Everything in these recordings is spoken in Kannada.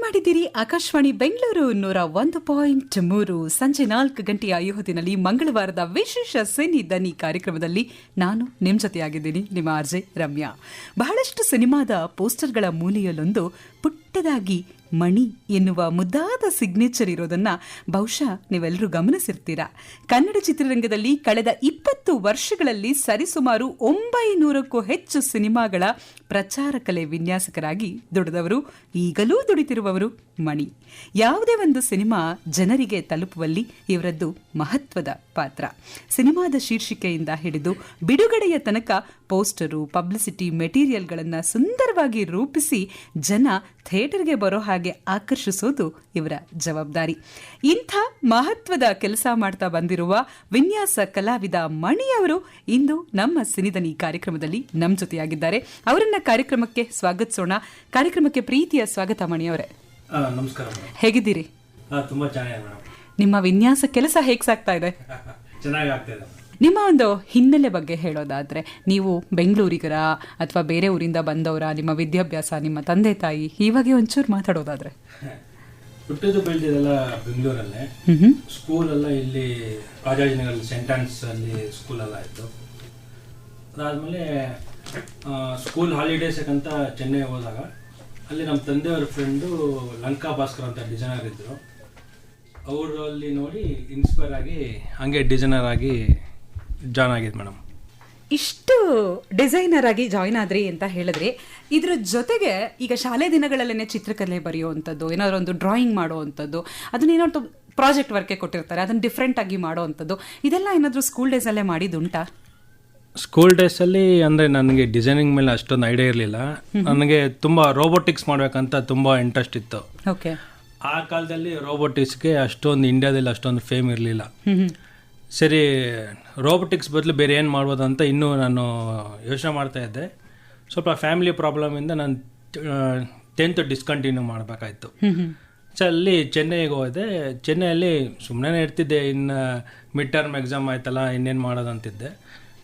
ಮಾಡಿದ್ದೀರಿ ಆಕಾಶವಾಣಿ ಬೆಂಗಳೂರು 101.3 ಸಂಜೆ 4 ಗಂಟೆಯ ಈ ಹೊತ್ತಿನಲ್ಲಿ ಮಂಗಳವಾರದ ವಿಶೇಷ ಸಿನಿ ದನಿ ಕಾರ್ಯಕ್ರಮದಲ್ಲಿ ನಾನು ನಿಮ್ಮ ಜೊತೆಯಾಗಿದ್ದೀನಿ, ನಿಮ್ಮ ಆರ್ಜೆ ರಮ್ಯಾ. ಬಹಳಷ್ಟು ಸಿನಿಮಾದ ಪೋಸ್ಟರ್ಗಳ ಮೂಲೆಯಲ್ಲೊಂದು ಪುಟ್ಟದಾಗಿ ಮಣಿ ಎನ್ನುವ ಮುದ್ದಾದ ಸಿಗ್ನೇಚರ್ ಇರೋದನ್ನ ಬಹುಶಃ ನೀವೆಲ್ಲರೂ ಗಮನಿಸಿರ್ತೀರಾ. ಕನ್ನಡ ಚಿತ್ರರಂಗದಲ್ಲಿ ಕಳೆದ 20 ವರ್ಷಗಳಲ್ಲಿ ಸರಿಸುಮಾರು 900ಕ್ಕೂ ಹೆಚ್ಚು ಸಿನಿಮಾಗಳ ಪ್ರಚಾರ ಕಲೆ ವಿನ್ಯಾಸಕರಾಗಿ ದುಡಿದವರು, ಈಗಲೂ ದುಡಿತಿರುವವರು ಮಣಿ. ಯಾವುದೇ ಒಂದು ಸಿನಿಮಾ ಜನರಿಗೆ ತಲುಪುವಲ್ಲಿ ಇವರದ್ದು ಮಹತ್ವದ ಪಾತ್ರ. ಸಿನಿಮಾದ ಶೀರ್ಷಿಕೆಯಿಂದ ಹಿಡಿದು ಬಿಡುಗಡೆಯ ತನಕ ಪೋಸ್ಟರು, ಪಬ್ಲಿಸಿಟಿ ಮೆಟೀರಿಯಲ್ಗಳನ್ನು ಸುಂದರವಾಗಿ ರೂಪಿಸಿ ಜನ ಥಿಯೇಟರ್ಗೆ ಬರೋ ಹಾಗೆ ಆಕರ್ಷಿಸೋದು ಇವರ ಜವಾಬ್ದಾರಿ. ಇಂಥ ಮಹತ್ವದ ಕೆಲಸ ಮಾಡ್ತಾ ಬಂದಿರುವ ವಿನ್ಯಾಸ ಕಲಾವಿದ ಮಣಿಯವರು ಇಂದು ನಮ್ಮ ಸಿನಿದನಿ ಕಾರ್ಯಕ್ರಮದಲ್ಲಿ ನಮ್ಮ ಜೊತೆಯಾಗಿದ್ದಾರೆ. ಅವರನ್ನ ಕಾರ್ಯಕ್ರಮಕ್ಕೆ ಸ್ವಾಗತಿಸೋಣ. ಕಾರ್ಯಕ್ರಮಕ್ಕೆ ಪ್ರೀತಿಯ ಸ್ವಾಗತ ಮಣಿಯವರೇ. ನಮಸ್ಕಾರ. ಹೇಗಿದ್ದೀರಿ? ತುಂಬಾ ಚೆನ್ನಾಗಿದೆ ಮೇಡಮ್. ನಿಮ್ಮ ವಿನ್ಯಾಸ ಕೆಲಸ ಹೇಗೆ ಸಾಗ್ತಾ ಇದೆ? ಚೆನ್ನಾಗಿ ಆಗ್ತಿದೆ. ನಿಮ್ಮ ಒಂದು ಹಿನ್ನೆಲೆ ಬಗ್ಗೆ ಹೇಳೋದಾದ್ರೆ, ನೀವು ಬೆಂಗಳೂರಿಗರ ಅಥವಾ ಬೇರೆ ಊರಿಂದ ಬಂದವರ? ನಿಮ್ಮ ವಿದ್ಯಾಭ್ಯಾಸ, ನಿಮ್ಮ ತಂದೆ ತಾಯಿ, ಈ ಬಗ್ಗೆ ಒಂಚೂರು ಮಾತಾಡೋದಾದ್ರೆ. ಹುಟ್ಟಿದ್ದು ಬೆಳೆದಿದ್ದೆಲ್ಲ ಬೆಂಗಳೂರಲ್ಲೇ. ಸ್ಕೂಲ್ ಎಲ್ಲ ಇಲ್ಲಿ ರಾಜಾಜಿನಗರ ಸೆಂಟ್ ಆನ್ಸ್ ಅಲ್ಲಿ ಸ್ಕೂಲ್ ಎಲ್ಲ ಆಯ್ತು. ಅದಾದ್ಮೇಲೆ ಸ್ಕೂಲ್ ಹಾಲಿಡೇಸ್ ಅಂತ ಚೆನ್ನೈ ಹೋದಾಗ ಅಲ್ಲಿ ನಮ್ಮ ತಂದೆಯವ್ರ ಫ್ರೆಂಡು ಲಂಕಾ ಭಾಸ್ಕರ್ ಅಂತ ಡಿಸೈನರ್ ಇದ್ದರು. ಅವರಲ್ಲಿ ನೋಡಿ ಇನ್ಸ್ಪೈರ್ ಆಗಿ ಹಂಗೆ ಡಿಸೈನರ್ ಆಗಿ ಜಾಯ್ನ್ ಆಗಿದ್ದು ಮೇಡಮ್. ಇಷ್ಟು ಡಿಸೈನರ್ ಆಗಿ ಜಾಯ್ನ್ ಆದ್ರಿ ಅಂತ ಹೇಳಿದ್ರಿ. ಇದ್ರ ಜೊತೆಗೆ ಈಗ ಶಾಲೆ ದಿನಗಳಲ್ಲೇ ಚಿತ್ರಕಲೆ ಬರೆಯುವಂಥದ್ದು, ಏನಾದ್ರು ಒಂದು ಡ್ರಾಯಿಂಗ್ ಮಾಡುವಂಥದ್ದು, ಅದನ್ನೇನೋ ಪ್ರಾಜೆಕ್ಟ್ ವರ್ಕೆ ಕೊಟ್ಟಿರ್ತಾರೆ, ಅದನ್ನು ಡಿಫ್ರೆಂಟ್ ಆಗಿ ಮಾಡುವಂಥದ್ದು, ಇದೆಲ್ಲ ಏನಾದರೂ ಸ್ಕೂಲ್ ಡೇಸಲ್ಲೇ ಮಾಡಿದ್ದುಂಟಾ? ಸ್ಕೂಲ್ ಡೇಸಲ್ಲಿ ಅಂದರೆ ನನಗೆ ಡಿಸೈನಿಂಗ್ ಮೇಲೆ ಅಷ್ಟೊಂದು ಐಡಿಯಾ ಇರಲಿಲ್ಲ. ನನಗೆ ತುಂಬ ರೋಬೋಟಿಕ್ಸ್ ಮಾಡಬೇಕಂತ ತುಂಬ ಇಂಟ್ರೆಸ್ಟ್ ಇತ್ತು. ಓಕೆ. ಆ ಕಾಲದಲ್ಲಿ ರೋಬೋಟಿಕ್ಸ್ಗೆ ಅಷ್ಟೊಂದು ಇಂಡಿಯಾದಲ್ಲಿ ಅಷ್ಟೊಂದು ಫೇಮ್ ಇರಲಿಲ್ಲ. ಸರಿ, ರೋಬೋಟಿಕ್ಸ್ ಬದಲು ಬೇರೆ ಏನು ಮಾಡ್ಬೋದು ಅಂತ ಇನ್ನೂ ನಾನು ಯೋಚನೆ ಮಾಡ್ತಾಯಿದ್ದೆ. ಸ್ವಲ್ಪ ಫ್ಯಾಮಿಲಿ ಪ್ರಾಬ್ಲಮಿಂದ ನಾನು 10th ಡಿಸ್ಕಂಟಿನ್ಯೂ ಮಾಡಬೇಕಾಯ್ತು. ಸೊ ಅಲ್ಲಿ ಚೆನ್ನೈಗೆ ಹೋದೆ. ಚೆನ್ನೈಯಲ್ಲಿ ಸುಮ್ಮನೆ ಇರ್ತಿದ್ದೆ, ಇನ್ನು ಮಿಡ್ ಟರ್ಮ್ ಎಕ್ಸಾಮ್ ಆಯ್ತಲ್ಲ, ಇನ್ನೇನು ಮಾಡೋದಂತಿದ್ದೆ.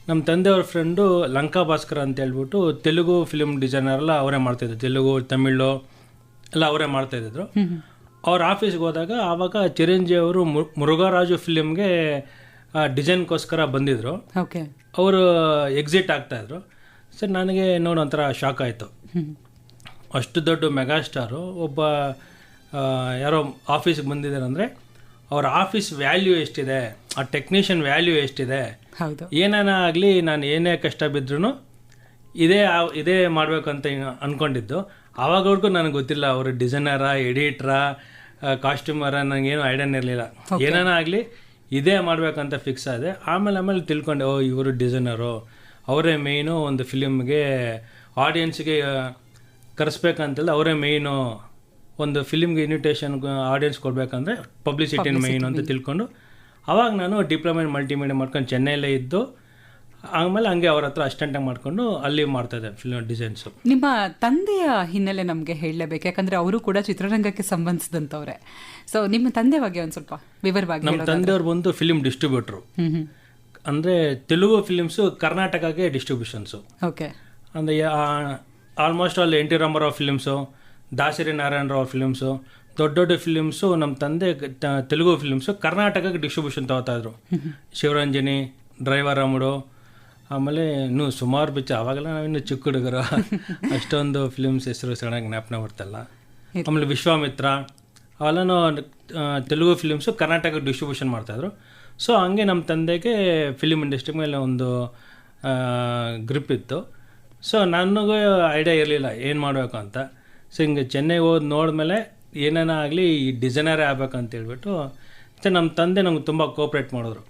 ನಮ್ಮ ತಂದೆಯವ್ರ ಫ್ರೆಂಡು ಲಂಕಾ ಭಾಸ್ಕರ್ ಅಂತ ಹೇಳ್ಬಿಟ್ಟು ತೆಲುಗು ಫಿಲ್ಮ್ ಡಿಸೈನರ್ ಎಲ್ಲ ಅವರೇ ಮಾಡ್ತಾಯಿದ್ರು. ತೆಲುಗು, ತಮಿಳು ಎಲ್ಲ ಅವರೇ ಮಾಡ್ತಾಯಿದ್ರು. ಅವ್ರ ಆಫೀಸ್ಗೆ ಹೋದಾಗ ಆವಾಗ ಚಿರಂಜೀವಿ ಅವರು ಮುರುಘರಾಜು ಫಿಲ್ಮ್ಗೆ ಡಿಸೈನ್ಗೋಸ್ಕರ ಬಂದಿದ್ದರು. ಓಕೆ. ಅವರು ಎಕ್ಸಿಟ್ ಆಗ್ತಾಯಿದ್ರು. ಸರ್, ನನಗೆ ನೋಡಿ ಒಂಥರ ಶಾಕ್ ಆಯಿತು. ಅಷ್ಟು ದೊಡ್ಡ ಮೆಗಾಸ್ಟಾರು ಒಬ್ಬ ಯಾರೋ ಆಫೀಸ್ಗೆ ಬಂದಿದ್ದಾರೆ ಅಂದರೆ ಅವ್ರ ಆಫೀಸ್ ವ್ಯಾಲ್ಯೂ ಎಷ್ಟಿದೆ, ಆ ಟೆಕ್ನಿಷಿಯನ್ ವ್ಯಾಲ್ಯೂ ಎಷ್ಟಿದೆ. ಹೌದು. ಏನಾನ ಆಗಲಿ ನಾನು ಏನೇ ಕಷ್ಟ ಬಿದ್ರೂ ಇದೇ ಮಾಡಬೇಕಂತ ಅಂದ್ಕೊಂಡಿದ್ದು. ಆವಾಗವರೆಗೂ ನನಗೆ ಗೊತ್ತಿಲ್ಲ ಅವರು ಡಿಸೈನರಾ, ಎಡಿಟ್ರಾ, ಕಾಸ್ಟ್ಯೂಮರ, ನನಗೇನು ಐಡಿಯಾನೇ ಇರಲಿಲ್ಲ. ಏನಾನ ಆಗಲಿ ಇದೇ ಮಾಡಬೇಕಂತ ಫಿಕ್ಸ್ ಆದೆ. ಆಮೇಲೆ ತಿಳ್ಕೊಂಡೆ, ಇವರು ಡಿಸೈನರು, ಅವರೇ ಮೇಯ್ನು ಒಂದು ಫಿಲಿಮ್ಗೆ ಆಡಿಯನ್ಸ್ಗೆ ಕರೆಸ್ಬೇಕಂತಲ್ಲ, ಅವರೇ ಮೇಯ್ನು ಒಂದು ಫಿಲಿಮ್ಗೆ ಇನ್ವಿಟೇಷನ್ ಆಡಿಯನ್ಸ್ ಕೊಡಬೇಕಂದ್ರೆ ಪಬ್ಲಿಸಿಟಿ ಮೇಯ್ನು ಅಂತ ತಿಳ್ಕೊಂಡು ಆವಾಗ ನಾನು ಡಿಪ್ಲೊಮಾ ಇನ್ ಮಲ್ಟಿಮೀಡಿಯಾ ಮಾಡ್ಕೊಂಡು ಚೆನ್ನೈಲೇ ಇದ್ದು, ಆಮೇಲೆ ಹಂಗೆ ಅವ್ರ ಹತ್ರ ಅಸಿಸ್ಟೆಂಟಾಗಿ ಮಾಡಿಕೊಂಡು ಅಲ್ಲಿ ಮಾಡ್ತಾಯಿದ್ದೆ ಫಿಲ್ಮ್ ಡಿಸೈನ್ಸು. ನಿಮ್ಮ ತಂದೆಯ ಹಿನ್ನೆಲೆ ನಮಗೆ ಹೇಳಲೇಬೇಕು, ಯಾಕಂದರೆ ಅವರು ಕೂಡ ಚಿತ್ರರಂಗಕ್ಕೆ ಸಂಬಂಧಿಸಿದಂಥವ್ರೆ. ಸೊ ನಿಮ್ಮ ತಂದೆ ಬಗ್ಗೆ ಒಂದು ಸ್ವಲ್ಪ ವಿವರವಾಗಿ. ನಮ್ಮ ತಂದೆಯವ್ರು ಬಂದು ಫಿಲಿಮ್ ಡಿಸ್ಟ್ರಿಬ್ಯೂಟ್ರು. ಅಂದರೆ ತೆಲುಗು ಫಿಲಿಮ್ಸು ಕರ್ನಾಟಕಕ್ಕೆ ಡಿಸ್ಟ್ರಿಬ್ಯೂಷನ್ಸು. ಓಕೆ. ಅಂದರೆ ಆಲ್ಮೋಸ್ಟ್ ಅಲ್ಲಿ N T Ramarao films, Dasari Narayanarao films, ದೊಡ್ಡ ದೊಡ್ಡ ಫಿಲಿಮ್ಸು ನಮ್ಮ ತಂದೆ ತೆಲುಗು ಫಿಲಿಮ್ಸು ಕರ್ನಾಟಕಕ್ಕೆ ಡಿಸ್ಟ್ರಿಬ್ಯೂಷನ್ ತಗೋತಾಯಿದ್ರು. ಶಿವರಂಜನಿ, ಡ್ರೈವರ್ ರಾಮುಡು, ಆಮೇಲೆ ಇನ್ನೂ ಸುಮಾರು ಪಿಕ್ಚರ್. ಆವಾಗೆಲ್ಲ ನಾವಿನ್ನೂ ಚಿಕ್ಕ ಹುಡುಗರು, ಅಷ್ಟೊಂದು ಫಿಲಿಮ್ಸ್ ಹೆಸರು ಚೆನ್ನಾಗಿ ಜ್ಞಾಪನ ಬರ್ತಲ್ಲ. ಆಮೇಲೆ ವಿಶ್ವಾಮಿತ್ರ ಅವೆಲ್ಲನೂ ತೆಲುಗು ಫಿಲಿಮ್ಸು ಕರ್ನಾಟಕ ಡಿಸ್ಟ್ರಿಬ್ಯೂಷನ್ ಮಾಡ್ತಾಯಿದ್ರು. ಸೊ ಹಂಗೆ ನಮ್ಮ ತಂದೆಗೆ ಫಿಲಿಮ್ ಇಂಡಸ್ಟ್ರಿ ಮೇಲೆ ಒಂದು ಗ್ರಿಪ್ ಇತ್ತು. ಸೊ ನನಗೂ ಐಡಿಯಾ ಇರಲಿಲ್ಲ ಏನು ಮಾಡಬೇಕು ಅಂತ. ಸೊ ಹಿಂಗೆ ಚೆನ್ನೈಗೆ ಹೋದ್ ನೋಡಿದ್ಮೇಲೆ ಏನೇನ ಆಗಲಿ ಈ ಡಿಸೈನರೇ ಆಗ್ಬೇಕಂತ ಹೇಳ್ಬಿಟ್ಟು ನಮ್ಮ ತಂದೆ ನಮ್ಗೆ ತುಂಬ ಕೋಪ್ರೇಟ್ ಮಾಡಿದ್ರು.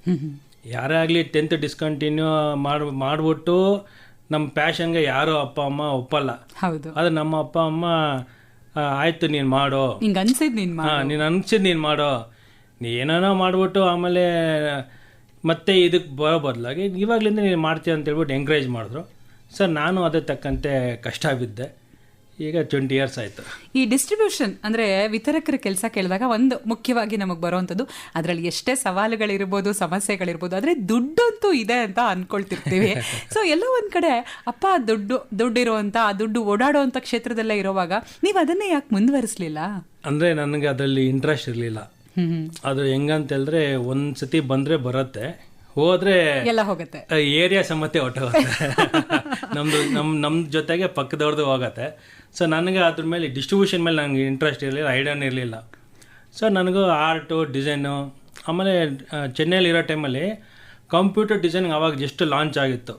ಯಾರೇ ಆಗಲಿ 10th ಡಿಸ್ಕಂಟಿನ್ಯೂ ಮಾಡಿಬಿಟ್ಟು ನಮ್ಮ ಪ್ಯಾಷನ್ಗೆ ಯಾರು ಅಪ್ಪ ಅಮ್ಮ ಒಪ್ಪಲ್ಲ. ಹೌದು. ಆದರೆ ನಮ್ಮ ಅಪ್ಪ ಅಮ್ಮ ಆಯಿತು ನೀನು ಮಾಡೋ, ನೀನು ಅನ್ಸಿದ್ದು ನೀನು ಮಾಡೋ, ನೀ ಏನೇನೋ ಮಾಡಿಬಿಟ್ಟು ಆಮೇಲೆ ಮತ್ತೆ ಇದಕ್ಕೆ ಬರೋ ಬದಲಾಗಿ ಇವಾಗಲಿಂದ ನೀನು ಮಾಡ್ತೀಯ ಅಂತ ಹೇಳ್ಬಿಟ್ಟು ಎಂಕರೇಜ್ ಮಾಡಿದ್ರು. ಸರ್, ನಾನು ಅದೇ ತಕ್ಕಂತೆ ಕಷ್ಟ ಬಿದ್ದೆ. ಈಗ 20 years ಆಯಿತು. ಈ ಡಿಸ್ಟ್ರಿಬ್ಯೂಷನ್ ಅಂದರೆ ವಿತರಕರ ಕೆಲಸ ಕೇಳಿದಾಗ ಒಂದು ಮುಖ್ಯವಾಗಿ ನಮಗೆ ಬರೋವಂಥದ್ದು, ಅದರಲ್ಲಿ ಎಷ್ಟೇ ಸವಾಲುಗಳಿರ್ಬೋದು, ಸಮಸ್ಯೆಗಳಿರ್ಬೋದು, ಆದರೆ ದುಡ್ಡಂತೂ ಇದೆ ಅಂತ ಅಂದ್ಕೊಳ್ತಿರ್ತೀವಿ. ಸೊ ಎಲ್ಲೋ ಒಂದು ಕಡೆ ಅಪ್ಪ ದುಡ್ಡಿರುವಂಥ, ಆ ದುಡ್ಡು ಓಡಾಡುವಂಥ ಕ್ಷೇತ್ರದಲ್ಲೇ ಇರೋವಾಗ ನೀವು ಅದನ್ನೇ ಯಾಕೆ ಮುಂದುವರಿಸಲಿಲ್ಲ? ಅಂದರೆ ನನಗೆ ಅದರಲ್ಲಿ ಇಂಟ್ರೆಸ್ಟ್ ಇರಲಿಲ್ಲ. ಅದು ಹೆಂಗಂತ ಹೇಳಿದ್ರೆ ಒಂದು ಸತಿ ಬಂದರೆ ಬರುತ್ತೆ, ಹೋದರೆ ಎಲ್ಲ ಹೋಗುತ್ತೆ, ಏರಿಯಾ ಸಮ್ಮತಿ ಹೊಟ್ಟೋಗುತ್ತೆ. ನಮ್ಮ ಜೊತೆಗೆ ಪಕ್ಕದವ್ರದ್ದು ಹೋಗುತ್ತೆ. ಸೊ ನನಗೆ ಅದ್ರ ಮೇಲೆ ಡಿಸ್ಟ್ರಿಬ್ಯೂಷನ್ ಮೇಲೆ ನನಗೆ ಇಂಟ್ರೆಸ್ಟ್ ಇರಲಿಲ್ಲ, ಐಡಿಯಾನೇ ಇರಲಿಲ್ಲ. ಸೊ ನನಗೂ ಆರ್ಟು ಡಿಸೈನು, ಆಮೇಲೆ ಚೆನ್ನೈಲಿ ಇರೋ ಟೈಮಲ್ಲಿ ಕಂಪ್ಯೂಟರ್ ಡಿಸೈನಿಂಗ್ ಅವಾಗ ಜಸ್ಟ್ ಲಾಂಚ್ ಆಗಿತ್ತು.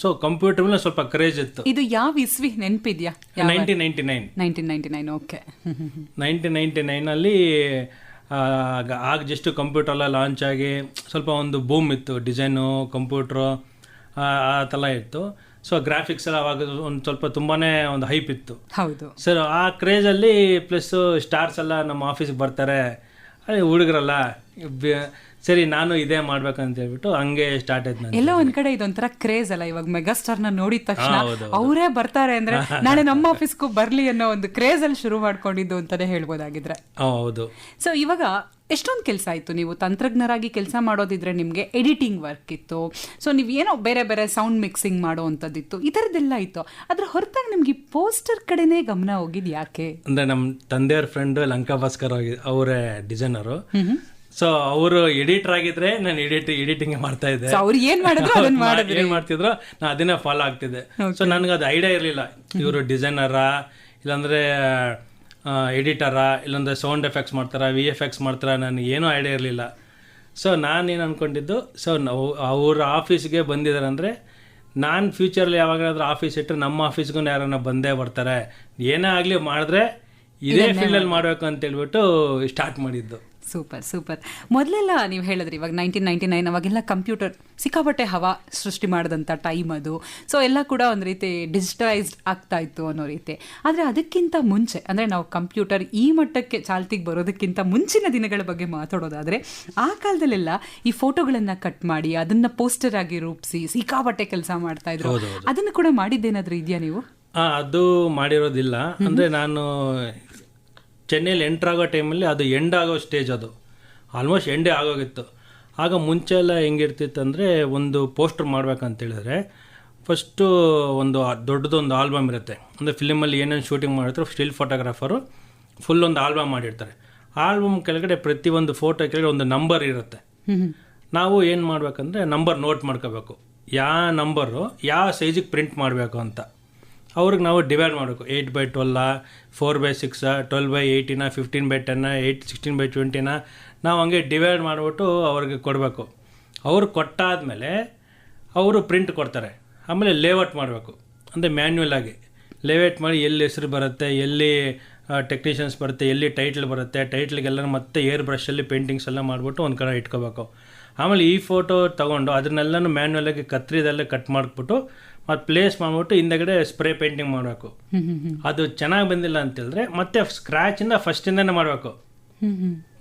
ಸೊ ಕಂಪ್ಯೂಟರ್ ಮೇಲೆ ಸ್ವಲ್ಪ ಕ್ರೇಜ್ ಇತ್ತು. ಇದು ಯಾವ ಇಸ್ವಿ ನೆನಪಿದ್ಯಾ? 1999. ಓಕೆ. 1999 ಆಗ ಜಸ್ಟ್ ಕಂಪ್ಯೂಟರ್ಲ್ಲ ಲಾಂಚ್ ಆಗಿ ಸ್ವಲ್ಪ ಒಂದು ಬೂಮ್ ಇತ್ತು, ಡಿಸೈನು ಕಂಪ್ಯೂಟ್ರು ಆ ಥರ ಇತ್ತು. ಸೊ ಗ್ರಾಫಿಕ್ಸ್ ಎಲ್ಲ ಅವಾಗ ಒಂದು ಸ್ವಲ್ಪ ತುಂಬಾ ಒಂದು ಹೈಪ್ ಇತ್ತು. ಹೌದು ಸರ್, ಆ ಕ್ರೇಜಲ್ಲಿ ಪ್ಲಸ್ ಸ್ಟಾರ್ಸ್ ಎಲ್ಲ ನಮ್ಮ ಆಫೀಸ್ಗೆ ಬರ್ತಾರೆ, ಅದೇ ಹುಡುಗರಲ್ಲ, ಸರಿ ನಾನು ಇದೇ ಮಾಡ್ಬೇಕಂತ ಹೇಳ್ಬಿಟ್ಟು ಹಂಗೆ ಸ್ಟಾರ್ಟ್ ಆಯ್ತು. ಎಲ್ಲ ಒಂದ್ ಕಡೆ ಇದೊಂಥರ ಕ್ರೇಜ್ ಅಲ್ಲ, ಇವಾಗ ಮೆಗಾಸ್ಟಾರ್ ನ ನೋಡಿದ ತಕ್ಷಣ ಅವರೇ ಬರ್ತಾರೆ ಅಂದ್ರೆ ನಾಳೆ ನಮ್ಮ ಆಫೀಸ್ಗೂ ಬರ್ಲಿ ಅನ್ನೋ ಒಂದು ಕ್ರೇಜ್ ಅಲ್ಲಿ ಶುರು ಮಾಡ್ಕೊಂಡಿದ್ದು ಅಂತಾನೆ ಹೇಳ್ಬೋದಾಗಿದ್ರೆ. ಹೌದು. ಸೊ ಇವಾಗ ಎಷ್ಟೊಂದು ಕೆಲಸ ಆಯ್ತು, ನೀವು ತಂತ್ರಜ್ಞರಾಗಿ ಕೆಲಸ ಮಾಡೋದಿದ್ರೆ ನಿಮ್ಗೆ ಎಡಿಟಿಂಗ್ ವರ್ಕ್ ಇತ್ತು, ಸೊ ನೀವು ಏನೋ ಬೇರೆ ಬೇರೆ ಸೌಂಡ್ ಮಿಕ್ಸಿಂಗ್ ಮಾಡೋ ಅಂಥದ್ದಿತ್ತು, ಈ ಥರದ್ದೆಲ್ಲ ಇತ್ತು. ಅದ್ರ ಹೊರತಾಗಿ ನಿಮ್ಗೆ ಪೋಸ್ಟರ್ ಕಡೆನೇ ಗಮನ ಹೋಗಿದ್ ಯಾಕೆ? ಅಂದ್ರೆ ನಮ್ಮ ತಂದೆಯವ್ರ ಫ್ರೆಂಡ್ ಲಂಕಾ ಭಾಸ್ಕರ್ ಅವರೇ ಡಿಸೈನರು. ಸೊ ಅವರು ಎಡಿಟರ್ ಆಗಿದ್ರೆ ನಾನು ಎಡಿಟಿಂಗ್ ಮಾಡ್ತಾ ಇದ್ದೆ. ಅವ್ರು ಏನ್ ಮಾಡ್ತಿದ್ರು ನಾನು ಅದನ್ನೇ ಫಾಲೋ ಆಗ್ತಿದ್ದೆ. ಸೊ ನನಗೆ ಅದು ಐಡಿಯಾ ಇರಲಿಲ್ಲ, ಇವರು ಡಿಸೈನರಾ ಇಲ್ಲಾಂದ್ರೆ ಎಡಿಟರಾ ಇಲ್ಲಾಂದ್ರೆ ಸೌಂಡ್ ಎಫೆಕ್ಟ್ಸ್ ಮಾಡ್ತಾರಾ, VFX ಮಾಡ್ತಾರಾ, ನನಗೆ ಏನೂ ಐಡಿಯಾ ಇರಲಿಲ್ಲ. ಸೊ ನಾನೇನು ಅಂದ್ಕೊಂಡಿದ್ದು, ಸೊ ಅವ್ರ ಆಫೀಸ್ಗೆ ಬಂದಿದ್ದಾರೆ ಅಂದರೆ ನಾನು ಫ್ಯೂಚರಲ್ಲಿ ಯಾವಾಗಾದ್ರೂ ಆಫೀಸ್ ಇಟ್ಟರೆ ನಮ್ಮ ಆಫೀಸ್ಗೂ ಯಾರನ್ನ ಬಂದೇ ಬರ್ತಾರೆ, ಏನೇ ಆಗಲಿ ಮಾಡಿದ್ರೆ ಇದೇ ಫೀಲ್ಡಲ್ಲಿ ಮಾಡಬೇಕು ಅಂತ ಹೇಳ್ಬಿಟ್ಟು ಸ್ಟಾರ್ಟ್ ಮಾಡಿದ್ದು. Super super. ಮೊದಲೆಲ್ಲ ನೀವು ಹೇಳಿದ್ರಿ ಇವಾಗ 1999 ಅವಾಗೆಲ್ಲ ಕಂಪ್ಯೂಟರ್ ಸಿಕ್ಕಾಪಟ್ಟೆ ಹವಾ ಸೃಷ್ಟಿ ಮಾಡಿದಂಥ ಟೈಮ್ ಅದು. ಸೊ ಎಲ್ಲ ಕೂಡ ಒಂದು ರೀತಿ ಡಿಜಿಟಲೈಸ್ಡ್ ಆಗ್ತಾ ಇತ್ತು ಅನ್ನೋ ರೀತಿ. ಆದರೆ ಅದಕ್ಕಿಂತ ಮುಂಚೆ ಅಂದರೆ ನಾವು ಕಂಪ್ಯೂಟರ್ ಈ ಮಟ್ಟಕ್ಕೆ ಚಾಲ್ತಿಗೆ ಬರೋದಕ್ಕಿಂತ ಮುಂಚಿನ ದಿನಗಳ ಬಗ್ಗೆ ಮಾತಾಡೋದಾದರೆ ಆ ಕಾಲದಲ್ಲೆಲ್ಲ ಈ ಫೋಟೋಗಳನ್ನು ಕಟ್ ಮಾಡಿ ಅದನ್ನು ಪೋಸ್ಟರ್ ಆಗಿ ರೂಪಿಸಿ ಸಿಕ್ಕಾಪಟ್ಟೆ ಕೆಲಸ ಮಾಡ್ತಾ ಇದ್ರು. ಅದನ್ನು ಕೂಡ ಮಾಡಿದ್ದೇನಾದ್ರೂ ಇದೆಯಾ ನೀವು? ಅದು ಮಾಡಿರೋದಿಲ್ಲ. ಅಂದರೆ ನಾನು ಚೆನ್ನೈಲಿ ಎಂಟ್ರ್ ಆಗೋ ಟೈಮಲ್ಲಿ ಅದು ಎಂಡ್ ಆಗೋ ಸ್ಟೇಜ್, ಅದು ಆಲ್ಮೋಸ್ಟ್ ಎಂಡೇ ಆಗೋಗಿತ್ತು. ಆಗ ಮುಂಚೆ ಎಲ್ಲ ಹೆಂಗಿರ್ತಿತ್ತು ಅಂದರೆ, ಒಂದು ಪೋಸ್ಟರ್ ಮಾಡ್ಬೇಕಂತೇಳಿದ್ರೆ ಫಸ್ಟು ಒಂದು ದೊಡ್ಡದೊಂದು ಆಲ್ಬಮ್ ಇರುತ್ತೆ. ಅಂದರೆ ಫಿಲ್ಮಲ್ಲಿ ಏನೇನು ಶೂಟಿಂಗ್ ಮಾಡಿರ್ತಾರೆ ಸ್ಟಿಲ್ ಫೋಟೋಗ್ರಾಫರು ಫುಲ್ ಒಂದು ಆಲ್ಬಮ್ ಮಾಡಿರ್ತಾರೆ. ಆಲ್ಬಮ್ ಕೆಳಗಡೆ ಪ್ರತಿಯೊಂದು ಫೋಟೋ ಕೆಳಗಡೆ ಒಂದು ನಂಬರ್ ಇರುತ್ತೆ. ನಾವು ಏನು ಮಾಡಬೇಕಂದ್ರೆ ನಂಬರ್ ನೋಟ್ ಮಾಡ್ಕೋಬೇಕು, ಯಾವ ನಂಬರು ಯಾವ ಸೈಜಿಗೆ ಪ್ರಿಂಟ್ ಮಾಡಬೇಕು ಅಂತ. ಅವ್ರಿಗೆ ನಾವು ಡಿವೈಡ್ ಮಾಡಬೇಕು, 8x12, 4x6, 12x18, 15x10, 16x20 ನಾವು ಹಂಗೆ ಡಿವೈಡ್ ಮಾಡಿಬಿಟ್ಟು ಅವ್ರಿಗೆ ಕೊಡಬೇಕು. ಅವ್ರು ಕೊಟ್ಟಾದಮೇಲೆ ಅವರು ಪ್ರಿಂಟ್ ಕೊಡ್ತಾರೆ. ಆಮೇಲೆ ಲೇಔಟ್ ಮಾಡಬೇಕು, ಅಂದರೆ ಮ್ಯಾನ್ಯುವಲ್ ಆಗಿ ಲೇಔಟ್ ಮಾಡಿ ಎಲ್ಲಿ ಹೆಸರು ಬರುತ್ತೆ, ಎಲ್ಲಿ ಟೆಕ್ನಿಷಿಯನ್ಸ್ ಬರುತ್ತೆ, ಎಲ್ಲಿ ಟೈಟ್ಲ್ ಬರುತ್ತೆ, ಟೈಟ್ಲಿಗೆಲ್ಲ ಮತ್ತೆ ಏರ್ ಬ್ರಷಲ್ಲಿ ಪೇಂಟಿಂಗ್ಸ್ ಎಲ್ಲ ಮಾಡಿಬಿಟ್ಟು ಒಂದು ಕಡೆ ಇಟ್ಕೋಬೇಕು. ಆಮೇಲೆ ಈ ಫೋಟೋ ತೊಗೊಂಡು ಅದನ್ನೆಲ್ಲನೂ ಮ್ಯಾನ್ಯುವಲಾಗಿ ಕತ್ರಿದಲ್ಲೇ ಕಟ್ ಮಾಡಿಬಿಟ್ಟು ಮತ್ತು ಪ್ಲೇಸ್ ಮಾಡಿಬಿಟ್ಟು ಹಿಂದೆಗಡೆ ಸ್ಪ್ರೇ ಪೇಂಟಿಂಗ್ ಮಾಡಬೇಕು. ಅದು ಚೆನ್ನಾಗಿ ಬಂದಿಲ್ಲ ಅಂತೇಳಿದ್ರೆ ಮತ್ತೆ ಸ್ಕ್ರ್ಯಾಚಿಂದ ಫಸ್ಟಿಂದನೇ ಮಾಡಬೇಕು.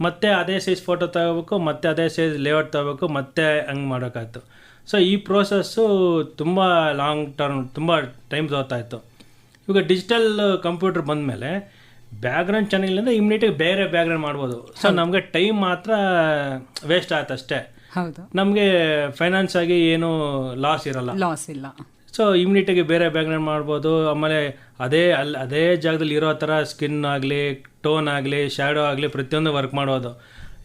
ಮತ್ತೆ ಅದೇ ಸೈಜ್ ಫೋಟೋ ತಗೋಬೇಕು, ಮತ್ತೆ ಅದೇ ಸೈಜ್ ಲೇಔಟ್ ತಗೋಬೇಕು, ಮತ್ತೆ ಹಂಗೆ ಮಾಡೋಕ್ಕಾಯ್ತು. ಸೊ ಈ ಪ್ರೋಸೆಸ್ಸು ತುಂಬ ಲಾಂಗ್ ಟರ್ಮ್, ತುಂಬ ಟೈಮ್ ತಗೋತಾಯಿತ್ತು. ಇವಾಗ ಡಿಜಿಟಲ್ ಕಂಪ್ಯೂಟರ್ ಬಂದಮೇಲೆ ಬ್ಯಾಕ್ಗ್ರೌಂಡ್ ಚೆನ್ನಾಗಿಲ್ಲ ಅಂದರೆ ಇಮಿಡಿಯೇಟಾಗಿ ಬೇರೆ ಬ್ಯಾಕ್ಗ್ರೌಂಡ್ ಮಾಡ್ಬೋದು. ಸೊ ನಮಗೆ ಟೈಮ್ ಮಾತ್ರ ವೇಸ್ಟ್ ಆಯ್ತು ಅಷ್ಟೇ. ನಮಗೆ ಫೈನಾನ್ಸ್ ಆಗಿ ಏನು ಲಾಸ್ ಇಲ್ಲ. ಸೊ ಇಮಿಡಿಯೇಟಾಗಿ ಬೇರೆ ಬ್ಯಾಕ್ಗ್ರೌಂಡ್ ಮಾಡ್ಬೋದು. ಆಮೇಲೆ ಅದೇ ಜಾಗದಲ್ಲಿ ಇರೋ ಥರ ಸ್ಕಿನ್ ಆಗಲಿ, ಟೋನ್ ಆಗಲಿ, ಶ್ಯಾಡೋ ಆಗಲಿ ಪ್ರತಿಯೊಂದು ವರ್ಕ್ ಮಾಡೋದು.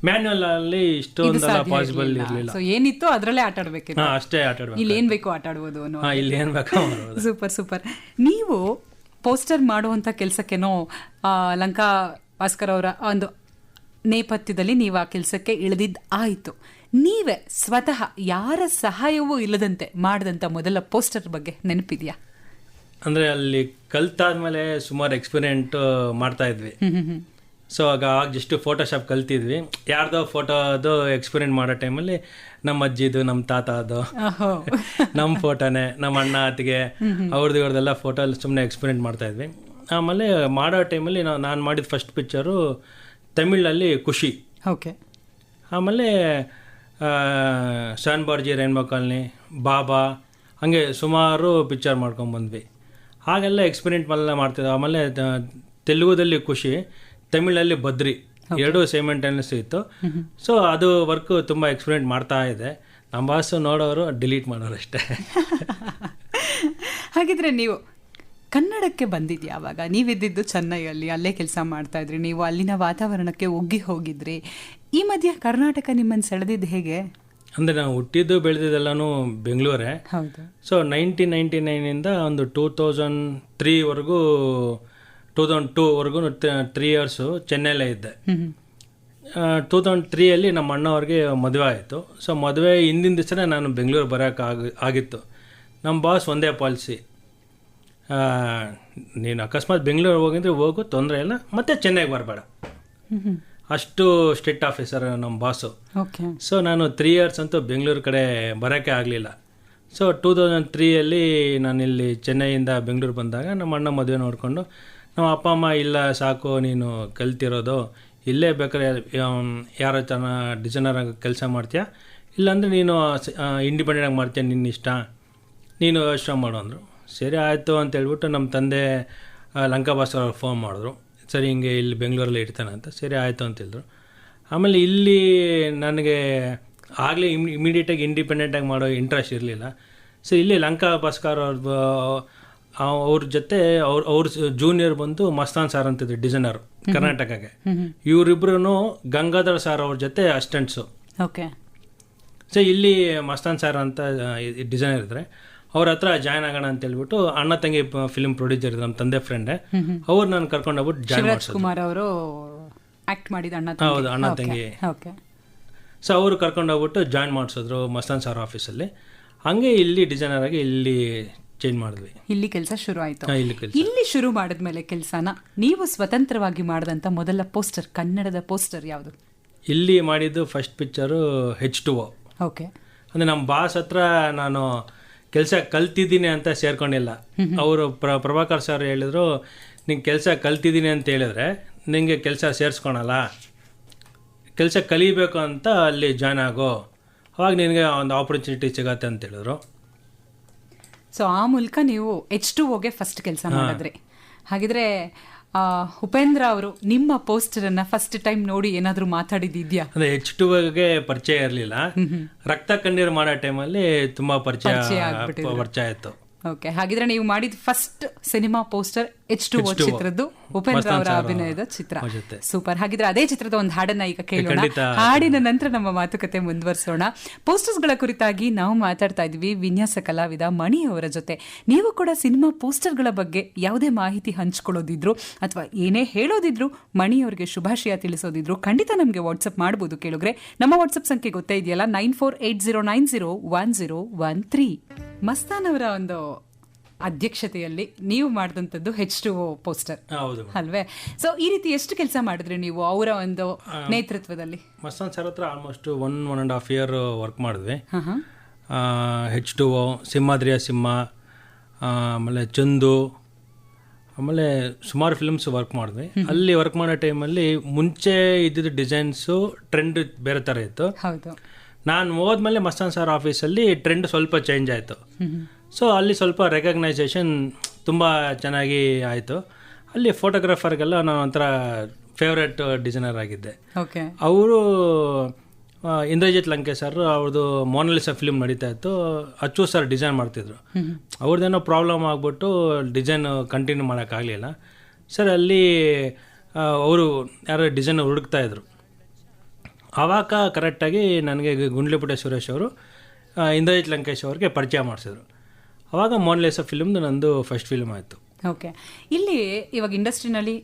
ಮ್ಯಾನ್ಯುವಲ್ ಅಲ್ಲಿ ಇಷ್ಟೊಂದೆಲ್ಲ ಪಾಸಿಬಲ್ ಇರಲಿಲ್ಲ. ಏನಿತ್ತು ಅದರಲ್ಲೇ ಆಟ ಆಡಬೇಕು, ಅಷ್ಟೇ ಆಟ ಆಡಬೇಕು. ಇಲ್ಲಿ ಏನು ಬೇಕೋ ಆಟ ಆಡ್ಬೋದು. ಇಲ್ಲಿ ಏನು ಬೇಕೋ. Super super. ನೀವು ಪೋಸ್ಟರ್ ಮಾಡುವಂಥ ಕೆಲಸಕ್ಕೇನೋ ಲಂಕಾ ಭಾಸ್ಕರ್ ಅವರ ಒಂದು ನೇಪಥ್ಯದಲ್ಲಿ ನೀವು ಆ ಕೆಲಸಕ್ಕೆ ಇಳಿದಿದ್ದು ಆಯಿತು. ನೀವೇ ಸ್ವತಃ ಯಾರ ಸಹಾಯವೂ ಇಲ್ಲದಂತೆ ಮಾಡಿದಂಥ ಮೊದಲ ಪೋಸ್ಟರ್ ಬಗ್ಗೆ ನೆನಪಿದೆಯಾ? ಅಂದರೆ ಅಲ್ಲಿ ಕಲ್ತಾದ್ಮೇಲೆ ಸುಮಾರು ಎಕ್ಸ್ಪೆರಿಮೆಂಟ್ ಮಾಡ್ತಾ ಇದ್ವಿ. ಸೊ ಆಗ ಜಸ್ಟ್ ಫೋಟೋಶಾಪ್ ಕಲ್ತಿದ್ವಿ. ಯಾರ್ದೋ ಫೋಟೋದು ಎಕ್ಸ್ಪೆರಿಮೆಂಟ್ ಮಾಡೋ ಟೈಮಲ್ಲಿ ನಮ್ಮ ಅಜ್ಜಿದು, ನಮ್ಮ ತಾತ ಅದು, ನಮ್ಮ ಫೋಟೋನೇ, ನಮ್ಮ ಅಣ್ಣ ಅತ್ತಿಗೆ ಅವ್ರದ್ದು ಇವ್ರದ್ದೆಲ್ಲ ಫೋಟೋ ಸುಮ್ಮನೆ ಎಕ್ಸ್ಪೆರಿಮೆಂಟ್ ಮಾಡ್ತಾ ಇದ್ವಿ. ಆಮೇಲೆ ಮಾಡೋ ಟೈಮಲ್ಲಿ ನಾನು ಮಾಡಿದ ಫಸ್ಟ್ ಪಿಕ್ಚರು ತಮಿಳಲ್ಲಿ ಖುಷಿ. ಓಕೆ. ಆಮೇಲೆ ಶಾನ್ಬಾರ್ಜಿ, ರೈನ್ಬೋ ಕಾಲನಿ, ಬಾಬಾ, ಹಾಗೆ ಸುಮಾರು ಪಿಕ್ಚರ್ ಮಾಡ್ಕೊಂಬಂದ್ವಿ. ಹಾಗೆಲ್ಲ ಎಕ್ಸ್ಪೆರಿಮೆಂಟ್ ಎಲ್ಲ ಮಾಡ್ತಿದ್ವಿ. ಆಮೇಲೆ ತೆಲುಗುದಲ್ಲಿ ಖುಷಿ, ತಮಿಳಲ್ಲಿ ಬದ್ರಿ, ಎರಡೂ ಸೈಮಲ್ಟೇನಿಯಸ್ ಇತ್ತು. ಸೊ ಅದು ವರ್ಕು ತುಂಬ ಎಕ್ಸ್ಪೆರಿಮೆಂಟ್ ಮಾಡ್ತಾ ಇದೆ. ನಮ್ಮ ಬಾಸು ನೋಡೋರು ಡಿಲೀಟ್ ಮಾಡೋರು ಅಷ್ಟೇ. ಹಾಗಿದ್ರೆ ನೀವು ಕನ್ನಡಕ್ಕೆ ಬಂದಿದ್ದು ಯಾವಾಗ? ನೀವಿದ್ದಿದ್ದು ಚೆನ್ನೈಯಲ್ಲಿ, ಅಲ್ಲೇ ಕೆಲಸ ಮಾಡ್ತಾ ಇದ್ರಿ, ನೀವು ಅಲ್ಲಿನ ವಾತಾವರಣಕ್ಕೆ ಒಗ್ಗಿ ಹೋಗಿದ್ರಿ. ಈ ಮಧ್ಯೆ ಕರ್ನಾಟಕ ನಿಮ್ಮನ್ನು ಸೆಳೆದಿದ್ದು ಹೇಗೆ? ಅಂದರೆ ನಾವು ಹುಟ್ಟಿದ್ದು ಬೆಳೆದಿದ್ದೆಲ್ಲನೂ ಬೆಂಗಳೂರೇ. ಹೌದು. ಸೊ 1999ಇಂದ ಒಂದು 2003ವರೆಗೂ 2002ವರೆಗೂ 3 ಇಯರ್ಸು ಚೆನ್ನೈಲೇ ಇದ್ದೆ. 2003 ನಮ್ಮ ಅಣ್ಣವ್ರಿಗೆ ಮದುವೆ ಆಯಿತು. ಸೊ ಮದುವೆ ಹಿಂದಿನ ದಿವಸನೇ ನಾನು ಬೆಂಗಳೂರು ಬರೋಕ್ಕೆ ಆಗಿತ್ತು. ನಮ್ಮ ಬಾಸ್ ಒಂದೇ ಪಾಲಿಸಿ, ನೀನು ಅಕಸ್ಮಾತ್ ಬೆಂಗಳೂರು ಹೋಗಿದ್ರೆ ಹೋಗು, ತೊಂದರೆ ಇಲ್ಲ, ಮತ್ತೆ ಚೆನ್ನೈಗೆ ಬರಬೇಡ. ಅಷ್ಟು ಸ್ಟ್ರಿಕ್ಟ್ ಆಫೀಸರ್ ನಮ್ಮ ಬಾಸು. ಸೊ ನಾನು 3 ಇಯರ್ಸ್ ಅಂತೂ ಬೆಂಗಳೂರು ಕಡೆ ಬರೋಕ್ಕೆ ಆಗಲಿಲ್ಲ. ಸೊ 2003 ನಾನು ಇಲ್ಲಿ ಚೆನ್ನೈಯಿಂದ ಬೆಂಗಳೂರು ಬಂದಾಗ ನಮ್ಮ ಅಣ್ಣ ಮದುವೆ ನೋಡಿಕೊಂಡು ನಮ್ಮ ಅಪ್ಪ ಅಮ್ಮ, ಇಲ್ಲ ಸಾಕು, ನೀನು ಕಲ್ತಿರೋದು ಇಲ್ಲೇ ಬೇಕಾದ್ರೆ ಯಾರೋ ಡಿಸೈನರ್ ಆಗಿ ಕೆಲಸ ಮಾಡ್ತೀಯಾ, ಇಲ್ಲಾಂದರೆ ನೀನು ಇಂಡಿಪೆಂಡೆಂಟಾಗಿ ಮಾಡ್ತೀಯ, ನಿನ್ನ ಇಷ್ಟ, ನೀನು ಯೋಚನೆ ಮಾಡು ಅಂದರು. ಸರಿ ಆಯಿತು ಅಂತ ಹೇಳ್ಬಿಟ್ಟು ನಮ್ಮ ತಂದೆ ಲಂಕಾ ಬಾಸ್ ಅವ್ರಿಗೆ ಫೋನ್ ಮಾಡಿದ್ರು. ಸರಿ ಹಿಂಗೆ ಇಲ್ಲಿ ಬೆಂಗಳೂರಲ್ಲಿ ಇರ್ತಾನೆ ಅಂತ. ಸರಿ ಆಯಿತು ಅಂತ ಹೇಳಿದ್ರು. ಆಮೇಲೆ ಇಲ್ಲಿ ನನಗೆ ಆಗಲೇ ಇಮಿಡಿಯೇಟಾಗಿ ಇಂಡಿಪೆಂಡೆಂಟಾಗಿ ಮಾಡೋ ಇಂಟ್ರೆಸ್ಟ್ ಇರಲಿಲ್ಲ. ಸೊ ಇಲ್ಲಿ ಲಂಕಾ ಭಾಸ್ಕರ್ ಅವ್ರ ಜೊತೆ ಅವ್ರ ಜೂನಿಯರ್ ಬಂದು ಮಸ್ತಾನ್ ಸಾರ್ ಅಂತಿದ್ರು, ಡಿಸೈನರ್ ಕರ್ನಾಟಕಕ್ಕೆ. ಇವರಿಬ್ರು ಗಂಗಾಧರ್ ಸಾರ್ ಅವ್ರ ಜೊತೆ ಅಸಿಸ್ಟೆಂಟ್ಸು. ಸೊ ಇಲ್ಲಿ ಮಸ್ತಾನ್ ಸಾರ್ ಅಂತ ಡಿಸೈನರ್ ಇದ್ದಾರೆ, ಅವ್ರ ಹತ್ರ ಜಾಯ್ನ್ ಆಗೋಣ ಅಂತ ಹೇಳ್ಬಿಟ್ಟು ಅಣ್ಣ ತಂಗಿ ಫಿಲ್ಮ್ ಪ್ರೊಡ್ಯೂಸರ್ ನಮ್ಮ ತಂದೆ ಫ್ರೆಂಡೇ, ಅವ್ರು ನಾನು ಕರ್ಕೊಂಡು ಹೋಗ್ಬಿಟ್ಟು ಜಾಯ್ನ್ ಕುಮಾರ್ ಅವರು ಆಕ್ಟ್ ಮಾಡಿದ ಅಣ್ಣ. ಹೌದು, ಅಣ್ಣ ತಂಗಿ. ಸೊ ಅವರು ಕರ್ಕೊಂಡು ಹೋಗ್ಬಿಟ್ಟು ಜಾಯ್ನ್ ಮಾಡಿಸಿದ್ರು ಮಸ್ತಾನ್ ಸಾರ್ ಆಫೀಸಲ್ಲಿ. ಹಂಗೆ ಇಲ್ಲಿ ಡಿಸೈನರ್ ಆಗಿ ಇಲ್ಲಿ ಚೇಂಜ್ ಮಾಡಿದ್ವಿ. ಇಲ್ಲಿ ಕೆಲಸ ಶುರು ಆಯಿತು. ಇಲ್ಲಿ ಶುರು ಮಾಡಿದ್ಮೇಲೆ ಕೆಲಸನ ನೀವು ಸ್ವತಂತ್ರವಾಗಿ ಮಾಡಿದಂಥ ಮೊದಲ ಪೋಸ್ಟರ್, ಕನ್ನಡದ ಪೋಸ್ಟರ್ ಯಾವುದು? ಇಲ್ಲಿ ಮಾಡಿದ್ದು ಫಸ್ಟ್ ಪಿಕ್ಚರು H2O. ಓಕೆ. ಅಂದರೆ ನಮ್ಮ ಬಾಸ್ ಹತ್ರ ನಾನು ಕೆಲಸ ಕಲ್ತಿದ್ದೀನಿ ಅಂತ ಸೇರ್ಕೊಂಡಿಲ್ಲ. ಅವರು ಪ್ರಭಾಕರ್ ಸರ್ ಹೇಳಿದ್ರು, ನಿಂಗೆ ಕೆಲಸ ಕಲ್ತಿದ್ದೀನಿ ಅಂತ ಹೇಳಿದ್ರೆ ನಿಂಗೆ ಕೆಲಸ ಸೇರಿಸ್ಕೊಳಲ್ಲ, ಕೆಲಸ ಕಲಿಬೇಕು ಅಂತ ಅಲ್ಲಿ ಜಾಯ್ನ್ ಆಗೋ, ಅವಾಗ ನಿನಗೆ ಒಂದು ಆಪರ್ಚುನಿಟಿ ಸಿಗತ್ತೆ ಅಂತ ಹೇಳಿದ್ರು. ಸೊ ಆ ಮೂಲಕ ನೀವು H2Oಗೆ ಫಸ್ಟ್ ಕೆಲಸ ಮಾಡಿದ್ರಿ. ಹಾಗಿದ್ರೆ ಉಪೇಂದ್ರ ಅವರು ನಿಮ್ಮ ಪೋಸ್ಟರನ್ನು ಫಸ್ಟ್ ಟೈಮ್ ನೋಡಿ ಏನಾದರೂ ಮಾತಾಡಿದ್ಯಾ? ಅಂದರೆ H2Oಗೆ ಪರಿಚಯ ಇರಲಿಲ್ಲ. ರಕ್ತ ಕಣ್ಣೀರು ಮಾಡೋ ಟೈಮಲ್ಲಿ ತುಂಬ ಪರಿಚಯ ಆಯಿತು. ಓಕೆ. ಹಾಗಿದ್ರೆ ನೀವು ಮಾಡಿದ ಫಸ್ಟ್ ಸಿನಿಮಾ ಪೋಸ್ಟರ್ H2O ಚಿತ್ರದ್ದು, ಉಪೇಂದ್ರ ಅವರ ಅಭಿನಯದ ಚಿತ್ರ. ಸೂಪರ್. ಹಾಗಿದ್ರೆ ಅದೇ ಚಿತ್ರದ ಒಂದು ಹಾಡನ್ನ ಈಗ ಕೇಳೋಣ. ಹಾಡಿನ ನಂತರ ನಮ್ಮ ಮಾತುಕತೆ ಮುಂದುವರಿಸೋಣ. ಪೋಸ್ಟರ್ಸ್ಗಳ ಕುರಿತಾಗಿ ನಾವು ಮಾತಾಡ್ತಾ ಇದ್ವಿ ವಿನ್ಯಾಸ ಕಲಾವಿದ ಮಣಿ ಅವರ ಜೊತೆ. ನೀವು ಕೂಡ ಸಿನಿಮಾ ಪೋಸ್ಟರ್ಗಳ ಬಗ್ಗೆ ಯಾವುದೇ ಮಾಹಿತಿ ಹಂಚ್ಕೊಳ್ಳೋದಿದ್ರು ಅಥವಾ ಏನೇ ಹೇಳೋದಿದ್ರು, ಮಣಿ ಅವರಿಗೆ ಶುಭಾಶಯ ತಿಳಿಸೋದಿದ್ರು, ಖಂಡಿತ ನಮಗೆ ವಾಟ್ಸಪ್ ಮಾಡ್ಬೋದು ಕೇಳಿದ್ರೆ. ನಮ್ಮ ವಾಟ್ಸಪ್ ಸಂಖ್ಯೆ ಗೊತ್ತೇ ಇದೆಯಲ್ಲ, 9480901013. ಮಸ್ತಾನ್ ಅವರ ಒಂದು ಅಧ್ಯಕ್ಷತೆಯಲ್ಲಿ ನೀವು ಮಾಡಿದಂಥದ್ದು H2O ಪೋಸ್ಟರ್ ಅಲ್ವೇ? ಸೊ ಈ ರೀತಿ ಎಷ್ಟು ಕೆಲಸ ಮಾಡಿದ್ರಿ ನೀವು ಅವರ ಒಂದು ನೇತೃತ್ವದಲ್ಲಿ? ಮಸ್ತಾನ್ ಸರ್ ಹತ್ರ ಆಲ್ಮೋಸ್ಟ್ 1.5 ಇಯರ್ ವರ್ಕ್ ಮಾಡಿದ್ವಿ. H2O, ಸಿಂಹಾದ್ರಿಯ ಸಿಂಹ, ಆಮೇಲೆ ಚಂದು, ಆಮೇಲೆ ಸುಮಾರು ಫಿಲ್ಮ್ಸ್ ವರ್ಕ್ ಮಾಡಿದ್ವಿ. ಅಲ್ಲಿ ವರ್ಕ್ ಮಾಡೋ ಟೈಮಲ್ಲಿ ಮುಂಚೆ ಇದ್ದಿದ್ದು ಡಿಸೈನ್ಸು ಟ್ರೆಂಡ್ ಬೇರೆ ಥರ ಇತ್ತು. ನಾನು ಹೋದ್ಮೇಲೆ ಮಸ್ತಾನ್ ಸರ್ ಆಫೀಸಲ್ಲಿ ಟ್ರೆಂಡ್ ಸ್ವಲ್ಪ ಚೇಂಜ್ ಆಯಿತು. ಸೊ ಅಲ್ಲಿ ಸ್ವಲ್ಪ ರೆಕಗ್ನೈಸೇಷನ್ ತುಂಬ ಚೆನ್ನಾಗಿ ಆಯಿತು. ಅಲ್ಲಿ ಫೋಟೋಗ್ರಾಫರ್ಗೆಲ್ಲ ನಾನು ಒಂಥರ ಫೇವ್ರೆಟ್ ಡಿಸೈನರ್ ಆಗಿದ್ದೆ. ಅವರು ಇಂದ್ರಜಿತ್ ಲಂಕೇಶ್ ಸರ್ ಅವ್ರದ್ದು ಮೋನಾಲಿಸಾ ಫಿಲ್ಮ್ ನಡೀತಾ ಇತ್ತು, ಅಚ್ಚು ಸರ್ ಡಿಸೈನ್ ಮಾಡ್ತಿದ್ರು. ಅವ್ರದ್ದೇನೋ ಪ್ರಾಬ್ಲಮ್ ಆಗಿಬಿಟ್ಟು ಡಿಸೈನ್ ಕಂಟಿನ್ಯೂ ಮಾಡೋಕ್ಕಾಗಲಿಲ್ಲ. ಸರ್ ಅಲ್ಲಿ ಅವರು ಯಾರೋ ಡಿಸೈನ್ ಹುಡುಕ್ತಾಯಿದ್ರು. ಆವಾಗ ಕರೆಕ್ಟಾಗಿ ನನಗೆ ಗುಂಡ್ಲಿಪುಟ ಸುರೇಶ್ ಅವರು ಇಂದ್ರಜಿತ್ ಲಂಕೇಶ್ ಅವ್ರಿಗೆ ಪರಿಚಯ ಮಾಡಿಸಿದ್ರು. ಆವಾಗ ಮೋನಾಲಿಸಾ ಫಿಲ್ಮ್ದು ನಂದು ಫಸ್ಟ್ ಫಿಲ್ಮ್ ಆಯಿತು. ಓಕೆ. ಇಲ್ಲಿ ಇವಾಗ ಇಂಡಸ್ಟ್ರಿನಲ್ಲಿ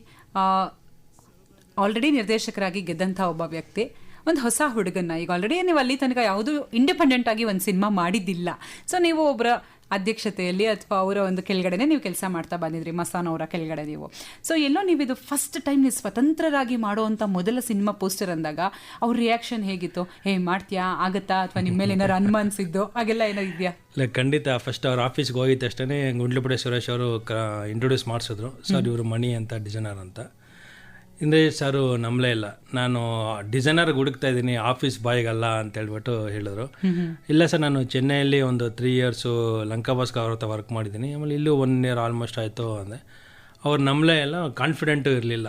ಆಲ್ರೆಡಿ ನಿರ್ದೇಶಕರಾಗಿ ಗೆದ್ದಂಥ ಒಬ್ಬ ವ್ಯಕ್ತಿ ಒಂದು ಹೊಸ ಹುಡುಗನ್ನ, ಈಗ ಆಲ್ರೆಡಿ ನೀವು ಅಲ್ಲಿ ತನಕ ಯಾವುದು ಇಂಡಿಪೆಂಡೆಂಟ್ ಆಗಿ ಒಂದು ಸಿನಿಮಾ ಮಾಡಿದ್ದಿಲ್ಲ. ಸೊ ನೀವು ಒಬ್ಬರ ಅಧ್ಯಕ್ಷತೆಯಲ್ಲಿ ಅಥವಾ ಅವರ ಒಂದು ಕೆಳಗಡೆನೆ ನೀವು ಕೆಲಸ ಮಾಡ್ತಾ ಬಂದಿದ್ರಿ, ಮಸ್ತಾನ್ ಅವರ ಕೆಳಗಡೆ ನೀವು. ಸೊ ಎಲ್ಲೋ ನೀವು ಇದು ಫಸ್ಟ್ ಟೈಮ್ ನೀವು ಸ್ವತಂತ್ರರಾಗಿ ಮಾಡುವಂಥ ಮೊದಲ ಸಿನಿಮಾ ಪೋಸ್ಟರ್ ಅಂದಾಗ ಅವ್ರ ರಿಯಾಕ್ಷನ್ ಹೇಗಿತ್ತು? ಮಾಡ್ತೀಯಾ, ಆಗತ್ತಾ, ಅಥವಾ ನಿಮ್ಮ ಮೇಲೆ ಏನಾರು ಅನುಮಾನಿಸಿದ್ದು ಹಾಗೆಲ್ಲ ಏನೋ ಇದೆಯಾ? ಇಲ್ಲ, ಖಂಡಿತ. ಫಸ್ಟ್ ಅವ್ರ ಆಫೀಸ್ಗೆ ಹೋಗಿದ ತಕ್ಷಣ ಗುಂಡ್ಲಿಪುಟ ಸುರೇಶ್ ಅವರು ಇಂಟ್ರೊಡ್ಯೂಸ್ ಮಾಡಿಸಿದ್ರು. ಸರ್ ಇವರು ಮಣಿ ಅಂತ ಡಿಸೈನರ್ ಅಂತ. ಇಂದ್ರಜಿತ್ ಸಾರು ನಂಬಲೇ ಇಲ್ಲ, ನಾನು ಡಿಸೈನರ್ಗೆ ಹುಡುಕ್ತಾ ಇದ್ದೀನಿ, ಆಫೀಸ್ ಬಾಯ್ಗಲ್ಲ ಅಂತ ಹೇಳ್ಬಿಟ್ಟು ಹೇಳಿದ್ರು. ಇಲ್ಲ ಸರ್, ನಾನು ಚೆನ್ನೈಯಲ್ಲಿ ಒಂದು 3 ಇಯರ್ಸು ಲಂಕಾ ಭಾಸ್ಕರ್ ಅವ್ರ ಹತ್ರ ವರ್ಕ್ ಮಾಡಿದ್ದೀನಿ, ಆಮೇಲೆ ಇಲ್ಲೂ 1 ಇಯರ್ ಆಲ್ಮೋಸ್ಟ್ ಆಯಿತು ಅಂದೆ. ಅವ್ರು ನಂಬಲೇ ಇಲ್ಲ, ಕಾನ್ಫಿಡೆಂಟು ಇರಲಿಲ್ಲ.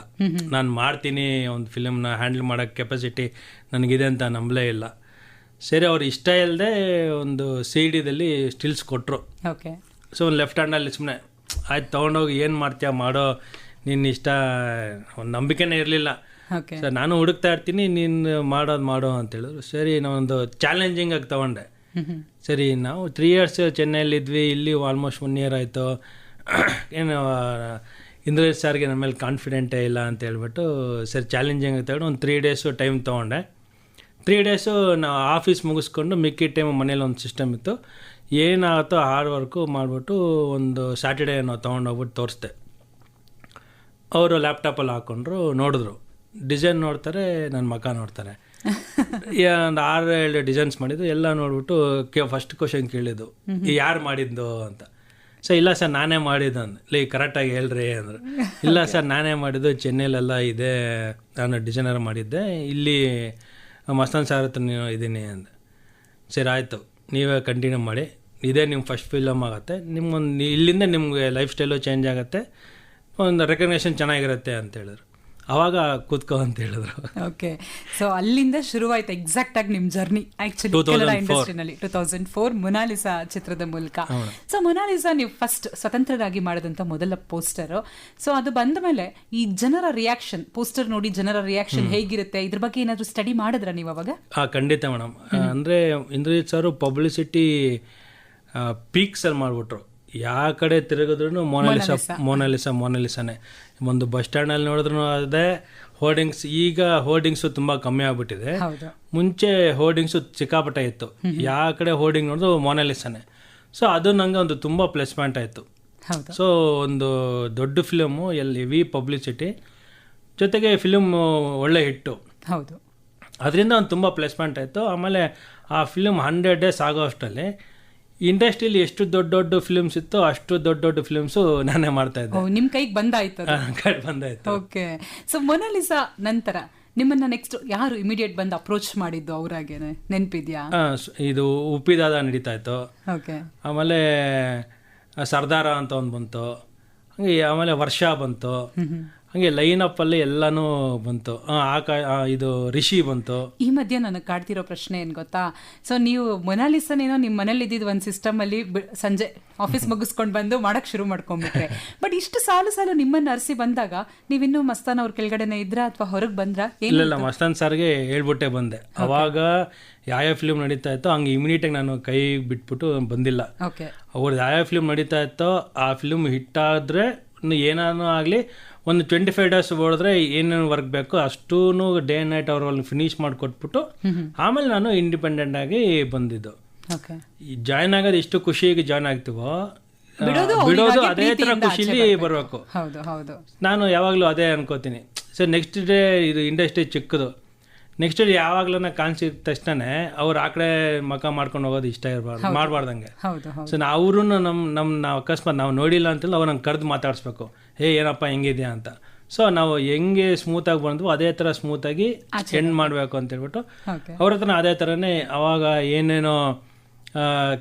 ನಾನು ಮಾಡ್ತೀನಿ, ಒಂದು ಫಿಲಮ್ನ ಹ್ಯಾಂಡಲ್ ಮಾಡೋಕ್ಕೆ ಕೆಪಾಸಿಟಿ ನನಗಿದೆ ಅಂತ ನಂಬಲೇ ಇಲ್ಲ. ಸರಿ, ಅವ್ರು ಇಷ್ಟ ಇಲ್ಲದೆ ಒಂದು CD ದಲ್ಲಿ ಸ್ಟಿಲ್ಸ್ ಕೊಟ್ಟರು. ಸೊ ಒಂದು ಲೆಫ್ಟ್ ಹ್ಯಾಂಡಲ್ಲಿ ಸುಮ್ಮನೆ ಆಯ್ತು ತೊಗೊಂಡೋಗಿ ಏನು ಮಾಡ್ತೀಯ ಮಾಡೋ, ನಿನ್ನ ಇಷ್ಟ, ಒಂದು ನಂಬಿಕೆನೇ ಇರಲಿಲ್ಲ. ಓಕೆ. ಸರ್ ನಾನು ಹುಡುಕ್ತಾ ಇರ್ತೀನಿ, ನೀನು ಮಾಡೋ ಅಂತೇಳಿದ್ರು. ಸರಿ ನಾವೊಂದು ಚಾಲೆಂಜಿಂಗ್ ಆಗಿ ತೊಗೊಂಡೆ. ಸರಿ ನಾವು 3 years ಚೆನ್ನೈಲಿದ್ವಿ, ಇಲ್ಲಿ ಆಲ್ಮೋಸ್ಟ್ 1 year ಆಯಿತು. ಏನು ಇಂದ್ರಜಿತ್ ಸರ್ಗೆ ನಮ್ಮ ಮೇಲೆ ಕಾನ್ಫಿಡೆಂಟೇ ಇಲ್ಲ ಅಂತ ಹೇಳ್ಬಿಟ್ಟು ಸರಿ ಚಾಲೆಂಜಿಂಗ್ ಆಗಿ ತಗೊಂಡು ಒಂದು 3 days ಟೈಮ್ ತೊಗೊಂಡೆ. 3 days ನಾವು ಆಫೀಸ್ ಮುಗಿಸ್ಕೊಂಡು ಮಿಕ್ಕಿ ಟೈಮ್ ಮನೇಲಿ ಒಂದು ಸಿಸ್ಟಮ್ ಇತ್ತು, ಏನಾಗುತ್ತೋ ಹಾರ್ಡ್ ವರ್ಕು ಮಾಡಿಬಿಟ್ಟು ಒಂದು ಸ್ಯಾಟರ್ಡೇ ನಾವು ತೊಗೊಂಡೋಗ್ಬಿಟ್ಟು ತೋರಿಸ್ದೆ. ಅವರು ಲ್ಯಾಪ್ಟಾಪಲ್ಲಿ ಹಾಕ್ಕೊಂಡ್ರು, ನೋಡಿದ್ರು, ಡಿಸೈನ್ ನೋಡ್ತಾರೆ, ನನ್ನ ಮಕ ನೋಡ್ತಾರೆ. ಒಂದು 6-7 ಡಿಸೈನ್ಸ್ ಮಾಡಿದ್ದು ಎಲ್ಲ ನೋಡ್ಬಿಟ್ಟು ಫಸ್ಟ್ ಕ್ವಶನ್ ಕೇಳಿದ್ದು, ಯಾರು ಮಾಡಿದ್ದು ಅಂತ. ಸೊ ಇಲ್ಲ ಸರ್ ನಾನೇ ಮಾಡಿದ್ದು ಅಂದೆ. ಕರೆಕ್ಟಾಗಿ ಹೇಳ್ರಿ ಅಂದರು. ಇಲ್ಲ ಸರ್ ನಾನೇ ಮಾಡಿದ್ದು, ಚೆನ್ನೈಲೆಲ್ಲ ಇದೆ, ನಾನು ಡಿಸೈನರ್ ಮಾಡಿದ್ದೆ, ಇಲ್ಲಿ ಮಸ್ತಾನ್ ಸರ್ ಹತ್ರ ಇದ್ದೀನಿ ಅಂದೆ. ಸರಿ ಆಯಿತು, ನೀವೇ ಕಂಟಿನ್ಯೂ ಮಾಡಿ, ಇದೇ ನಿಮ್ಮ ಫಸ್ಟ್ ಫಿಲಮ್ ಆಗುತ್ತೆ, ನಿಮ್ಗೊಂದು ಇಲ್ಲಿಂದ ನಿಮಗೆ ಲೈಫ್ ಸ್ಟೈಲು ಚೇಂಜ್ ಆಗುತ್ತೆ, ಒಂದು ರೆಕಗ್ನೇಷನ್ ಚೆನ್ನಾಗಿರುತ್ತೆ ಅಂತ ಹೇಳಿದ್ರು. ಆವಾಗ ಕೂತ್ಕೋ ಅಂತ ಹೇಳಿದ್ರು. ಓಕೆ. ಸೊ ಅಲ್ಲಿಂದ ಶುರುವಾಯ್ತು ಎಕ್ಸಾಕ್ಟ್ ಆಗಿ ನಿಮ್ಮ ಜರ್ನಿ ಆಕ್ಚುಲಿ ಕನ್ನಡ ಇಂಡಸ್ಟ್ರಿನಲ್ಲಿ 2004 ಮೊನಾಲಿಸಾ ಚಿತ್ರದ ಮೂಲಕ. ಸೊ ಮೊನಾಲಿಸಾ ನೀವು ಫಸ್ಟ್ ಸ್ವತಂತ್ರರಾಗಿ ಮಾಡಿದಂಥ ಮೊದಲ ಪೋಸ್ಟರ್. ಸೊ ಅದು ಬಂದ ಮೇಲೆ ಈ ಜನರ ರಿಯಾಕ್ಷನ್, ಪೋಸ್ಟರ್ ನೋಡಿ ಜನರ ರಿಯಾಕ್ಷನ್ ಹೇಗಿರುತ್ತೆ, ಇದ್ರ ಬಗ್ಗೆ ಏನಾದರೂ ಸ್ಟಡಿ ಮಾಡಿದ್ರ ನೀವು ಅವಾಗ? ಖಂಡಿತ ಮೇಡಮ್. ಅಂದರೆ ಇಂದ್ರಜಿತ್ ಸರ್ ಪಬ್ಲಿಸಿಟಿ ಪೀಕ್ಸಲ್ಲಿ ಮಾಡಿಬಿಟ್ರು. ಯಾವ ಕಡೆ ತಿರುಗಿದ್ರು ಮೊನಾಲಿಸಾನೇ. ಒಂದು ಬಸ್ ಸ್ಟ್ಯಾಂಡಲ್ಲಿ ನೋಡಿದ್ರು ಅದೇ ಹೋರ್ಡಿಂಗ್ಸ್. ಈಗ ಹೋರ್ಡಿಂಗ್ಸು ತುಂಬ ಕಮ್ಮಿ ಆಗ್ಬಿಟ್ಟಿದೆ. ಮುಂಚೆ ಹೋರ್ಡಿಂಗ್ಸು ಸಿಕ್ಕಾಪಟ್ಟೆ ಇತ್ತು, ಯಾವ ಕಡೆ ಹೋರ್ಡಿಂಗ್ ನೋಡಿದ್ರು ಮೊನಾಲಿಸಾನೇ. ಸೊ ಅದು ನಂಗೆ ಒಂದು ತುಂಬ ಪ್ಲಸ್ ಪಾಯಿಂಟ್ ಆಯಿತು. ಸೊ ಒಂದು ದೊಡ್ಡ ಫಿಲಮು, ಹೆವಿ ಪಬ್ಲಿಸಿಟಿ, ಜೊತೆಗೆ ಫಿಲಮ್ ಒಳ್ಳೆ ಹಿಟ್ಟು. ಹೌದು. ಅದರಿಂದ ಒಂದು ತುಂಬ ಪ್ಲಸ್ ಪಾಯಿಂಟ್ ಆಯಿತು. ಆಮೇಲೆ ಆ ಫಿಲಮ್ 100 days ಆಗೋ ಅಷ್ಟರಲ್ಲಿ ಇಂಡಸ್ಟ್ರಿಯಲ್ಲಿ ಎಷ್ಟು ದೊಡ್ಡ ಫಿಲ್ಮ್ಸ್ ಇತ್ತು ಅಷ್ಟು ದೊಡ್ಡ ಫಿಲ್ಮ್ಸು ನಾನೇ ಮಾಡ್ತಾ ಇದ್ದೆ. ನಿಮ್ಮ ಕೈಗೆ ಬಂದಾಯ್ತು. ಓಕೆ. ಸೊ ಮೊನಾಲಿಸಾ ನಂತರ ನಿಮ್ಮನ್ನ ನೆಕ್ಸ್ಟ್ ಯಾರು ಇಮಿಡಿಯೇಟ್ ಬಂದು ಅಪ್ರೋಚ್ ಮಾಡಿದ್ದು ಅವ್ರಾಗೇನೆ ನೆನಪಿದ್ಯಾ? ಇದು ಉಪ್ಪಿದಾದ ನಡೀತಾ ಇತ್ತು. ಓಕೆ. ಆಮೇಲೆ ಸರ್ದಾರ ಅಂತ ಒಂದು ಬಂತು, ಹಂಗೆ ಆಮೇಲೆ ವರ್ಷ ಬಂತು, ಹಂಗೆ ಲೈನಪ್ ಅಲ್ಲಿ ಎಲ್ಲಾನು ಬಂತು. ಇದು ರಿಷಿ ಬಂತು. ಈ ಮಧ್ಯೆ ನನಗೆ ಕಾಡ್ತಿರೋ ಪ್ರಶ್ನೆ ಏನ್ ಗೊತ್ತಾ, ಸೊ ನೀವು ಮೊನಾಲಿಸಾನೇನೋ ನಿಮ್ಮ ಮನೇಲಿ ಇದ್ದಿದ್ದು ಒಂದು ಸಿಸ್ಟಮ್ ಅಲ್ಲಿ ಸಂಜೆ ಆಫೀಸ್ ಮುಗಿಸ್ಕೊಂಡು ಬಂದು ಮಾಡಕ್ ಶುರು ಮಾಡ್ಕೊಂಡ್ಬಿಟ್ರೆ, ಬಟ್ ಇಷ್ಟು ಸಾಲು ನಿಮ್ಮನ್ನ ಅರ್ಸಿ ಬಂದಾಗ ನೀವಿನ್ನೂ ಮಸ್ತಾನ್ ಅವ್ರ ಕೆಳಗಡೆನೆ ಇದ್ರ ಅಥವಾ ಹೊರಗೆ ಬಂದ್ರ? ಇಲ್ಲ, ಮಸ್ತಾನ್ ಸರ್ಗೆ ಹೇಳ್ಬಿಟ್ಟೆ ಬಂದೆ. ಅವಾಗ ಯಾವ ಫಿಲ್ಮ್ ನಡೀತಾ ಇತ್ತೋ ಹಂಗೆ ಇಮಿಡಿಯೇಟಾಗಿ ನಾನು ಕೈ ಬಿಟ್ಬಿಟ್ಟು ಬಂದಿಲ್ಲ. ಅವ್ರದ್ದು ಯಾವ ಫಿಲ್ಮ್ ನಡೀತಾ ಇತ್ತೋ ಆ ಫಿಲ್ಮ್ ಹಿಟ್ ಆದ್ರೆ ಏನಾನು ಆಗಲಿ ಒಂದು 25 days ಓಡಿದ್ರೆ ಏನೇನು ವರ್ಕ್ ಬೇಕು ಅಷ್ಟೂ ಡೇ ಆ್ಯಂಡ್ ನೈಟ್ ಅವ್ರಲ್ಲಿ ಫಿನಿಶ್ ಮಾಡಿಕೊಟ್ಬಿಟ್ಟು ಆಮೇಲೆ ನಾನು ಇಂಡಿಪೆಂಡೆಂಟ್ ಆಗಿ ಬಂದಿದ್ದು. ಜಾಯ್ನ್ ಆಗೋದು ಎಷ್ಟು ಖುಷಿಯಾಗಿ ಜಾಯ್ನ್ ಆಗ್ತೀವೋ ಬಿಡೋದು ಅದೇ ಥರ ಖುಷಿಲಿ ಬರಬೇಕು. ನಾನು ಯಾವಾಗಲೂ ಅದೇ ಅನ್ಕೋತೀನಿ. ಸರ್ ನೆಕ್ಸ್ಟ್ ಡೇ ಇದು ಇಂಡಸ್ಟ್ರಿ ಚಿಕ್ಕದು, ನೆಕ್ಸ್ಟ್ ಡೇ ಯಾವಾಗಲೂ ಕಾಣಿಸಿದ ತಕ್ಷಣ ಅವ್ರು ಆ ಕಡೆ ಮಕ ಮಾಡ್ಕೊಂಡು ಹೋಗೋದು ಇಷ್ಟ ಇರಬಾರ್ದು, ಮಾಡಬಾರ್ದಂಗೆ. ಸೊ ಅವರು ನಾವು ಅಕಸ್ಮಾತ್ ನಾವು ನೋಡಿಲ್ಲ ಅಂತಂದ್ರೆ ಅವ್ರು ನಂಗೆ ಕರೆದು ಮಾತಾಡಿಸ್ಬೇಕು, ಏನಪ್ಪ ಹೆಂಗಿದ್ಯಾ ಅಂತ. ಸೊ ನಾವು ಹೆಂಗೆ ಸ್ಮೂತಾಗಿ ಬಂದ್ವು ಅದೇ ಥರ ಸ್ಮೂತಾಗಿ ಎಂಡ್ ಮಾಡಬೇಕು ಅಂತ ಹೇಳ್ಬಿಟ್ಟು ಅವ್ರ ಹತ್ರ ಅದೇ ಥರನೇ ಅವಾಗ ಏನೇನೋ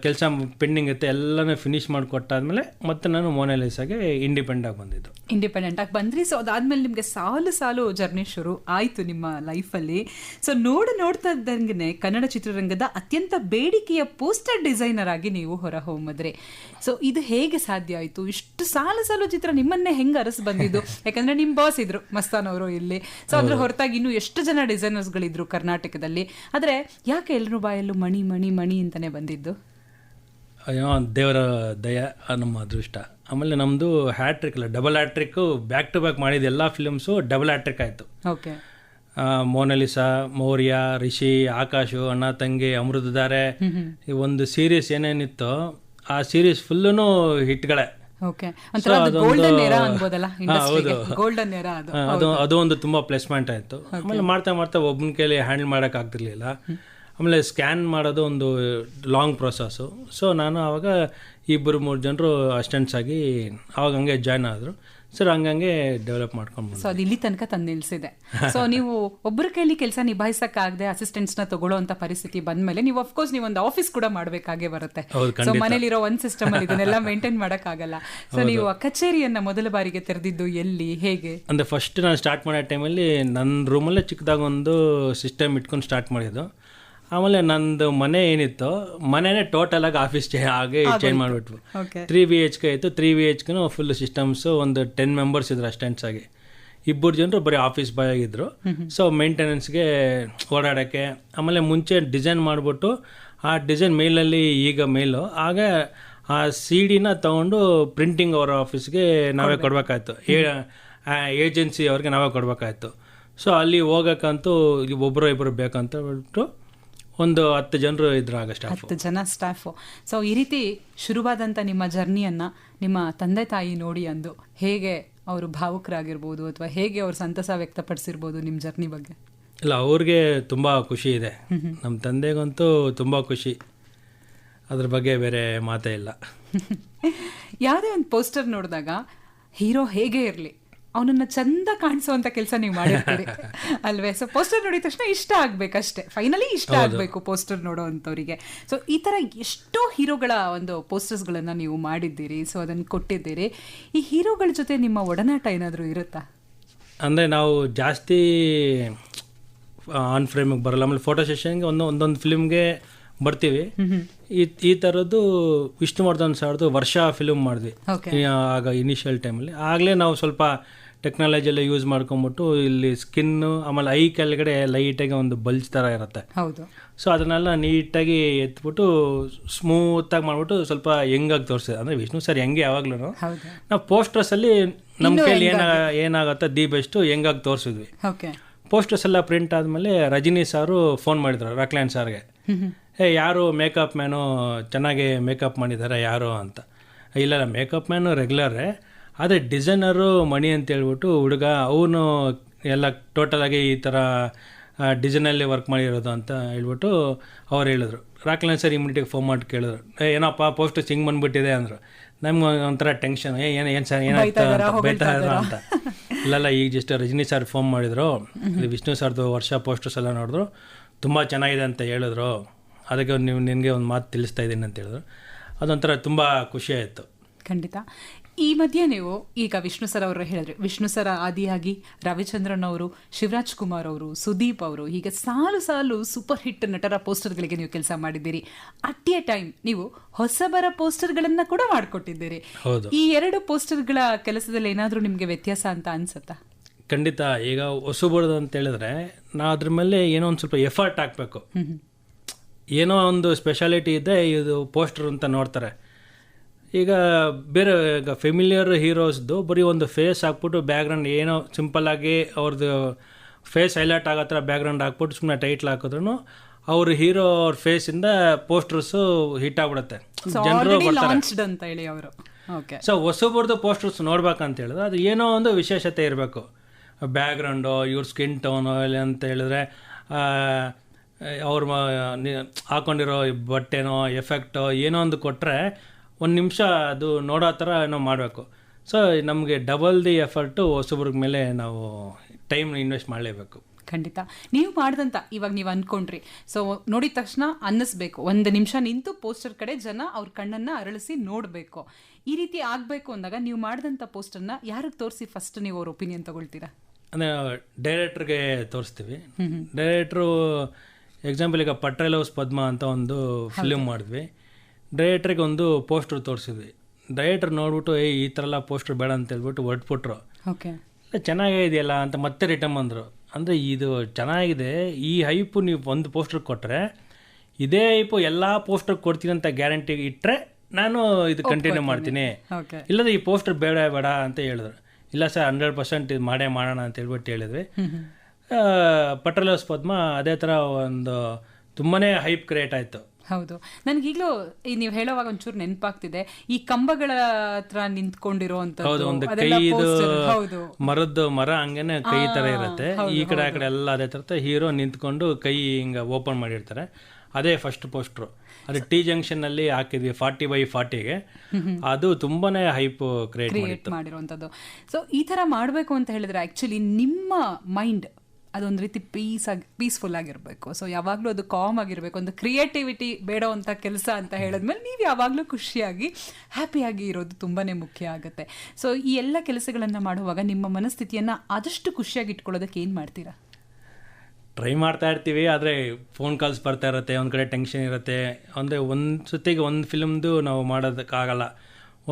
ಕೆಲಸ ಪೆಂಡಿಂಗ್ ಇರುತ್ತೆ ಎಲ್ಲನೂ ಫಿನಿಶ್ ಮಾಡಿಕೊಟ್ಟಾದ್ಮೇಲೆ ಮತ್ತೆ ನಾನು ಮೊನಾಲಿಸಾಗೆ ಇಂಡಿಪೆಂಡೆಂಟ್ ಆಗಿ ಬಂದ್ರಿ. ಸೊ ಅದಾದ್ಮೇಲೆ ನಿಮಗೆ ಸಾಲು ಜರ್ನಿ ಶುರು ಆಯಿತು ನಿಮ್ಮ ಲೈಫಲ್ಲಿ. ಸೊ ನೋಡ್ತಾ ಇದ್ದಂಗೆ ಕನ್ನಡ ಚಿತ್ರರಂಗದ ಅತ್ಯಂತ ಬೇಡಿಕೆಯ ಪೋಸ್ಟರ್ ಡಿಸೈನರ್ ಆಗಿ ನೀವು ಹೊರ ಹೊಮ್ಮಿದ್ರಿ. ಸೊ ಇದು ಹೇಗೆ ಸಾಧ್ಯ ಆಯಿತು? ಇಷ್ಟು ಸಾಲು ಚಿತ್ರ ನಿಮ್ಮನ್ನೇ ಹೆಂಗೆ ಅರಸ್ ಬಂದಿದ್ದು? ಯಾಕಂದ್ರೆ ನಿಮ್ಮ ಬಾಸ್ ಇದ್ರು ಮಸ್ತಾನ್ ಅವರು ಇಲ್ಲಿ. ಸೊ ಅದ್ರ ಹೊರತಾಗಿ ಇನ್ನೂ ಎಷ್ಟು ಜನ ಡಿಸೈನರ್ಸ್ಗಳಿದ್ರು ಕರ್ನಾಟಕದಲ್ಲಿ, ಆದರೆ ಯಾಕೆ ಎಲ್ಲರೂ ಬಾಯಲ್ಲೂ ಮಣಿ ಮಣಿ ಮಣಿ ಅಂತಾನೆ ಬಂದಿದ್ದು? ಅಯ್ಯೋ ದೇವರ ದಯ, ನಮ್ಮ ಅದೃಷ್ಟ. ಆಮೇಲೆ ನಮ್ಮದು ಹ್ಯಾಟ್ರಿಕ್ ಅಲ್ಲ, ಡಬಲ್ ಹ್ಯಾಟ್ರಿಕ್ಕು, ಬ್ಯಾಕ್ ಟು ಬ್ಯಾಕ್ ಮಾಡಿದ ಎಲ್ಲ ಫಿಲ್ಮ್ಸು ಡಬಲ್ ಹ್ಯಾಟ್ರಿಕ್ ಆಯಿತು. ಓಕೆ. ಮೊನಾಲಿಸಾ, ಮೌರ್ಯ, ರಿಷಿ, ಆಕಾಶು, ಅಣ್ಣ ತಂಗಿ, ಅಮೃತಧಾರೆ, ಈ ಒಂದು ಸೀರೀಸ್ ಏನೇನಿತ್ತು ಆ ಸೀರೀಸ್ ಫುಲ್ಲೂ ಹಿಟ್ಗಳೇ. ಅದು ಒಂದು ತುಂಬ ಪ್ಲಸ್ ಪಾಯಿಂಟ್ ಆಯಿತು. ಆಮೇಲೆ ಮಾಡ್ತಾ ಒಬ್ಬನ ಕೈಲಿ ಹ್ಯಾಂಡಲ್ ಮಾಡೋಕ್ಕಾಗ್ತಿರ್ಲಿಲ್ಲ. ಆಮೇಲೆ ಸ್ಕ್ಯಾನ್ ಮಾಡೋದು ಒಂದು ಲಾಂಗ್ ಪ್ರೊಸೆಸ್ಸು. ಸೊ ನಾನು ಆವಾಗ 2-3 ಜನರು ಅಸಿಸ್ಟೆಂಟ್ಸ್ ಆಗಿ ಆವಾಗ ಹಂಗೆ ಜಾಯ್ನ್ ಆದರು. ಸರ್ ಹಂಗಂಗೆ ಡೆವಲಪ್ ಮಾಡ್ಕೊಂಡು ಸೊ ಅದು ಇಲ್ಲಿ ತನಕ ತಂದು ನಿಲ್ಲಿಸಿದೆ. ಸೊ ನೀವು ಒಬ್ಬರ ಕೈಲಿ ಕೆಲಸ ನಿಭಾಯಿಸಕ್ಕಾಗದೆ ಅಸಿಸ್ಟೆಂಟ್ಸ್ನ ತಗೊಳ್ಳೋ ಅಂತ ಪರಿಸ್ಥಿತಿ ಬಂದ್ಮೇಲೆ ನೀವು ಅಫ್ಕೋರ್ಸ್ ನೀವು ಒಂದು ಆಫೀಸ್ ಕೂಡ ಮಾಡಬೇಕಾಗೇ ಬರುತ್ತೆ. ಸೊ ಮನೇಲಿರೋ ಒಂದು ಸಿಸ್ಟಮ್ ಅಲ್ಲಿ ಇದನ್ನೆಲ್ಲ ಮೇಂಟೈನ್ ಮಾಡೋಕ್ಕಾಗಲ್ಲ. ಸೊ ನೀವು ಕಚೇರಿಯನ್ನ ಮೊದಲ ಬಾರಿಗೆ ತೆರೆದಿದ್ದು ಎಲ್ಲಿ, ಹೇಗೆ? ಅಂದರೆ ಫಸ್ಟ್ ನಾನು ಸ್ಟಾರ್ಟ್ ಮಾಡೋ ಟೈಮಲ್ಲಿ ನನ್ನ ರೂಮಲ್ಲೇ ಚಿಕ್ಕದಾಗ ಒಂದು ಸಿಸ್ಟಮ್ ಇಟ್ಕೊಂಡು ಸ್ಟಾರ್ಟ್ ಮಾಡಿದ್ದು. ಆಮೇಲೆ ನಂದು ಮನೆ ಏನಿತ್ತು ಮನೆನೇ ಟೋಟಲ್ ಆಗಿ ಆಫೀಸ್ ಆಗಿ ಚೇಂಜ್ ಮಾಡಿಬಿಟ್ವು. ಓಕೆ 3 BHK ಇತ್ತು. 3 BHKನೂ ಫುಲ್ ಸಿಸ್ಟಮ್ಸು ಒಂದು 10 ಮೆಂಬರ್ಸ್ ಇದ್ರು ಅಸ್ಟೆಂಟ್ಸ್ ಆಗಿ. 2 ಜನರು ಬರೀ ಆಫೀಸ್ ಬಾಯ್ ಆಗಿದ್ರು. ಸೊ ಮೇಂಟೆನೆನ್ಸ್ಗೆ ಓಡಾಡೋಕ್ಕೆ, ಆಮೇಲೆ ಮುಂಚೆ ಡಿಸೈನ್ ಮಾಡಿಬಿಟ್ಟು ಆ ಡಿಸೈನ್ ಮೇಲಲ್ಲಿ ಈಗ ಮೇಲು ಆಗ ಆ CD ತೊಗೊಂಡು ಪ್ರಿಂಟಿಂಗ್ ಅವರ ಆಫೀಸ್ಗೆ ನಾವೇ ಕೊಡಬೇಕಾಯ್ತು, ಏಜೆನ್ಸಿ ಅವ್ರಿಗೆ ನಾವೇ ಕೊಡಬೇಕಾಯ್ತು. ಸೊ ಅಲ್ಲಿ ಹೋಗೋಕ್ಕಂತೂ ಒಬ್ಬರು ಇಬ್ಬರು ಬೇಕಂತ ಹೇಳ್ಬಿಟ್ಟು ಒಂದು 10 ಜನರು ಇದ್ರು ಆಗ ಸ್ಟಾಫ್. 10 ಜನ ಸ್ಟಾಫು. ಸೊ ಈ ರೀತಿ ಶುರುವಾದಂಥ ನಿಮ್ಮ ಜರ್ನಿಯನ್ನು ನಿಮ್ಮ ತಂದೆ ತಾಯಿ ನೋಡಿ ಅಂದು ಹೇಗೆ ಅವರು ಭಾವುಕರಾಗಿರ್ಬೋದು ಅಥವಾ ಹೇಗೆ ಅವ್ರು ಸಂತಸ ವ್ಯಕ್ತಪಡಿಸಿರ್ಬೋದು ನಿಮ್ಮ ಜರ್ನಿ ಬಗ್ಗೆ? ಇಲ್ಲ, ಅವ್ರಿಗೆ ತುಂಬ ಖುಷಿ ಇದೆ. ನಮ್ಮ ತಂದೆಗಂತೂ ತುಂಬ ಖುಷಿ, ಅದ್ರ ಬಗ್ಗೆ ಬೇರೆ ಮಾತೇ ಇಲ್ಲ. ಯಾವುದೇ ಒಂದು ಪೋಸ್ಟರ್ ನೋಡಿದಾಗ ಹೀರೋ ಹೇಗೆ ಇರಲಿ ಅವನನ್ನು ಚಂದ ಕಾಣಿಸುವಂಥ ಕೆಲಸ ನೀವು ಮಾಡಿರ್ತೀರಿ ಅಲ್ವೇ? ಸೊ ಪೋಸ್ಟರ್ ನೋಡಿದ ತಕ್ಷಣ ಇಷ್ಟ ಆಗಬೇಕಷ್ಟೇ, ಫೈನಲಿ ಇಷ್ಟ ಆಗಬೇಕು ಪೋಸ್ಟರ್ ನೋಡೋ ಅಂಥವ್ರಿಗೆ. ಸೊ ಈ ಥರ ಎಷ್ಟೋ ಹೀರೋಗಳ ಒಂದು ಪೋಸ್ಟರ್ಸ್ಗಳನ್ನು ನೀವು ಮಾಡಿದ್ದೀರಿ, ಸೊ ಅದನ್ನು ಕೊಟ್ಟಿದ್ದೀರಿ. ಈ ಹೀರೋಗಳ ಜೊತೆ ನಿಮ್ಮ ಒಡನಾಟ ಏನಾದರೂ ಇರುತ್ತಾ? ಅಂದರೆ ನಾವು ಜಾಸ್ತಿ ಆನ್ ಫ್ರೇಮಿಗೆ ಬರಲ್ಲ, ಆಮೇಲೆ ಫೋಟೋ ಸೆಷನ್ಗೆ ಒಂದೊಂದು ಫಿಲ್ಮ್ಗೆ ಬರ್ತೀವಿ. ಈ ಥರದ್ದು ವಿಷ್ಣುವರ್ಧನ್ ಸರ್ದು ವರ್ಷ ಫಿಲ್ಮ್ ಮಾಡಿದ್ವಿ ಆಗ ಇನಿಷಿಯಲ್ ಟೈಮಲ್ಲಿ. ಆಗಲೇ ನಾವು ಸ್ವಲ್ಪ ಟೆಕ್ನಾಲಜಿ ಎಲ್ಲ ಯೂಸ್ ಮಾಡ್ಕೊಂಬಿಟ್ಟು ಇಲ್ಲಿ ಸ್ಕಿನ್ನು ಆಮೇಲೆ ಐ ಕೆಳಗಡೆ ಲೈಟಾಗಿ ಒಂದು ಬಲ್ಜ್ ಥರ ಇರುತ್ತೆ. ಹೌದು. ಸೊ ಅದನ್ನೆಲ್ಲ ನೀಟಾಗಿ ಎತ್ಬಿಟ್ಟು ಸ್ಮೂತಾಗಿ ಮಾಡಿಬಿಟ್ಟು ಸ್ವಲ್ಪ ಹೆಂಗಾಗಿ ತೋರಿಸಿದೆ. ಅಂದರೆ ವಿಷ್ಣು ಸರ್ ಹೆಂಗೆ ಯಾವಾಗ್ಲೂ ನಾವು ಪೋಸ್ಟರ್ಸಲ್ಲಿ ನಮ್ಮ ಕೈಲಿ ಏನಾಗುತ್ತೋ ದಿ ಬೆಸ್ಟು ಹೆಂಗಾಗಿ ತೋರಿಸಿದ್ವಿ. ಪೋಸ್ಟರ್ಸ್ ಎಲ್ಲ ಪ್ರಿಂಟ್ ಆದಮೇಲೆ ರಜನಿ ಸಾರು ಫೋನ್ ಮಾಡಿದ್ರು ರಾಕ್ಲೈನ್ ಸಾರ್ಗೆ, ಯಾರು ಮೇಕಪ್ ಮ್ಯಾನು ಚೆನ್ನಾಗಿ ಮೇಕಪ್ ಮಾಡಿದ್ದಾರೆ ಯಾರು ಅಂತ. ಇಲ್ಲ ಮೇಕಪ್ ಮ್ಯಾನು ರೆಗ್ಯುಲರೇ, ಆದರೆ ಡಿಸೈನರು ಮಣಿ ಅಂತ ಹೇಳ್ಬಿಟ್ಟು ಹುಡುಗ ಅವನು ಎಲ್ಲ ಟೋಟಲಾಗಿ ಈ ಥರ ಡಿಸೈನಲ್ಲಿ ವರ್ಕ್ ಮಾಡಿರೋದು ಅಂತ ಹೇಳ್ಬಿಟ್ಟು ಅವ್ರು ಹೇಳಿದ್ರು. ರಾಕ್ಲೈನ್ ಸರ್ ಇಮಿಡಿಯೇಟಾಗಿ ಫೋನ್ ಮಾಡಿ ಕೇಳಿದ್ರು, ಏನಪ್ಪ ಪೋಸ್ಟರ್ಸ್ ಹಿಂಗೆ ಬಂದುಬಿಟ್ಟಿದೆ ಅಂದರು. ನಮ್ಗೆ ಒಂಥರ ಟೆನ್ಷನ್, ಏನು ಸರ್ ಏನಾಯ್ತು ಬೈತಾ ಇದ್ರು ಅಂತ. ಇಲ್ಲಲ್ಲ, ಈಗ ಜಸ್ಟ್ ರಜನಿ ಸರ್ ಫೋನ್ ಮಾಡಿದ್ರು, ಇಲ್ಲಿ ವಿಷ್ಣು ಸರ್ದು ವರ್ಷ ಪೋಸ್ಟರ್ಸ್ ಎಲ್ಲ ನೋಡಿದ್ರು, ತುಂಬ ಚೆನ್ನಾಗಿದೆ ಅಂತ ಹೇಳಿದ್ರು, ಅದಕ್ಕೆ ನಿನಗೆ ಒಂದು ಮಾತು ತಿಳಿಸ್ತಾ ಇದ್ದೀನಿ ಅಂತ ಹೇಳಿದ್ರು. ಅದೊಂಥರ ತುಂಬ ಖುಷಿಯಾಯಿತು. ಖಂಡಿತ. ಈ ಮಧ್ಯೆ ನೀವು ಈಗ ವಿಷ್ಣು ಸರ್ ಅವರು ಹೇಳಿದ್ರಿ, ವಿಷ್ಣು ಸರ್ ಆದಿಯಾಗಿ ರವಿಚಂದ್ರನ್ ಅವರು, ಶಿವರಾಜ್ ಕುಮಾರ್ ಅವರು, ಸುದೀಪ್ ಅವರು, ಹೀಗೆ ಸಾಲು ಸಾಲು ಸೂಪರ್ ಹಿಟ್ ನಟರ ಪೋಸ್ಟರ್ಗಳಿಗೆ ನೀವು ಕೆಲಸ ಮಾಡಿದ್ದೀರಿ. ಅಟ್ ಎ ಟೈಮ್ ನೀವು ಹೊಸಬರ ಪೋಸ್ಟರ್ಗಳನ್ನು ಕೂಡ ಮಾಡಿಕೊಟ್ಟಿದ್ದೀರಿ. ಈ 2 ಪೋಸ್ಟರ್ಗಳ ಕೆಲಸದಲ್ಲಿ ಏನಾದರೂ ನಿಮಗೆ ವ್ಯತ್ಯಾಸ ಅಂತ ಅನ್ಸುತ್ತಾ? ಖಂಡಿತ. ಈಗ ಹೊಸಬರದು ಅಂತ ಹೇಳಿದ್ರೆ ನಾವು ಅದ್ರ ಮೇಲೆ ಏನೋ ಒಂದು ಸ್ವಲ್ಪ ಎಫರ್ಟ್ ಹಾಕಬೇಕು, ಏನೋ ಒಂದು ಸ್ಪೆಷಾಲಿಟಿ ಇದೆ ಇದು ಪೋಸ್ಟರ್ ಅಂತ ನೋಡ್ತಾರೆ. ಈಗ ಬೇರೆ ಈಗ ಫೆಮಿಲಿಯರ್ ಹೀರೋಸ್ದು ಬರೀ ಒಂದು ಫೇಸ್ ಹಾಕ್ಬಿಟ್ಟು ಬ್ಯಾಕ್ಗ್ರೌಂಡ್ ಏನೋ ಸಿಂಪಲ್ಲಾಗಿ ಅವ್ರದ್ದು ಫೇಸ್ ಹೈಲೈಟ್ ಆಗೋ ಥರ ಬ್ಯಾಕ್ಗ್ರೌಂಡ್ ಹಾಕ್ಬಿಟ್ಟು ಸುಮ್ಮನೆ ಟೈಟ್ಲ್ ಹಾಕಿದ್ರು ಅವ್ರ ಹೀರೋ ಅವ್ರ ಫೇಸಿಂದ ಪೋಸ್ಟರ್ಸು ಹಿಟ್ ಆಗ್ಬಿಡುತ್ತೆ, ಜನರು ಬರ್ತಾರೆ. ಸೊ ಹೊಸಬರ್ದು ಪೋಸ್ಟರ್ಸ್ ನೋಡ್ಬೇಕಂತ ಹೇಳಿದ್ರೆ ಅದು ಏನೋ ಒಂದು ವಿಶೇಷತೆ ಇರಬೇಕು. ಬ್ಯಾಕ್ಗ್ರೌಂಡು, ಇವ್ರ ಸ್ಕಿನ್ ಟೋನು ಇಲ್ಲ ಅಂತ ಹೇಳಿದ್ರೆ ಅವ್ರ ಹಾಕೊಂಡಿರೋ ಬಟ್ಟೆನೋ ಎಫೆಕ್ಟೋ ಏನೋ ಒಂದು ಕೊಟ್ಟರೆ 1 ನಿಮಿಷ ಅದು ನೋಡೋ ಥರ ಏನೋ ಮಾಡಬೇಕು. ಸೊ ನಮಗೆ ಡಬಲ್ ದಿ ಎಫರ್ಟು ಹೊಸಬ್ರ ಮೇಲೆ ನಾವು ಟೈಮ್ ಇನ್ವೆಸ್ಟ್ ಮಾಡಲೇಬೇಕು. ಖಂಡಿತ. ನೀವು ಮಾಡಿದಂಥ ಇವಾಗ ನೀವು ಅಂದ್ಕೊಂಡ್ರಿ, ಸೊ ನೋಡಿದ ತಕ್ಷಣ ಅನ್ನಿಸ್ಬೇಕು, 1 ನಿಮಿಷ ನಿಂತು ಪೋಸ್ಟರ್ ಕಡೆ ಜನ ಅವ್ರ ಕಣ್ಣನ್ನು ಅರಳಿಸಿ ನೋಡಬೇಕು. ಈ ರೀತಿ ಆಗಬೇಕು ಅಂದಾಗ ನೀವು ಮಾಡಿದಂಥ ಪೋಸ್ಟರ್ನ ಯಾರಿಗೆ ತೋರಿಸಿ ಫಸ್ಟ್ ನೀವು ಅವ್ರ ಒಪಿನಿಯನ್ ತಗೊಳ್ತೀರಾ? ಅಂದರೆ ಡೈರೆಕ್ಟ್ರಿಗೆ ತೋರಿಸ್ತೀವಿ. ಡೈರೆಕ್ಟ್ರು ಎಕ್ಸಾಂಪಲ್ ಈಗ ಪಟ್ರೇಲ್ ಹೌಸ್ ಪದ್ಮ ಅಂತ ಒಂದು ಫಿಲ್ಮ್ ಮಾಡಿದ್ವಿ. ಡೈರೆಕ್ಟ್ರಿಗೆ ಒಂದು ಪೋಸ್ಟರ್ ತೋರಿಸಿದ್ವಿ. ಡೈರೆಕ್ಟ್ರ್ ನೋಡ್ಬಿಟ್ಟು ಈ ಥರ ಎಲ್ಲ ಪೋಸ್ಟರ್ ಬೇಡ ಅಂತ ಹೇಳ್ಬಿಟ್ಟು ಹೊರಟ್ಬಿಟ್ರು. ಚೆನ್ನಾಗೇ ಇದೆಯಲ್ಲ ಅಂತ ಮತ್ತೆ ರಿಟರ್ನ್ ಬಂದರು. ಅಂದರೆ ಇದು ಚೆನ್ನಾಗಿದೆ, ಈ ಹೈಪು ನೀವು ಒಂದು ಪೋಸ್ಟರ್ ಕೊಟ್ಟರೆ ಇದೇ ಹೈಪು ಎಲ್ಲ ಪೋಸ್ಟರ್ ಕೊಡ್ತೀನಿ ಅಂತ ಗ್ಯಾರಂಟಿ ಇಟ್ಟರೆ ನಾನು ಇದು ಕಂಟಿನ್ಯೂ ಮಾಡ್ತೀನಿ, ಇಲ್ಲದ್ರೆ ಈ ಪೋಸ್ಟರ್ ಬೇಡ ಬೇಡ ಅಂತ ಹೇಳಿದ್ರು. ಇಲ್ಲ ಸರ್ 100% ಇದು ಮಾಡೋಣ ಅಂತ ಹೇಳ್ಬಿಟ್ಟು ಹೇಳಿದ್ವಿ. ಪಟ್ರೇಲ್ ಹೌಸ್ ಪದ್ಮ ಅದೇ ಥರ ಒಂದು ತುಂಬಾ ಹೈಪ್ ಕ್ರಿಯೇಟ್ ಆಯಿತು. ಹೌದು. ನನಗೀಗಲೂ ನೀವು ಹೇಳೋವಾಗ ಒಂಚೂರು ನೆನಪಾಗ್ತಿದೆ, ಈ ಕಂಬಗಳ ಹತ್ರ ನಿಂತ್ಕೊಂಡಿರೋ ಮರದ್ದು ಮರ ಹಂಗೇನೆ ಕೈ ತರ ಇರುತ್ತೆ, ಈ ಕಡೆ ಆ ಕಡೆ ಎಲ್ಲ ಅದೇ ತರ ಹೀರೋ ನಿಂತ್ಕೊಂಡು ಕೈ ಹಿಂಗ ಓಪನ್ ಮಾಡಿರ್ತಾರೆ. ಅದೇ ಫಸ್ಟ್ ಪೋಸ್ಟ್ರು. ಅದು ಟಿ ಜಂಕ್ಷನ್ ಅಲ್ಲಿ ಹಾಕಿದ್ವಿ 40x40ಗೆ. ಅದು ತುಂಬಾನೇ ಹೈಪ್ ಕ್ರಿಯೇಟ್ ಮಾಡಿರುವಂಥದ್ದು. ಸೊ ಈ ತರ ಮಾಡಬೇಕು ಅಂತ ಹೇಳಿದ್ರೆ ಆಕ್ಚುಲಿ ನಿಮ್ಮ ಮೈಂಡ್ ಅದೊಂದು ರೀತಿ ಪೀಸ್ಫುಲ್ ಆಗಿರಬೇಕು. ಸೊ ಯಾವಾಗಲೂ ಅದು ಕಾಮ್ ಆಗಿರಬೇಕು. ಒಂದು ಕ್ರಿಯೇಟಿವಿಟಿ ಬೇಡವಂಥ ಕೆಲಸ ಅಂತ ಹೇಳಿದ್ಮೇಲೆ ನೀವು ಯಾವಾಗಲೂ ಖುಷಿಯಾಗಿ ಹ್ಯಾಪಿಯಾಗಿ ಇರೋದು ತುಂಬಾ ಮುಖ್ಯ ಆಗುತ್ತೆ. ಸೊ ಈ ಎಲ್ಲ ಕೆಲಸಗಳನ್ನು ಮಾಡುವಾಗ ನಿಮ್ಮ ಮನಸ್ಥಿತಿಯನ್ನು ಆದಷ್ಟು ಖುಷಿಯಾಗಿ ಇಟ್ಕೊಳ್ಳೋದಕ್ಕೆ ಏನು ಮಾಡ್ತೀರಾ? ಟ್ರೈ ಮಾಡ್ತಾ ಇರ್ತೀವಿ, ಆದರೆ ಫೋನ್ ಕಾಲ್ಸ್ ಬರ್ತಾ ಇರುತ್ತೆ, ಒಂದು ಕಡೆ ಟೆನ್ಷನ್ ಇರುತ್ತೆ. ಅಂದರೆ ಒಂದು ಸತಿಗೆ ಒಂದು ಫಿಲ್ಮ್ದು ನಾವು ಮಾಡೋದಕ್ಕಾಗಲ್ಲ.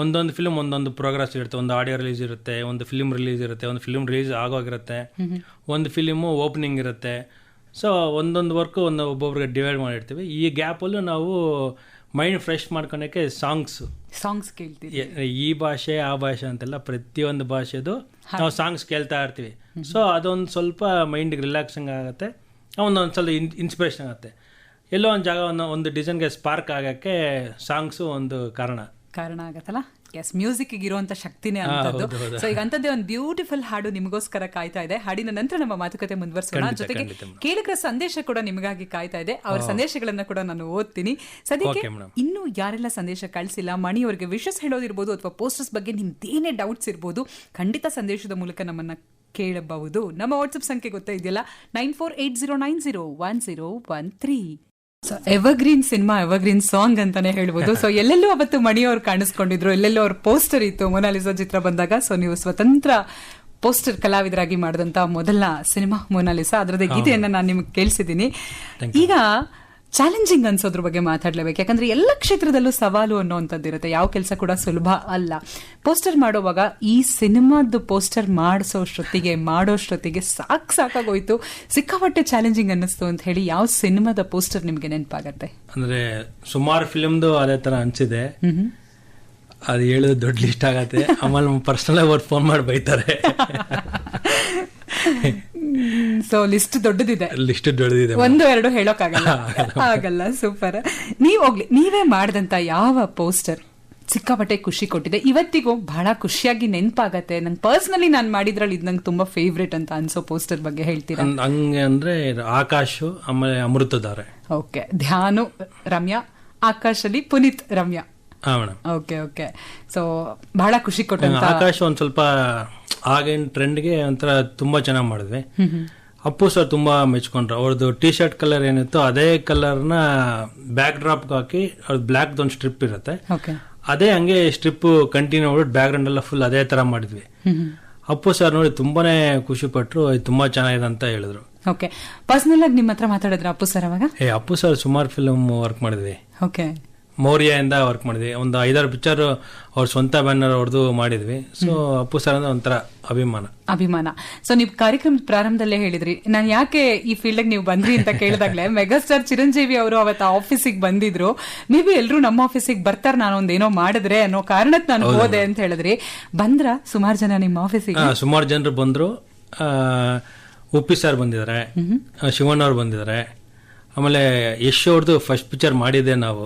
ಒಂದೊಂದು ಫಿಲ್ಮ್ ಒಂದೊಂದು ಪ್ರೋಗ್ರೆಸ್ ಇರುತ್ತೆ. ಒಂದು ಆಡಿಯೋ ರಿಲೀಸ್ ಇರುತ್ತೆ, ಒಂದು ಫಿಲ್ಮ್ ರಿಲೀಸ್ ಇರುತ್ತೆ, ಒಂದು ಫಿಲ್ಮ್ ರಿಲೀಸ್ ಆಗೋಗಿರುತ್ತೆ, ಒಂದು ಫಿಲಿಮು ಓಪನಿಂಗ್ ಇರುತ್ತೆ. ಸೊ ಒಂದೊಂದು ವರ್ಕು ಒಬ್ಬೊಬ್ರಿಗೆ ಡಿವೈಡ್ ಮಾಡಿರ್ತೀವಿ. ಈ ಗ್ಯಾಪಲ್ಲೂ ನಾವು ಮೈಂಡ್ ಫ್ರೆಶ್ ಮಾಡ್ಕೊಳಕ್ಕೆ ಸಾಂಗ್ಸ್ ಕೇಳ್ತೀವಿ. ಈ ಭಾಷೆ ಆ ಭಾಷೆ ಅಂತೆಲ್ಲ ಪ್ರತಿಯೊಂದು ಭಾಷೆದು ನಾವು ಸಾಂಗ್ಸ್ ಕೇಳ್ತಾ ಇರ್ತೀವಿ. ಸೊ ಅದೊಂದು ಸ್ವಲ್ಪ ಮೈಂಡಿಗೆ ರಿಲ್ಯಾಕ್ಸಿಂಗ್ ಆಗುತ್ತೆ, ಒಂದೊಂದು ಸ್ವಲ್ಪ ಇನ್ಸ್ಪಿರೇಷನ್ ಆಗುತ್ತೆ. ಎಲ್ಲೋ ಒಂದು ಜಾಗ ಒಂದು ಡಿಸೈನ್ಗೆ ಸ್ಪಾರ್ಕ್ ಆಗೋಕ್ಕೆ ಸಾಂಗ್ಸು ಒಂದು ಕಾರಣ ಆಗತ್ತಲ್ಲ. ಎಸ್, ಮ್ಯೂಸಿಕ್ ಇರುವಂತ ಶಕ್ತಿನೇ ಅಂತದ್ದು. ಸೊ ಈಗ ಅಂತದ್ದೇ ಒಂದು ಬ್ಯೂಟಿಫುಲ್ ಹಾಡು ನಿಮಗೋಸ್ಕರ ಕಾಯ್ತಾ ಇದೆ. ಹಾಡಿನ ನಂತರ ನಮ್ಮ ಮಾತುಕತೆ ಮುಂದುವರಿಸೋಣ. ಜೊತೆಗೆ ಕೇಳಿಕರ ಸಂದೇಶ ಕೂಡ ನಿಮಗಾಗಿ ಕಾಯ್ತಾ ಇದೆ. ಅವರ ಸಂದೇಶಗಳನ್ನ ಕೂಡ ನಾನು ಓದ್ತೀನಿ. ಸದ್ಯಕ್ಕೆ ಇನ್ನು ಯಾರೆಲ್ಲ ಸಂದೇಶ ಕಳಿಸಿಲ್ಲ, ಮಣಿಯವರಿಗೆ ವಿಶಸ್ ಹೇಳೋದಿರ್ಬೋದು ಅಥವಾ ಪೋಸ್ಟರ್ಸ್ ಬಗ್ಗೆ ನಿಮ್ದೇನೇ ಡೌಟ್ಸ್ ಇರ್ಬೋದು, ಖಂಡಿತ ಸಂದೇಶದ ಮೂಲಕ ನಮ್ಮನ್ನ ಕೇಳಬಹುದು. ನಮ್ಮ ವಾಟ್ಸ್ಆಪ್ ಸಂಖ್ಯೆ ಗೊತ್ತಾ ಇದೆಯಲ್ಲ, 9480901013. So evergreen cinema, evergreen song ಅಂತಾನೆ ಹೇಳ್ಬೋದು. ಸೊ ಎಲ್ಲೆಲ್ಲೂ ಅವತ್ತು ಮಣಿಯವ್ರು ಕಾಣಿಸ್ಕೊಂಡಿದ್ರು, ಎಲ್ಲೆಲ್ಲೂ ಅವ್ರ ಪೋಸ್ಟರ್ ಇತ್ತು ಮೊನಾಲಿಸಾ ಚಿತ್ರ ಬಂದಾಗ. ಸೊ ನೀವು ಸ್ವತಂತ್ರ ಪೋಸ್ಟರ್ ಕಲಾವಿದರಾಗಿ ಮಾಡಿದಂತ ಮೊದಲ ಸಿನಿಮಾ ಮೊನಾಲಿಸಾ, ಅದರದೇ ಗೀತೆಯನ್ನ ನಾನು ನಿಮ್ಗೆ ಕೇಳಿಸಿದ್ದೀನಿ. ಈಗ ಚಾಲೆಂಜಿಂಗ್ ಅನ್ಸೋದ್ರ ಬಗ್ಗೆ ಮಾತಾಡ್ಲೇಬೇಕು. ಯಾಕಂದ್ರೆ ಎಲ್ಲ ಕ್ಷೇತ್ರದಲ್ಲೂ ಸವಾಲು ಅನ್ನೋಂಥದ್ದು ಇರುತ್ತೆ, ಯಾವ ಕೆಲಸ ಕೂಡ ಸುಲಭ ಅಲ್ಲ. ಪೋಸ್ಟರ್ ಮಾಡೋವಾಗ ಈ ಸಿನಿಮಾದ್ದು ಪೋಸ್ಟರ್ ಮಾಡೋಷ್ಟೊತ್ತಿಗೆ ಸಾಕಾಗೋಯ್ತು, ಸಿಕ್ಕಾಪಟ್ಟೆ ಚಾಲೆಂಜಿಂಗ್ ಅನ್ನಿಸ್ತು ಅಂತ ಹೇಳಿ ಯಾವ ಸಿನಿಮಾದ ಪೋಸ್ಟರ್ ನಿಮ್ಗೆ ನೆನಪಾಗತ್ತೆ? ಅಂದ್ರೆ ಸುಮಾರು ಫಿಲ್ಮ್ದು ಅದೇ ತರ ಅನ್ಸಿದೆ. ಅದು ಹೇಳೋದು ದೊಡ್ಡ ಲಿಸ್ಟ್ ಆಗತ್ತೆ. ಆಮೇಲೆ ಪರ್ಸನಲ್ ಆಗಿ ಫೋನ್ ಮಾಡಿ ಬೈತಾರೆ. ಸೊ ಲಿಸ್ಟ್ ದೊಡ್ಡದಿದೆ, ಒಂದು ಎರಡು ಹೇಳೋಕ್ಕಾಗಲ್ಲ. ಸೂಪರ್. ನೀವೇ ಮಾಡಿದಂತ ಯಾವ ಪೋಸ್ಟರ್ ಸಿಕ್ಕಾಪಟ್ಟೆ ಖುಷಿ ಕೊಟ್ಟಿದೆ, ಇವತ್ತಿಗೂ ಬಹಳ ಖುಷಿಯಾಗಿ ನೆನಪಾಗತ್ತೆ? ನಂಗೆ ಪರ್ಸನಲಿ ನಾನು ಮಾಡಿದ್ರಲ್ಲಿ ಇದು ನಂಗೆ ತುಂಬಾ ಫೇವ್ರೇಟ್ ಅಂತ ಅನ್ಸೋ ಪೋಸ್ಟರ್ ಬಗ್ಗೆ ಹೇಳ್ತೀರಾ? ಹಂಗೆ ಅಂದ್ರೆ ಆಕಾಶ್, ಆಮೇಲೆ ಅಮೃತಧಾರೆ. ಓಕೆ, ಧ್ಯಾನು ರಮ್ಯಾ, ಆಕಾಶ್ ಅಲ್ಲಿ ಪುನೀತ್ ರಮ್ಯಾ. ಓಕೆ. ಸೊ ಬಹಳ ಖುಷಿ ಕೊಟ್ಟಂತ ಆಕಾಶ್ ಒಂದ್ ಸ್ವಲ್ಪ ಆಗಿನ ಟ್ರೆಂಡ್ಗೆ ಒಂಥರ ತುಂಬಾ ಚೆನ್ನಾಗಿ ಮಾಡಿದ್ವಿ. ಅಪ್ಪು ಸರ್ ತುಂಬಾ ಮೆಚ್ಕೊಂಡ್ರು. ಅವ್ರದ್ದು ಟಿ ಶರ್ಟ್ ಕಲರ್ ಏನಿತ್ತು ಅದೇ ಕಲರ್ನ ಬ್ಯಾಕ್ ಡ್ರಾಪ್ ಹಾಕಿ, ಅವ್ರದ್ದು ಬ್ಲಾಕ್ ಒಂದು ಸ್ಟ್ರಿಪ್ ಇರುತ್ತೆ, ಅದೇ ಹಂಗೆ ಸ್ಟ್ರಿಪ್ ಕಂಟಿನ್ಯೂ ಮಾಡ್ಬಿಟ್ಟು ಬ್ಯಾಕ್ ಗ್ರೌಂಡ್ ಎಲ್ಲ ಫುಲ್ ಅದೇ ತರ ಮಾಡಿದ್ವಿ. ಅಪ್ಪು ಸರ್ ನೋಡಿ ತುಂಬಾನೇ ಖುಷಿ ಪಟ್ರು, ತುಂಬಾ ಚೆನ್ನಾಗಿದೆ ಅಂತ ಹೇಳಿದ್ರು. ಓಕೆ, ಪರ್ಸನಲ್ ಆಗಿ ನಿಮ್ಮ ಹತ್ರ ಮಾತಾಡಿದ್ರ ಅಪ್ಪು ಸರ್ ಅವಾಗ? ಅಪ್ಪು ಸರ್ ಸುಮಾರು ಫಿಲ್ಮ್ ವರ್ಕ್ ಮಾಡಿದ್ವಿ. ಓಕೆ, ಮೌರ್ಯ ಇಂದ ವರ್ಕ್ ಮಾಡಿದ್ವಿ. ಒಂದು 5-6 ಪಿಕ್ಚರ್ ಅವ್ರ ಸ್ವಂತ ಬ್ಯಾನರ್ ಅವ್ರದ್ದು ಮಾಡಿದ್ವಿ. ಸೊ ಅಪ್ಪು ಸರ್ ಅಂದ್ರೆ ಒಂಥರ ಅಭಿಮಾನ. ಸೊ ನೀವು ಕಾರ್ಯಕ್ರಮದ ಪ್ರಾರಂಭದಲ್ಲೇ ಹೇಳಿದ್ರಿ, ನಾನು ಯಾಕೆ ಈ ಫೀಲ್ಡ್ ನೀವು ಬಂದ್ರಿ ಅಂತ ಕೇಳಿದಾಗ್ಲೇ ಮೆಗಾಸ್ಟಾರ್ ಚಿರಂಜೀವಿ ಅವರು ಅವತ್ತ ಆಫೀಸಿಗೆ ಬಂದಿದ್ರು. ಮೇ ಬಿ ಎಲ್ರು ನಮ್ಮ ಆಫೀಸಿಗೆ ಬರ್ತಾರೆ, ನಾನು ಒಂದೇನೋ ಮಾಡಿದ್ರೆ ಅನ್ನೋ ಕಾರಣಕ್ಕೆ ನಾನು ಹೋದೆ ಅಂತ ಹೇಳಿದ್ರಿ. ಬಂದ್ರ ಸುಮಾರು ಜನ ನಿಮ್ಮ ಆಫೀಸಿಗೆ? ಸುಮಾರು ಜನರು ಬಂದ್ರು. ಉಪ್ಪಿ ಸರ್ ಬಂದಿದ್ದಾರೆ, ಶಿವಣ್ಣ ಅವ್ರು ಬಂದಿದ್ದಾರೆ, ಆಮೇಲೆ ಯಶ್ ಅವ್ರದ್ದು ಫಸ್ಟ್ ಪಿಕ್ಚರ್ ಮಾಡಿದೆ ನಾವು.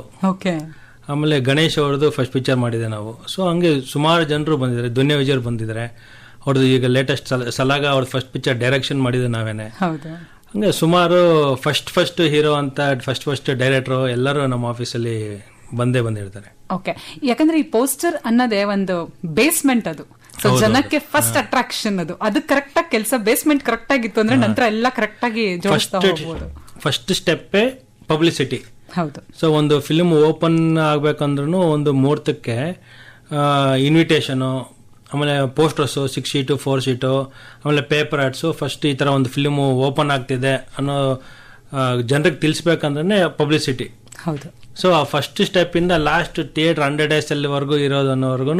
ಆಮೇಲೆ ಗಣೇಶ್ ಅವ್ರದ್ದು ಫಸ್ಟ್ ಪಿಕ್ಚರ್ ಮಾಡಿದೆ ನಾವು. ಸೊ ಹಂಗೆ ಸುಮಾರು ಜನರು ಬಂದಿದ್ದಾರೆ. ದುನಿಯಾ ವಿಜಯ್ ಬಂದಿದ್ದಾರೆ, ಅವ್ರದ್ದು ಈಗ ಲೇಟೆಸ್ಟ್ ಸಲಾಗ ಅವ್ರದ್ದು ಫಸ್ಟ್ ಪಿಕ್ಚರ್ ಡೈರೆಕ್ಷನ್ ಮಾಡಿದೆ ನಾವೇನೆ. ಹಂಗೆ ಸುಮಾರು ಫಸ್ಟ್ ಹೀರೋ ಅಂತ ಫಸ್ಟ್ ಡೈರೆಕ್ಟರ್ ಎಲ್ಲರೂ ನಮ್ಮ ಆಫೀಸಲ್ಲಿ ಬಂದಿರ್ತಾರೆ. ಓಕೆ, ಯಾಕಂದ್ರೆ ಈ ಪೋಸ್ಟರ್ ಅನ್ನೋದೇ ಒಂದು ಬೇಸ್ಮೆಂಟ್, ಅದು ಸೊ ಜನಕ್ಕೆ ಫಸ್ಟ್ ಅಟ್ರಾಕ್ಷನ್, ಅದು ಕರೆಕ್ಟ್ ಆಗಿ ಕೆಲಸ ಬೇಸ್ಮೆಂಟ್ ಕರೆಕ್ಟ್ ಆಗಿತ್ತು ಅಂದ್ರೆ ನಂತರ ಎಲ್ಲ ಕರೆಕ್ಟ್ ಆಗಿ ಜೋಡಿಸ್ತಾ ಹೋಗ್ಬೋದು. ಫಸ್ಟ್ ಸ್ಟೆಪ್ಪೇ ಪಬ್ಲಿಸಿಟಿ. ಹೌದು. ಸೊ ಒಂದು ಫಿಲ್ಮ್ ಓಪನ್ ಆಗ್ಬೇಕಂದ್ರೂ ಒಂದು ಮುಹೂರ್ತಕ್ಕೆ ಇನ್ವಿಟೇಷನು, ಆಮೇಲೆ ಪೋಸ್ಟರ್ಸು 6 ಶೀಟು 4 ಶೀಟು, ಆಮೇಲೆ ಪೇಪರ್ ಆಡ್ಸು, ಫಸ್ಟ್ ಈ ತರ ಒಂದು ಫಿಲ್ಮ್ ಓಪನ್ ಆಗ್ತಿದೆ ಅನ್ನೋ ಜನರಿಗೆ ತಿಳಿಸ್ಬೇಕಂದ್ರೆ ಪಬ್ಲಿಸಿಟಿ. ಹೌದು. ಸೊ ಆ ಫಸ್ಟ್ ಸ್ಟೆಪ್ ಇಂದ ಲಾಸ್ಟ್ ಥಿಯೇಟರ್ 100 days ಅಲ್ಲಿವರೆಗೂ ಇರೋದು ಅನ್ನೋವರೆಗೂ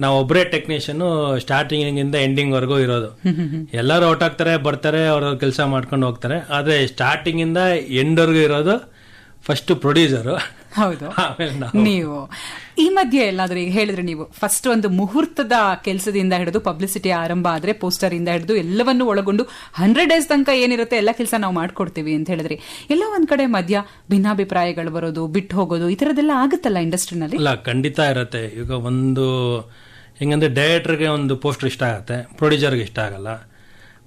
ನಾವು ಒಬ್ಬರೇ ಟೆಕ್ನಿಷಿಯನ್, ಸ್ಟಾರ್ಟಿಂಗ್ ಇಂದ ಎಂಡಿಂಗ್ ವರೆಗೂ ಇರೋದು. ಎಲ್ಲರೂ ಔಟ್ ಆಗ್ತಾರೆ, ಬರ್ತಾರೆ, ಅವ್ರ ಕೆಲಸ ಮಾಡ್ಕೊಂಡು ಹೋಗ್ತಾರೆ. ಆದ್ರೆ ಸ್ಟಾರ್ಟಿಂಗ್ ಇಂದ ಎಂಡ್ ವರ್ಗೂ ಇರೋದು ಫಸ್ಟ್ ಪ್ರೊಡ್ಯೂಸರು. ಹೌದು. ನೀವು ಈ ಮಧ್ಯೆ ಎಲ್ಲಾದ್ರೂ ಈಗ ಹೇಳಿದ್ರೆ, ನೀವು ಫಸ್ಟ್ ಒಂದು ಮುಹೂರ್ತದ ಕೆಲಸದಿಂದ ಹಿಡಿದು ಪಬ್ಲಿಸಿಟಿ ಆರಂಭ ಆದ್ರೆ ಪೋಸ್ಟರ್ ಇಂದ ಹಿಡಿದು ಎಲ್ಲವನ್ನೂ ಒಳಗೊಂಡು 100 days ತನಕ ಏನಿರುತ್ತೆ ಎಲ್ಲ ಕೆಲಸ ನಾವು ಮಾಡ್ಕೊಡ್ತೀವಿ ಅಂತ ಹೇಳಿದ್ರಿ. ಎಲ್ಲೋ ಒಂದ್ ಕಡೆ ಮಧ್ಯ ಭಿನ್ನಾಭಿಪ್ರಾಯಗಳು ಬರೋದು, ಬಿಟ್ಟು ಹೋಗೋದು, ಈ ತರದೆಲ್ಲ ಆಗುತ್ತಲ್ಲ ಇಂಡಸ್ಟ್ರಿನಲ್ಲಿ? ಇಲ್ಲ, ಖಂಡಿತ ಇರುತ್ತೆ. ಈಗ ಒಂದು ಹೆಂಗಂದ್ರೆ ಡೈರೆಕ್ಟರ್ಗೆ ಒಂದು ಪೋಸ್ಟರ್ ಇಷ್ಟ ಆಗುತ್ತೆ, ಪ್ರೊಡ್ಯೂಸರ್ಗೆ ಇಷ್ಟ ಆಗಲ್ಲ.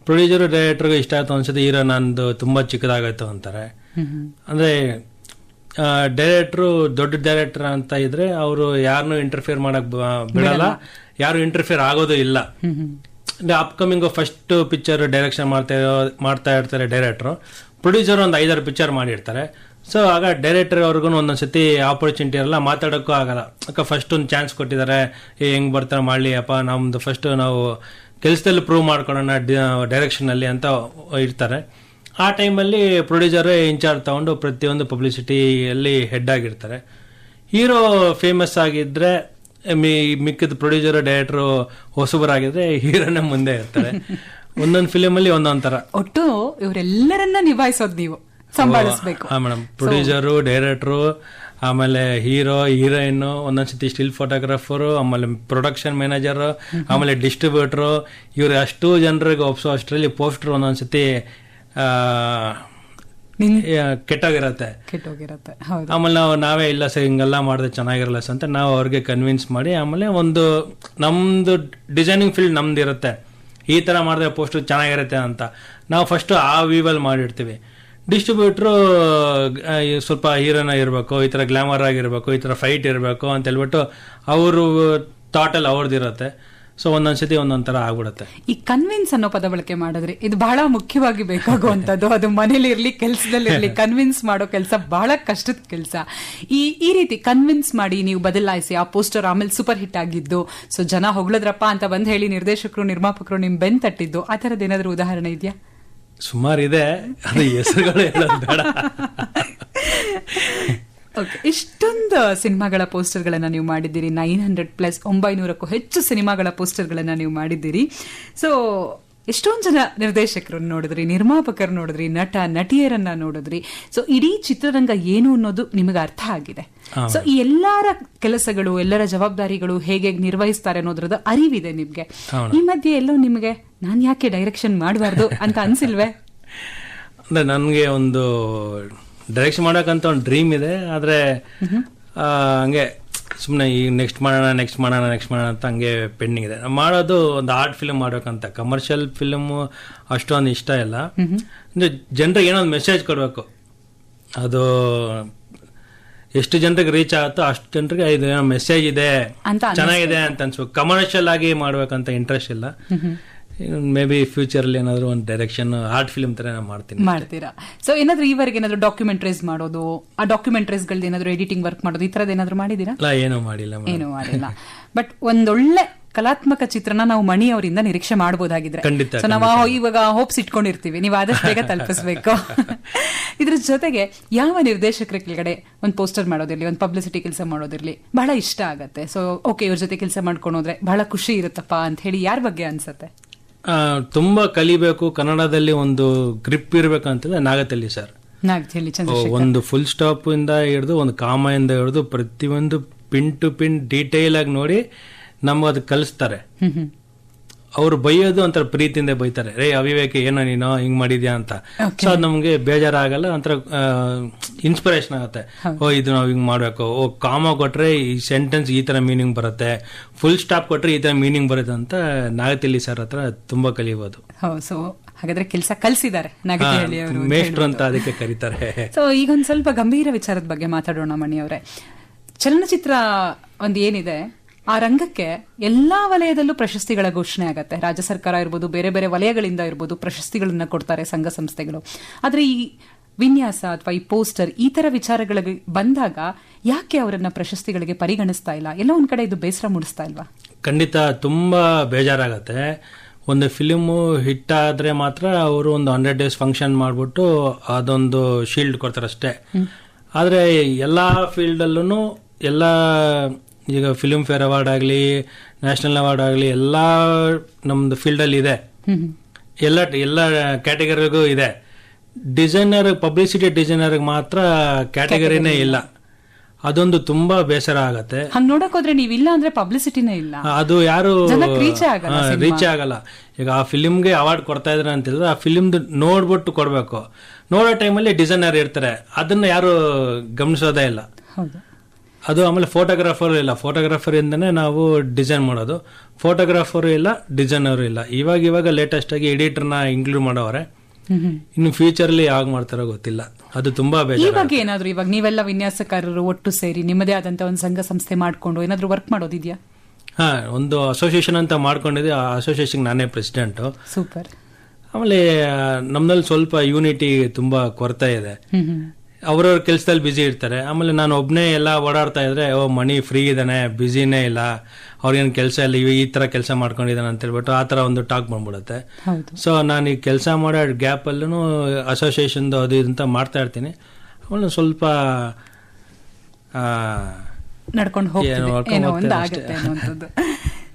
ಪ್ರೊಡ್ಯೂಸರ್ ಡೈರೆಕ್ಟರ್ಗೆ ಇಷ್ಟ ಆಯ್ತು ಅನ್ಸುತ್ತೆ, ಹೀರೋ ನಂದು ತುಂಬಾ ಚಿಕ್ಕದಾಗಾಯ್ತು ಅಂತಾರೆ. ಅಂದ್ರೆ ಡೈರೆಕ್ಟ್ರು ದೊಡ್ಡ ಡೈರೆಕ್ಟರ್ ಅಂತ ಇದ್ರೆ ಅವರು ಯಾರನ್ನು ಇಂಟರ್ಫಿಯರ್ ಮಾಡಕ್ ಬಿಡಲ್ಲ, ಯಾರು ಇಂಟರ್ಫಿಯರ್ ಆಗೋದು ಇಲ್ಲ. ಅಪ್ಕಮಿಂಗ್ ಫಸ್ಟ್ ಪಿಕ್ಚರ್ ಡೈರೆಕ್ಷನ್ ಮಾಡ್ತಾ ಇರ್ತಾರೆ ಡೈರೆಕ್ಟ್ರು, ಪ್ರೊಡ್ಯೂಸರ್ ಒಂದು 5-6 ಪಿಕ್ಚರ್ ಮಾಡಿರ್ತಾರೆ. ಸೊ ಆಗ ಡೈರೆಕ್ಟರ್ ಅವ್ರಿಗೂ ಒಂದೊಂದ್ಸತಿ ಆಪರ್ಚುನಿಟಿ ಇರಲ್ಲ, ಮಾತಾಡೋಕ್ಕೂ ಆಗಲ್ಲ. ಫಸ್ಟ್ ಒಂದು ಚಾನ್ಸ್ ಕೊಟ್ಟಿದ್ದಾರೆ, ಹೆಂಗ್ ಬರ್ತಾರೆ ಮಾಡ್ಲಿ ಅಪ್ಪ, ನಮ್ದು ಫಸ್ಟ್ ನಾವು ಕೆಲಸದಲ್ಲಿ ಪ್ರೂವ್ ಮಾಡ್ಕೊಳ್ಳೋಣ ಡೈರೆಕ್ಷನ್ ಅಲ್ಲಿ ಅಂತ ಇರ್ತಾರೆ. ಆ ಟೈಮಲ್ಲಿ ಪ್ರೊಡ್ಯೂಸರ್ ಇನ್ಚಾರ್ಜ್ ತಗೊಂಡು ಪ್ರತಿಯೊಂದು ಪಬ್ಲಿಸಿಟಿಯಲ್ಲಿ ಹೆಡ್ ಆಗಿರ್ತಾರೆ. ಹೀರೋ ಫೇಮಸ್ ಆಗಿದ್ರೆ ಮಿಕ್ಕಿದ ಪ್ರೊಡ್ಯೂಸರ್ ಡೈರೆಕ್ಟರ್ ಹೊಸಬರಾಗಿದ್ರೆ ಹೀರೋನೇ ಮುಂದೆ ಇರ್ತಾರೆ. ಒಂದೊಂದು ಫಿಲಿಮಲ್ಲಿ ಒಂದೊಂದ್ ತರ. ಒಟ್ಟು ಇವರೆಲ್ಲರನ್ನ ನಿಭಾಯಿಸೋದು ನೀವು, ಸಂಭಾಳಿಸ್ಬೇಕು. ಮೇಡಮ್, ಪ್ರೊಡ್ಯೂಸರು, ಡೈರೆಕ್ಟ್ರು, ಆಮೇಲೆ ಹೀರೋ, ಹೀರೋಯಿನ್, ಒಂದೊಂದ್ಸತಿ ಸ್ಟಿಲ್ ಫೋಟೋಗ್ರಾಫರು, ಆಮೇಲೆ ಪ್ರೊಡಕ್ಷನ್ ಮ್ಯಾನೇಜರ್, ಆಮೇಲೆ ಡಿಸ್ಟ್ರಿಬ್ಯೂಟರ್, ಇವ್ರು ಅಷ್ಟು ಜನರಿಗೆ ಒಪ್ಸೋ ಅಷ್ಟರಲ್ಲಿ ಪೋಸ್ಟರ್ ಒಂದೊಂದ್ಸತಿ ಕೆಟ್ಟೋಗಿರತ್ತೆ. ಆಮೇಲೆ ನಾವೇ ಇಲ್ಲ ಸರ್ ಹಿಂಗೆಲ್ಲ ಮಾಡಿದ್ರೆ ಚೆನ್ನಾಗಿರಲ್ಲ ಅಂತ ನಾವು ಅವ್ರಿಗೆ ಕನ್ವಿನ್ಸ್ ಮಾಡಿ, ಆಮೇಲೆ ಒಂದು ನಮ್ದು ಡಿಸೈನಿಂಗ್ ಫೀಲ್ಡ್ ನಮ್ದು ಇರುತ್ತೆ, ಈ ತರ ಮಾಡಿದ್ರೆ ಪೋಸ್ಟರ್ ಚೆನ್ನಾಗಿರುತ್ತೆ ಅಂತ ನಾವು ಫಸ್ಟ್ ಆ ವ್ಯೂವಲ್ಲಿ ಮಾಡಿರ್ತೀವಿ. ಡಿಸ್ಟ್ರಿಬ್ಯೂಟ್ರು ಸ್ವಲ್ಪ ಹೀರೋನ ಇರಬೇಕು, ಈ ತರ ಗ್ಲಾಮರ್ ಆಗಿರ್ಬೇಕು, ಈ ತರ ಫೈಟ್ ಇರಬೇಕು ಅಂತ ಹೇಳ್ಬಿಟ್ಟು ಅವರು ಥಾಟಲ್ಲಿ ಅವ್ರದ್ದಿರುತ್ತೆ. ಸೊ ಒಂದೊಂದ್ಸತಿ ಒಂದೊಂದ್ ತರ ಆಗ್ಬಿಡುತ್ತೆ. ಈ ಕನ್ವಿನ್ಸ್ ಅನ್ನೋ ಪದ ಬಳಕೆ ಮಾಡಿದ್ರೆ ಇದು ಬಹಳ ಮುಖ್ಯವಾಗಿ ಬೇಕಾಗುವಂತದ್ದು. ಅದು ಮನೇಲಿ ಇರ್ಲಿ, ಕೆಲಸದಲ್ಲಿರ್ಲಿ, ಕನ್ವಿನ್ಸ್ ಮಾಡೋ ಕೆಲಸ ಬಹಳ ಕಷ್ಟದ ಕೆಲಸ. ಈ ರೀತಿ ಕನ್ವಿನ್ಸ್ ಮಾಡಿ ನೀವು ಬದಲಾಯಿಸಿ ಆ ಪೋಸ್ಟರ್ ಆಮೇಲೆ ಸೂಪರ್ ಹಿಟ್ ಆಗಿದ್ದು, ಸೊ ಜನ ಹೊಗಳದ್ರಪ್ಪ ಅಂತ ಬಂದ್ ಹೇಳಿ ನಿರ್ದೇಶಕರು, ನಿರ್ಮಾಪಕರು ನಿಮ್ ಬೆನ್ ತಟ್ಟಿದ್ದು, ಆ ತರದ್ ಏನಾದ್ರು ಉದಾಹರಣೆ ಇದೆಯಾ? ಸುಮಾರು ಇದೆ, ಅದು ಹೆಸರುಗಳು ಹೇಳೋದು ಬೇಡ. ಇಷ್ಟೊಂದು ಸಿನಿಮಾಗಳ ಪೋಸ್ಟರ್ಗಳನ್ನ ನೀವು ಮಾಡಿದ್ದೀರಿ, 900+ 900ಕ್ಕೂ ಹೆಚ್ಚು ಸಿನಿಮಾಗಳ ಪೋಸ್ಟರ್ಗಳನ್ನ ನೀವು ಮಾಡಿದ್ದೀರಿ. ಸೊ ಎಷ್ಟೊಂದು ಜನ ನಿರ್ದೇಶಕರನ್ನು ನೋಡಿದ್ರಿ, ನಿರ್ಮಾಪಕರು ನೋಡಿದ್ರಿ, ನಟ ನಟಿಯರನ್ನ ನೋಡಿದ್ರಿ. ಸೊ ಇಡೀ ಚಿತ್ರರಂಗ ಏನು ಅನ್ನೋದು ನಿಮಗೆ ಅರ್ಥ ಆಗಿದೆ. ಸೊ ಈ ಎಲ್ಲರ ಕೆಲಸಗಳು, ಎಲ್ಲರ ಜವಾಬ್ದಾರಿಗಳು ಹೇಗೆ ನಿರ್ವಹಿಸ್ತಾರೆ ಅನ್ನೋದ್ರದ ಅರಿವಿದೆ ನಿಮ್ಗೆ. ಈ ಮಧ್ಯೆ ಎಲ್ಲೋ ನಿಮಗೆ ನಾನ್ ಯಾಕೆ ಡೈರೆಕ್ಷನ್ ಮಾಡಬಾರ್ದು ಅಂತ ಅನ್ಸಿಲ್ವೇ? ಅಂದ್ರೆ ನನ್ಗೆ ಒಂದು ಡೈರೆಕ್ಷನ್ ಮಾಡೋಕ್ಕಂತ ಒಂದು ಡ್ರೀಮ್ ಇದೆ. ಆದ್ರೆ ಹಂಗೆ ಸುಮ್ಮನೆ ಈಗ ನೆಕ್ಸ್ಟ್ ಮಾಡೋಣ ಅಂತ ಹಂಗೆ ಪೆಂಡಿಂಗ್ ಇದೆ. ಮಾಡೋದು ಒಂದು ಆರ್ಟ್ ಫಿಲ್ಮ್ ಮಾಡ್ಬೇಕಂತ. ಕಮರ್ಷಿಯಲ್ ಫಿಲ್ಮ್ ಅಷ್ಟೊಂದು ಇಷ್ಟ ಇಲ್ಲ. ಅಂದ್ರೆ ಜನರಿಗೆ ಏನೋ ಒಂದು ಮೆಸೇಜ್ ಕೊಡ್ಬೇಕು, ಅದು ಎಷ್ಟು ಜನರಿಗೆ ರೀಚ್ ಆಗುತ್ತೋ ಅಷ್ಟು ಜನರಿಗೆ ಇದು ಏನೋ ಮೆಸೇಜ್ ಇದೆ, ಚೆನ್ನಾಗಿದೆ ಅಂತ ಅನ್ಸ್ಬೇಕು. ಕಮರ್ಷಿಯಲ್ ಆಗಿ ಮಾಡ್ಬೇಕಂತ ಇಂಟ್ರೆಸ್ಟ್ ಇಲ್ಲ. ಮೇ ಬಿ ಫ್ಯೂಚರ್ ಅಲ್ಲಿ ಏನಾದ್ರು ಒಂದು ಡೈರೆಕ್ಷನ್ ಆರ್ಟ್ ಫಿಲ್ಮ್ ತರ ಮಾಡ್ತೀರಾ? ಸೊ ಏನಾದ್ರು ಈವರೆಗೆ ಏನಾದ್ರು ಡಾಕ್ಯುಮೆಂಟ್ರೀಸ್ ಮಾಡೋದು, ಆ ಡಾಕ್ಯುಮೆಂಟ್ರೀಸ್ ಗಳದ್ದು ಏನಾದ್ರು ಎಡಿಟಿಂಗ್ ವರ್ಕ್ ಮಾಡೋದು, ಈ ತರದ್ ಏನಾದ್ರು ಮಾಡಿದೀರಾ? ಏನೂ ಮಾಡಿಲ್ಲ. ಬಟ್ ಒಂದೊಳ್ಳೆ ಕಲಾತ್ಮಕ ಚಿತ್ರನ ನಾವು ಮಣಿ ಅವರಿಂದ ನಿರೀಕ್ಷೆ ಮಾಡಬಹುದಾಗಿದ್ರೆ ಸೊ ನಾವು ಇವಾಗ ಹೋಪ್ಸ್ ಇಟ್ಕೊಂಡಿರ್ತೀವಿ, ನೀವು ಆದಷ್ಟು ಬೇಗ ತಲುಪಿಸ್ಬೇಕು. ಇದ್ರ ಜೊತೆಗೆ ಯಾವ ನಿರ್ದೇಶಕರ ಕೆಳಗಡೆ ಒಂದು ಪೋಸ್ಟರ್ ಮಾಡೋದಿರ್ಲಿ, ಒಂದು ಪಬ್ಲಿಸಿಟಿ ಕೆಲಸ ಮಾಡೋದಿರ್ಲಿ ಬಹಳ ಇಷ್ಟ ಆಗತ್ತೆ. ಸೊ ಓಕೆ, ಇವ್ರ ಜೊತೆ ಕೆಲಸ ಮಾಡ್ಕೊಂಡು ಹೋದ್ರೆ ಬಹಳ ಖುಷಿ ಇರುತ್ತಪ್ಪ ಅಂತ ಹೇಳಿ ಯಾರ ಬಗ್ಗೆ ಅನ್ಸತ್ತೆ? ತುಂಬಾ ಕಲಿಬೇಕು, ಕನ್ನಡದಲ್ಲಿ ಒಂದು ಗ್ರಿಪ್ ಇರ್ಬೇಕಂತಂದ್ರೆ ನಾಗತಲ್ಲಿ ಸರ್. ಒಂದು ಫುಲ್ ಸ್ಟಾಪ್ ಇಂದ ಹಿಡಿದು ಒಂದು ಕಾಮ ಇಂದ ಹಿಡಿದು ಪ್ರತಿಯೊಂದು ಪಿನ್ ಟು ಪಿನ್ ಡೀಟೇಲ್ ಆಗಿ ನೋಡಿ ನಮ್ಗೆ ಅದು ಕಲಿಸ್ತಾರೆ. ಅವ್ರು ಬೈಯೋದು ಒಂಥರ ಪ್ರೀತಿಯಿಂದ ಬೈತಾರೆ, ರೇ ಅವಿವೇಕ ಏನೋ ನೀನು ಹಿಂಗ್ ಮಾಡಿದ್ಯಾ ಅಂತ. ಸೊ ಅದು ನಮ್ಗೆ ಬೇಜಾರಾಗಲ್ಲ, ಒಂಥರ ಇನ್ಸ್ಪಿರೇಷನ್ ಆಗುತ್ತೆ. ಇದು ನಾವು ಹಿಂಗ್ ಮಾಡ್ಬೇಕು, ಕಾಮ ಕೊಟ್ರೆ ಈ ಸೆಂಟೆನ್ಸ್ ಈ ತರ ಮೀನಿಂಗ್ ಬರುತ್ತೆ, ಫುಲ್ ಸ್ಟಾಪ್ ಕೊಟ್ರೆ ಈ ತರ ಮೀನಿಂಗ್ ಬರುತ್ತೆ ಅಂತ ನಾಗತಿಲಿ ಸರ್ ಹತ್ರ ತುಂಬಾ ಕಲಿಬಹುದು. ಸೊ ಹಾಗಾದ್ರೆ ಕೆಲಸ ಕಲಿಸಿದ್ದಾರೆ ನಾಗತಿಹಳ್ಳಿ ಅವರು, ಮೇಷ್ಟ್ರು ಅಂತ ಅದಕ್ಕೆ ಕರೀತಾರೆ. ಸೊ ಈಗ ಒಂದ್ ಸ್ವಲ್ಪ ಗಂಭೀರ ವಿಚಾರದ ಬಗ್ಗೆ ಮಾತಾಡೋಣ ಮಣಿ ಅವರೇ. ಚಲನಚಿತ್ರ ಒಂದು ಏನಿದೆ, ಆ ರಂಗಕ್ಕೆ ಎಲ್ಲಾ ವಲಯದಲ್ಲೂ ಪ್ರಶಸ್ತಿಗಳ ಘೋಷಣೆ ಆಗತ್ತೆ. ರಾಜ್ಯ ಸರ್ಕಾರ ಇರ್ಬೋದು, ಬೇರೆ ಬೇರೆ ವಲಯಗಳಿಂದ ಇರ್ಬೋದು, ಪ್ರಶಸ್ತಿಗಳನ್ನ ಕೊಡ್ತಾರೆ ಸಂಘ ಸಂಸ್ಥೆಗಳು. ಆದ್ರೆ ಈ ವಿನ್ಯಾಸ ಅಥವಾ ಈ ಪೋಸ್ಟರ್ ಈ ತರ ವಿಚಾರಗಳಿಗೆ ಬಂದಾಗ ಯಾಕೆ ಅವರನ್ನ ಪ್ರಶಸ್ತಿಗಳಿಗೆ ಪರಿಗಣಿಸ್ತಾ ಇಲ್ಲ? ಎಲ್ಲ ಒಂದ್ ಕಡೆ ಇದು ಬೇಸರ ಮೂಡಿಸ್ತಾ ಇಲ್ವಾ? ಖಂಡಿತ ತುಂಬಾ ಬೇಜಾರಾಗತ್ತೆ. ಒಂದು ಫಿಲ್ಮು ಹಿಟ್ ಆದ್ರೆ ಮಾತ್ರ ಅವರು ಒಂದು 100 days ಫಂಕ್ಷನ್ ಮಾಡ್ಬಿಟ್ಟು ಅದೊಂದು ಶೀಲ್ಡ್ ಕೊಡ್ತಾರೆ ಅಷ್ಟೇ. ಆದ್ರೆ ಎಲ್ಲಾ ಫೀಲ್ಡ್ ಅಲ್ಲೂ ಎಲ್ಲ ಈಗ ಫಿಲ್ಮ್ ಫೇರ್ ಅವಾರ್ಡ್ ಆಗಲಿ, ನ್ಯಾಷನಲ್ ಅವಾರ್ಡ್ ಆಗಲಿ, ಎಲ್ಲ ನಮ್ದು ಫೀಲ್ಡ್ ಅಲ್ಲಿ ಇದೆ, ಎಲ್ಲ ಕ್ಯಾಟಗರಿಗೂ ಇದೆ. ಡಿಸೈನರ್, ಪಬ್ಲಿಸಿಟಿ ಡಿಸೈನರ್ ಮಾತ್ರ ಕ್ಯಾಟಗರಿನೇ ಇಲ್ಲ. ಅದೊಂದು ತುಂಬಾ ಬೇಸರ ಆಗತ್ತೆ. ಹಂಗ್ ನೋಡಕ್ ಹೋದ್ರೆ ನೀವಿಲ್ಲ ಅಂದ್ರೆ ಪಬ್ಲಿಸಿಟಿನೇ ಇಲ್ಲ, ಅದು ಯಾರು ರೀಚ್ ಆಗಲ್ಲ. ಈಗ ಆ ಫಿಲ್ಮ್ಗೆ ಅವಾರ್ಡ್ ಕೊಡ್ತಾ ಇದ್ರೆ ಅಂತ ಹೇಳಿದ್ರೆ ಆ ಫಿಲ್ಮ್ದು ನೋಡ್ಬಿಟ್ಟು ಕೊಡ್ಬೇಕು. ನೋಡೋ ಟೈಮಲ್ಲಿ ಡಿಸೈನರ್ ಇರ್ತಾರೆ, ಅದನ್ನ ಯಾರು ಗಮನಿಸೋದೇ ಇಲ್ಲ. ಅದು ಆಮೇಲೆ ಫೋಟೋಗ್ರಾಫರ್ ಇಲ್ಲ, ಫೋಟೋಗ್ರಾಫರ್ ಇಂದನೇ ನಾವು ಡಿಸೈನ್ ಮಾಡೋದು. ಫೋಟೋಗ್ರಾಫರು ಇಲ್ಲ, ಡಿಸೈನರು ಇಲ್ಲ. ಇವಾಗ ಲೇಟೆಸ್ಟ್ ಆಗಿ ಎಡಿಟರ್ನ ಇನ್ಕ್ಲೂಡ್ ಮಾಡೋರೆ. ಇನ್ನು ಫ್ಯೂಚರ್ ಅಲ್ಲಿ ಯಾವಾಗ ಮಾಡ್ತಾರೋ ಗೊತ್ತಿಲ್ಲ. ಅದು ತುಂಬಾ ಇವಾಗ ಏನಾದ್ರು ಇವಾಗ ನೀವೆಲ್ಲ ವಿನ್ಯಾಸಕಾರರು ಒಟ್ಟು ಸೇರಿ ನಿಮ್ಮದೇ ಆದಂತ ಒಂದು ಸಂಘ ಸಂಸ್ಥೆ ಮಾಡ್ಕೊಂಡು ಏನಾದ್ರು ವರ್ಕ್ ಮಾಡೋದಿದ್ಯಾ? ಒಂದು ಅಸೋಸಿಯೇಷನ್ ಅಂತ ಮಾಡ್ಕೊಂಡಿದ್ದೆ. ಆ ಅಸೋಸಿಯೇಷನ್ ನಾನೇ ಪ್ರೆಸಿಡೆಂಟ್. ಸೂಪರ್. ಆಮೇಲೆ ನಮ್ದಲ್ಲಿ ಸ್ವಲ್ಪ ಯೂನಿಟಿ ತುಂಬಾ ಕೊರತೆ ಇದೆ. ಅವ್ರವ್ರ ಕೆಲಸದಲ್ಲಿ ಬ್ಯುಸಿ ಇರ್ತಾರೆ. ಆಮೇಲೆ ನಾನು ಒಬ್ಬನೇ ಎಲ್ಲ ಓಡಾಡ್ತಾ ಇದ್ರೆ ಮಣಿ ಫ್ರೀ ಇದ್ದಾನೆ, ಬ್ಯುಸಿನೇ ಇಲ್ಲ, ಅವ್ರಿಗೇನು ಕೆಲಸ ಇಲ್ಲ, ಈ ಥರ ಕೆಲಸ ಮಾಡ್ಕೊಂಡಿದ್ದಾನೆ ಅಂತ ಹೇಳ್ಬಿಟ್ಟು ಆ ಥರ ಒಂದು ಟಾಕ್ ಬಂದ್ಬಿಡುತ್ತೆ. ಸೊ ನಾನು ಈ ಕೆಲಸ ಮಾಡೋ ಗ್ಯಾಪಲ್ಲೂ ಅಸೋಸಿಯೇಷನ್ದು ಅದು ಇದು ಅಂತ ಮಾಡ್ತಾ ಇರ್ತೀನಿ. ಆಮೇಲೆ ಸ್ವಲ್ಪ ನಡ್ಕೊಂಡು ಹೋಗ್ತೀನಿ ಏನೋ ಒಂದು ಆಗುತ್ತೆ ಅನ್ನುವಂಥದ್ದು.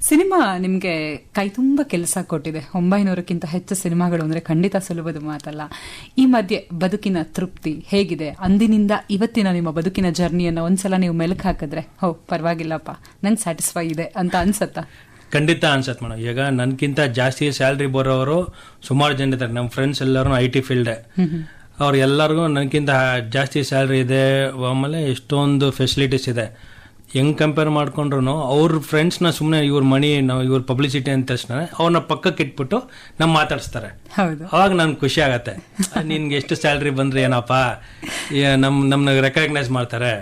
ಸಿನಿಮಾ ನಿಮ್ಗೆ ಕೈ ತುಂಬಾ ಕೆಲಸ ಕೊಟ್ಟಿದೆ. 900ಕ್ಕಿಂತ ಹೆಚ್ಚು ಸಿನಿಮಾಗಳು ಅಂದ್ರೆ ಖಂಡಿತ ಸುಲಭದ ಮಾತಲ್ಲ. ಈ ಮಧ್ಯೆ ಬದುಕಿನ ತೃಪ್ತಿ ಹೇಗಿದೆ? ಅಂದಿನಿಂದ ಇವತ್ತಿನ ನಿಮ್ಮ ಬದುಕಿನ ಜರ್ನಿಯನ್ನ ಒಂದ್ಸಲ ನೀವು ಮೆಲುಕು ಹಾಕಿದ್ರೆ ಪರವಾಗಿಲ್ಲಪ್ಪ, ನಂಗೆ ಸ್ಯಾಟಿಸ್ಫೈ ಇದೆ ಅಂತ ಅನ್ಸತ್ತಾ? ಖಂಡಿತ ಅನ್ಸತ್ ಮೇಡಮ್. ಈಗ ನನ್ಕಿಂತ ಜಾಸ್ತಿ ಸ್ಯಾಲ್ರಿ ಬರೋರು ಸುಮಾರು ಜನ ಇದ್ದಾರೆ. ನಮ್ಮ ಫ್ರೆಂಡ್ಸ್ ಎಲ್ಲರೂ IT ಫೀಲ್ಡೆ. ಅವ್ರು ಎಲ್ಲರಿಗೂ ನನಗಿಂತ ಜಾಸ್ತಿ ಸ್ಯಾಲ್ರಿ ಇದೆ, ಆಮೇಲೆ ಎಷ್ಟೊಂದು ಫೆಸಿಲಿಟೀಸ್ ಇದೆ. ಹೆಂಗ್ ಕಂಪೇರ್ ಮಾಡ್ಕೊಂಡ್ರು ಅವ್ರ ಫ್ರೆಂಡ್ಸ್ನ ಸುಮ್ಮನೆ ಇವ್ರ ಮನಿ ಇವ್ರ ಪಬ್ಲಿಸಿಟಿ ಅಂತ ತಕ್ಷಣ ಅವ್ರನ್ನ ಪಕ್ಕಕ್ಕೆ ಇಟ್ಬಿಟ್ಟು ನಮ್ ಮಾತಾಡಿಸ್ತಾರೆ. ಅವಾಗ ನನ್ಗೆ ಖುಷಿ ಆಗತ್ತೆ. ನಿನ್ಗೆ ಎಷ್ಟು ಸ್ಯಾಲ್ರಿ ಬಂದ್ರೆ ಏನಪ್ಪ, ನಮ್ನ ರೆಕಗ್ನೈಸ್ ಮಾಡ್ತಾರೆ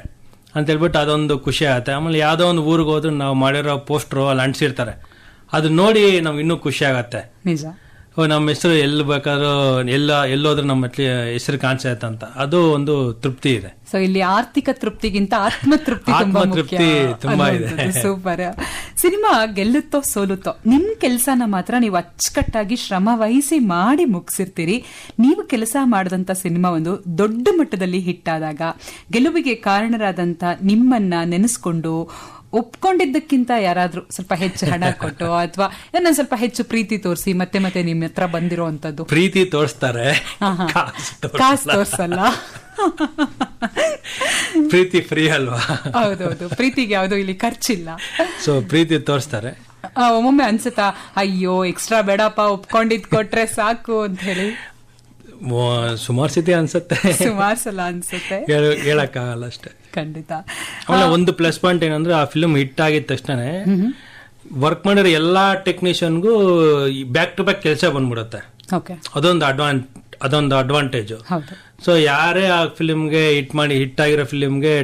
ಅಂತ ಹೇಳ್ಬಿಟ್ಟು ಅದೊಂದು ಖುಷಿ ಆಗತ್ತೆ. ಆಮೇಲೆ ಯಾವ್ದೋ ಒಂದು ಊರಿಗೆ ಹೋದ್ರು ನಾವು ಮಾಡಿರೋ ಪೋಸ್ಟ್ರು ಅಲ್ಲಿ ಅಂಟಿಸಿರ್ತಾರೆ, ಅದು ನೋಡಿ ನಮ್ಗೆ ಇನ್ನೂ ಖುಷಿ ಆಗತ್ತೆ. ನಿಜ, ನಮ್ಮ ಹೆಸರು ಎಲ್ಲಿ ಬೇಕಾದ್ರೂ ಎಲ್ಲೋದ್ರೂ ನಮ್ಮ ಹೆಸರು ಕಾಣಿಸುತ್ತೆ ಅಂತ, ಅದು ಒಂದು ತೃಪ್ತಿ ಇದೆ. ಸೊ ಇಲ್ಲಿ ಆರ್ಥಿಕ ತೃಪ್ತಿಗಿಂತ ಆತ್ಮತೃಪ್ತಿ ತುಂಬಾ ಇದೆ. ಸೂಪರ್. ಸಿನಿಮಾ ಗೆಲ್ಲುತ್ತೋ ಸೋಲುತ್ತೋ, ನಿಮ್ ಕೆಲ್ಸನ ಮಾತ್ರ ನೀವು ಅಚ್ಚುಕಟ್ಟಾಗಿ ಶ್ರಮ ವಹಿಸಿ ಮಾಡಿ ಮುಗಿಸಿರ್ತೀರಿ. ನೀವು ಕೆಲಸ ಮಾಡಿದಂತ ಸಿನಿಮಾ ಒಂದು ದೊಡ್ಡ ಮಟ್ಟದಲ್ಲಿ ಹಿಟ್ ಆದಾಗ ಗೆಲುವಿಗೆ ಕಾರಣರಾದಂತ ನಿಮ್ಮನ್ನ ನೆನೆಸ್ಕೊಂಡು ಒಪ್ಕೊಂಡಿದ್ದಕ್ಕಿಂತ ಯಾರಾದ್ರೂ ಸ್ವಲ್ಪ ಹೆಚ್ಚು ಹಣ ಕೊಟ್ಟು ಅಥವಾ ಇನ್ನೊಂದ್ ಸ್ವಲ್ಪ ಹೆಚ್ಚು ಪ್ರೀತಿ ತೋರಿಸಿ ಮತ್ತೆ ಮತ್ತೆ ನಿಮ್ ಹತ್ರ ಬಂದಿರೋಂಥದ್ದು? ಪ್ರೀತಿ ತೋರಿಸ್ತಾರೆ, ಕಾಸು ತೋರ್ಸಲ್ಲ. ಪ್ರೀತಿ ಫ್ರೀ ಅಲ್ವಾ? ಹೌದೌದು, ಪ್ರೀತಿಗೆ ಯಾವ್ದು ಇಲ್ಲಿ ಖರ್ಚಿಲ್ಲ. ಸೊ ಪ್ರೀತಿ ತೋರಿಸ್ತಾರೆ. ಒಮ್ಮೊಮ್ಮೆ ಅನ್ಸುತ್ತಾ, ಅಯ್ಯೋ ಎಕ್ಸ್ಟ್ರಾ ಬೇಡಪ್ಪ, ಒಪ್ಕೊಂಡಿದ್ ಕೊಟ್ರೆ ಸಾಕು ಅಂತ ಹೇಳಿ? ಸುಮಾರು ಸತಿ ಅನ್ಸುತ್ತೆ, ಸುಮಾರು ಸಲ ಅನ್ಸುತ್ತೆ, ಹೇಳಕ್ಕಾಗಲ್ಲ ಅಷ್ಟೇ. ಖಂಡಿತ. ಆಮೇಲೆ ಒಂದು ಪ್ಲಸ್ ಪಾಯಿಂಟ್ ಏನಂದ್ರೆ ಆ ಫಿಲ್ಮ್ ಹಿಟ್ ಆಗಿದ ತಕ್ಷಣ ವರ್ಕ್ ಮಾಡಿರೋ ಎಲ್ಲಾ ಟೆಕ್ನಿಷಿಯನ್ಗೂ ಬ್ಯಾಕ್ ಟು ಬ್ಯಾಕ್ ಕೆಲಸ ಬಂದ್ಬಿಡುತ್ತೆ. ಅದೊಂದು ಅಡ್ವಾಂಟೇಜ್. ಸೊ ಯಾರೇ ಆ ಫಿಲ್ಮ್ಗೆ ಹಿಟ್ ಆಗಿರೋ ಫಿಲ್ಮ್ಗೆ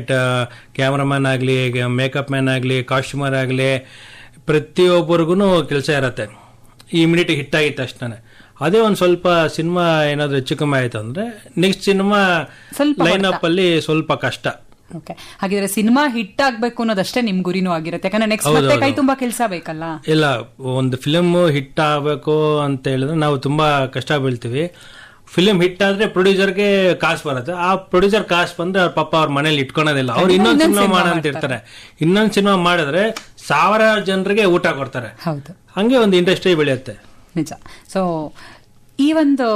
ಕ್ಯಾಮ್ರಾಮನ್ ಆಗ್ಲಿ, ಮೇಕಪ್ ಮ್ಯಾನ್ ಆಗ್ಲಿ, ಕಾಸ್ಟ್ಯೂಮರ್ ಆಗ್ಲಿ, ಪ್ರತಿಯೊಬ್ಬರಿಗೂ ಕೆಲಸ ಇರತ್ತೆ ಇಮಿಡಿಯೇಟ್ ಹಿಟ್ ಆಗಿದ ತಕ್ಷಣ. ಅದೇ ಒಂದ್ ಸ್ವಲ್ಪ ಸಿನಿಮಾ ಏನಾದ್ರು ಹೆಚ್ಚು ಕಮ್ಮಿ ಆಯ್ತು ಅಂದ್ರೆ ನೆಕ್ಸ್ಟ್ ಸಿನಿಮಾ ಲೈನ್ ಅಪ್ ಅಲ್ಲಿ ಸ್ವಲ್ಪ ಕಷ್ಟ. ಹಾಗಿದ್ರೆ ಸಿನಿಮಾ ಹಿಟ್ ಆಗ್ಬೇಕು ಅನ್ನೋದಷ್ಟೇ ನಿಮ್ ಗುರಿನೂ ಆಗಿರುತ್ತೆ, ಯಾಕಂದ್ರೆ ನೆಕ್ಸ್ಟ್ ಕೈ ತುಂಬಾ ಕೆಲಸ ಬೇಕಲ್ಲ. ಇಲ್ಲ, ಒಂದು ಫಿಲ್ಮ್ ಹಿಟ್ ಆಗ್ಬೇಕು ಅಂತ ಹೇಳಿದ್ರೆ ನಾವು ತುಂಬಾ ಕಷ್ಟ ಬೀಳ್ತೀವಿ. ಫಿಲ್ಮ್ ಹಿಟ್ ಆದ್ರೆ ಪ್ರೊಡ್ಯೂಸರ್ಗೆ ಕಾಸು ಬರುತ್ತೆ. ಆ ಪ್ರೊಡ್ಯೂಸರ್ ಕಾಸು ಬಂದ್ರೆ ಅವ್ರ ಪಾಪ ಅವ್ರ ಮನೇಲಿ ಇಟ್ಕೊಳೋದಿಲ್ಲ, ಅವ್ರು ಇನ್ನೊಂದ್ ಸಿನಿಮಾ ಮಾಡಂತ ಇರ್ತಾರೆ. ಇನ್ನೊಂದ್ ಸಿನಿಮಾ ಮಾಡಿದ್ರೆ 1000 ಜನರಿಗೆ ಊಟ ಕೊಡ್ತಾರೆ. ಹಂಗೆ ಒಂದು ಇಂಡಸ್ಟ್ರಿ ಬೆಳೆಯುತ್ತೆ. ನಿಜ. ಸೊ ಈ ಒಂದು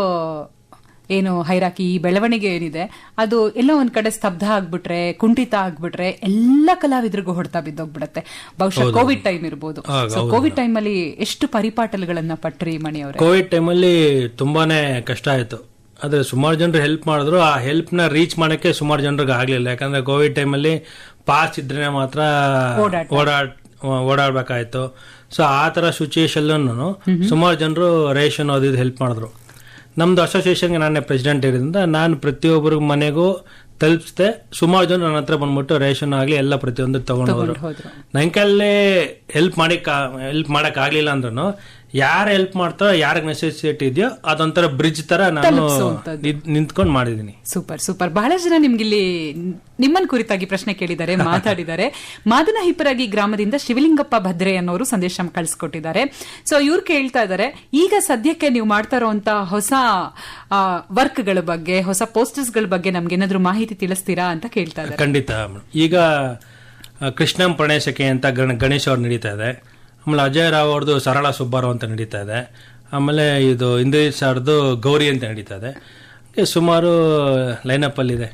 ಏನು ಹೈರಾಕಿ, ಈ ಬೆಳವಣಿಗೆ ಏನಿದೆ ಅದು ಎಲ್ಲ ಒಂದ್ ಕಡೆ ಸ್ತಬ್ಧ ಆಗ್ಬಿಟ್ರೆ, ಕುಂಠಿತ ಆಗ್ಬಿಟ್ರೆ ಎಲ್ಲ ಕಲಾವಿದರಿಗೂ ಹೊಡ್ತಾ ಬಿದ್ದೋಗ್ಬಿಡತ್ತೆ. ಬಹುಶಃ ಕೋವಿಡ್ ಟೈಮ್ ಇರ್ಬೋದು. ಕೋವಿಡ್ ಟೈಮ್ ಅಲ್ಲಿ ಎಷ್ಟು ಪರಿಪಾಟಲುಗಳನ್ನ ಪಟ್ರಿ ಮಣಿ ಅವರೇ? ಕೋವಿಡ್ ಟೈಮ್ ಅಲ್ಲಿ ತುಂಬಾನೇ ಕಷ್ಟ ಆಯ್ತು. ಆದ್ರೆ ಸುಮಾರು ಜನರು ಹೆಲ್ಪ್ ಮಾಡಿದ್ರು. ಆ ಹೆಲ್ಪ್ ನ ರೀಚ್ ಮಾಡಕ್ಕೆ ಸುಮಾರು ಜನರಿಗೆ ಆಗ್ಲಿಲ್ಲ, ಯಾಕಂದ್ರೆ ಕೋವಿಡ್ ಟೈಮ್ ಅಲ್ಲಿ ಪಾಸ್ ಇದ್ರೆ ಮಾತ್ರ ಓಡಾಡ್ಬೇಕಾಯ್ತು. ಸೊ ಆ ತರ ಸಿಚುಯೇಷನ್ ಸುಮಾರು ಜನರು ರೇಷನ್ ಅದು ಹೆಲ್ಪ್ ಮಾಡಿದ್ರು. ನಮ್ದು ಅಸೋಸಿಯೇಷನ್ಗೆ ನಾನೇ ಪ್ರೆಸಿಡೆಂಟ್ ಇರೋದ್ರಿಂದ ನಾನು ಪ್ರತಿಯೊಬ್ಬರ ಮನೆಗೂ ತಲುಪಿಸ್ದೆ. ಸುಮಾರು ಜನ ನನ್ನ ಹತ್ರ ಬಂದ್ಬಿಟ್ಟು ರೇಷನ್ ಆಗ್ಲಿ ಎಲ್ಲ ಪ್ರತಿಯೊಂದು ತಗೊಂಡು ಹೋದ್ರು. ನನ್ನ ಕೈಲೇ ಹೆಲ್ಪ್ ಮಾಡಕ್ ಆಗ್ಲಿಲ್ಲ ಅಂದ್ರೂ ಯಾರು ಹೆಲ್ಪ್ ಮಾಡ್ತಾರೋ, ಯಾರಿಗೆ ನೆಸೆಸಿಟಿ ಇದೆಯೋ ಅದೊಂಥರ ಬ್ರಿಡ್ಜ್ ತರ ನಾನು ನಿಂತ್ಕೊಂಡು ಮಾಡಿದೀನಿ. Super super. ಬಹಳ ಜನ ನಿಮ್ಗಿಲ್ಲಿ ನಿಮ್ಮನ್ ಕುರಿತಾಗಿ ಪ್ರಶ್ನೆ ಕೇಳಿದ್ದಾರೆ, ಮಾತಾಡಿದ್ದಾರೆ. ಮಾದನ ಹಿಪ್ಪರಾಗಿ ಗ್ರಾಮದಿಂದ ಶಿವಲಿಂಗಪ್ಪ ಭದ್ರೆ ಅನ್ನೋರು ಸಂದೇಶ ಕಳಿಸ್ಕೊಟ್ಟಿದ್ದಾರೆ. ಸೊ ಇವ್ರು ಕೇಳ್ತಾ ಇದ್ದಾರೆ, ಈಗ ಸದ್ಯಕ್ಕೆ ನೀವು ಮಾಡ್ತಾ ಇರುವಂತ ಹೊಸ ವರ್ಕ್ ಗಳ ಬಗ್ಗೆ, ಹೊಸ ಪೋಸ್ಟರ್ಸ್ ಗಳ ಬಗ್ಗೆ ನಮ್ಗೆ ಏನಾದ್ರು ಮಾಹಿತಿ ತಿಳಿಸ್ತೀರಾ ಅಂತ ಕೇಳ್ತಾ ಇದ್ದಾರೆ. ಖಂಡಿತ. ಈಗ ಕೃಷ್ಣಂ ಪ್ರಣಯಸಖೆ ಅಂತ ಗಣೇಶ್ ಅವ್ರು ನಡೀತಾ ಇದೆ. ಆಮೇಲೆ ಅಜಯ್ ರಾವ್ ಅವ್ರದ್ದು ಸರಳ ಸುಬ್ಬಾರಾವ್ ಅಂತ ನಡೀತಾ ಇದೆ. ಆಮೇಲೆ ಇದು ಇಂದ್ರಜಿತ್ ಸರ್ದು ಗೌರಿ ಅಂತ ನಡೀತಾ ಇದೆ. ಸುಮಾರು ಲೈನಪ್ ಅಲ್ಲಿ ಇದೆ,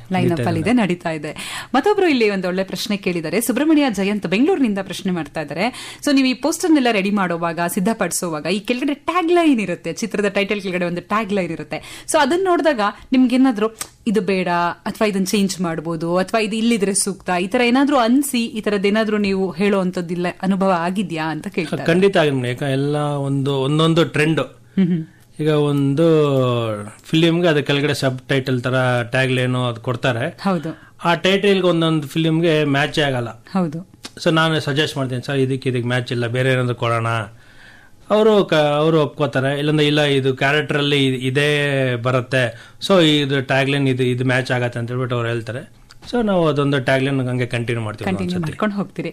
ನಡೀತಾ ಇದೆ. ಮತ್ತೊಬ್ರು ಇಲ್ಲಿ ಒಂದು ಒಳ್ಳೆ ಪ್ರಶ್ನೆ ಕೇಳಿದ್ದಾರೆ. ಸುಬ್ರಹ್ಮಣ್ಯ ಜಯಂತ್ ಬೆಂಗಳೂರಿನಿಂದ ಪ್ರಶ್ನೆ ಮಾಡ್ತಾ ಇದ್ದಾರೆ. ಸೊ ನೀವು ಈ ಪೋಸ್ಟರ್ನೆಲ್ಲ ರೆಡಿ ಮಾಡುವಾಗ, ಸಿದ್ಧಪಡಿಸುವಾಗ ಈ ಕೆಳಗಡೆ ಟ್ಯಾಗ್ ಲೈನ್ ಇರುತ್ತೆ, ಚಿತ್ರದ ಟೈಟಲ್ ಕೆಳಗಡೆ ಒಂದು ಟ್ಯಾಗ್ ಲೈನ್ ಇರುತ್ತೆ. ಸೊ ಅದನ್ನ ನೋಡಿದಾಗ ನಿಮ್ಗೆ ಏನಾದ್ರು ಇದು ಬೇಡ ಅಥವಾ ಇದನ್ನ ಚೇಂಜ್ ಮಾಡಬಹುದು ಅಥವಾ ಇದು ಇಲ್ಲಿದ್ರೆ ಸೂಕ್ತ, ಈ ತರ ಏನಾದ್ರು ಅನ್ಸಿ ಈ ತರದ್ದೇನಾದ್ರೂ ನೀವು ಹೇಳುವಂತದ್ದಿಲ್ಲ ಅನುಭವ ಆಗಿದ್ಯಾ ಅಂತ ಕೇಳ್ತಾರೆ. ಖಂಡಿತ ಆಗಿದೆ. ಎಲ್ಲ ಒಂದೊಂದು ಟ್ರೆಂಡ್. ಈಗ ಒಂದು ಫಿಲಿಮ್ಗೆ ಅದ್ರ ಕೆಳಗಡೆ ಸಬ್ ಟೈಟಲ್ ತರ ಟ್ಯಾಗ್ ಲೈನ್ ಅದು ಕೊಡ್ತಾರೆ. ಹೌದು. ಆ ಟೈಟಲ್ಗೆ ಒಂದೊಂದು ಫಿಲಿಮ್ಗೆ ಮ್ಯಾಚ್ ಆಗಲ್ಲ. ಹೌದು. ಸೊ ನಾನು ಸಜೆಸ್ಟ್ ಮಾಡ್ತೀನಿ, ಸರ್ ಇದಕ್ಕೆ ಮ್ಯಾಚ್ ಇಲ್ಲ, ಬೇರೆ ಏನಾದ್ರು ಕೊಡೋಣ. ಅವರು ಒಪ್ಕೋತಾರೆ, ಇಲ್ಲಂದ್ರೆ ಇಲ್ಲ ಇದು ಕ್ಯಾರೆಕ್ಟರ್ ಅಲ್ಲಿ ಇದೇ ಬರುತ್ತೆ, ಸೊ ಇದು ಟ್ಯಾಗ್ಲೈನ್ ಇದು ಮ್ಯಾಚ್ ಆಗತ್ತೆ ಅಂತ ಹೇಳ್ಬಿಟ್ಟು ಅವ್ರು ಹೇಳ್ತಾರೆ. ಸೊ ನಾವು ಅದೊಂದು ಟ್ಯಾಗ್ಲೈನ್ ಹಂಗೆ ಕಂಟಿನ್ಯೂ ಮಾಡ್ಕೊಂಡು ಹೋಗ್ತೀರಿ.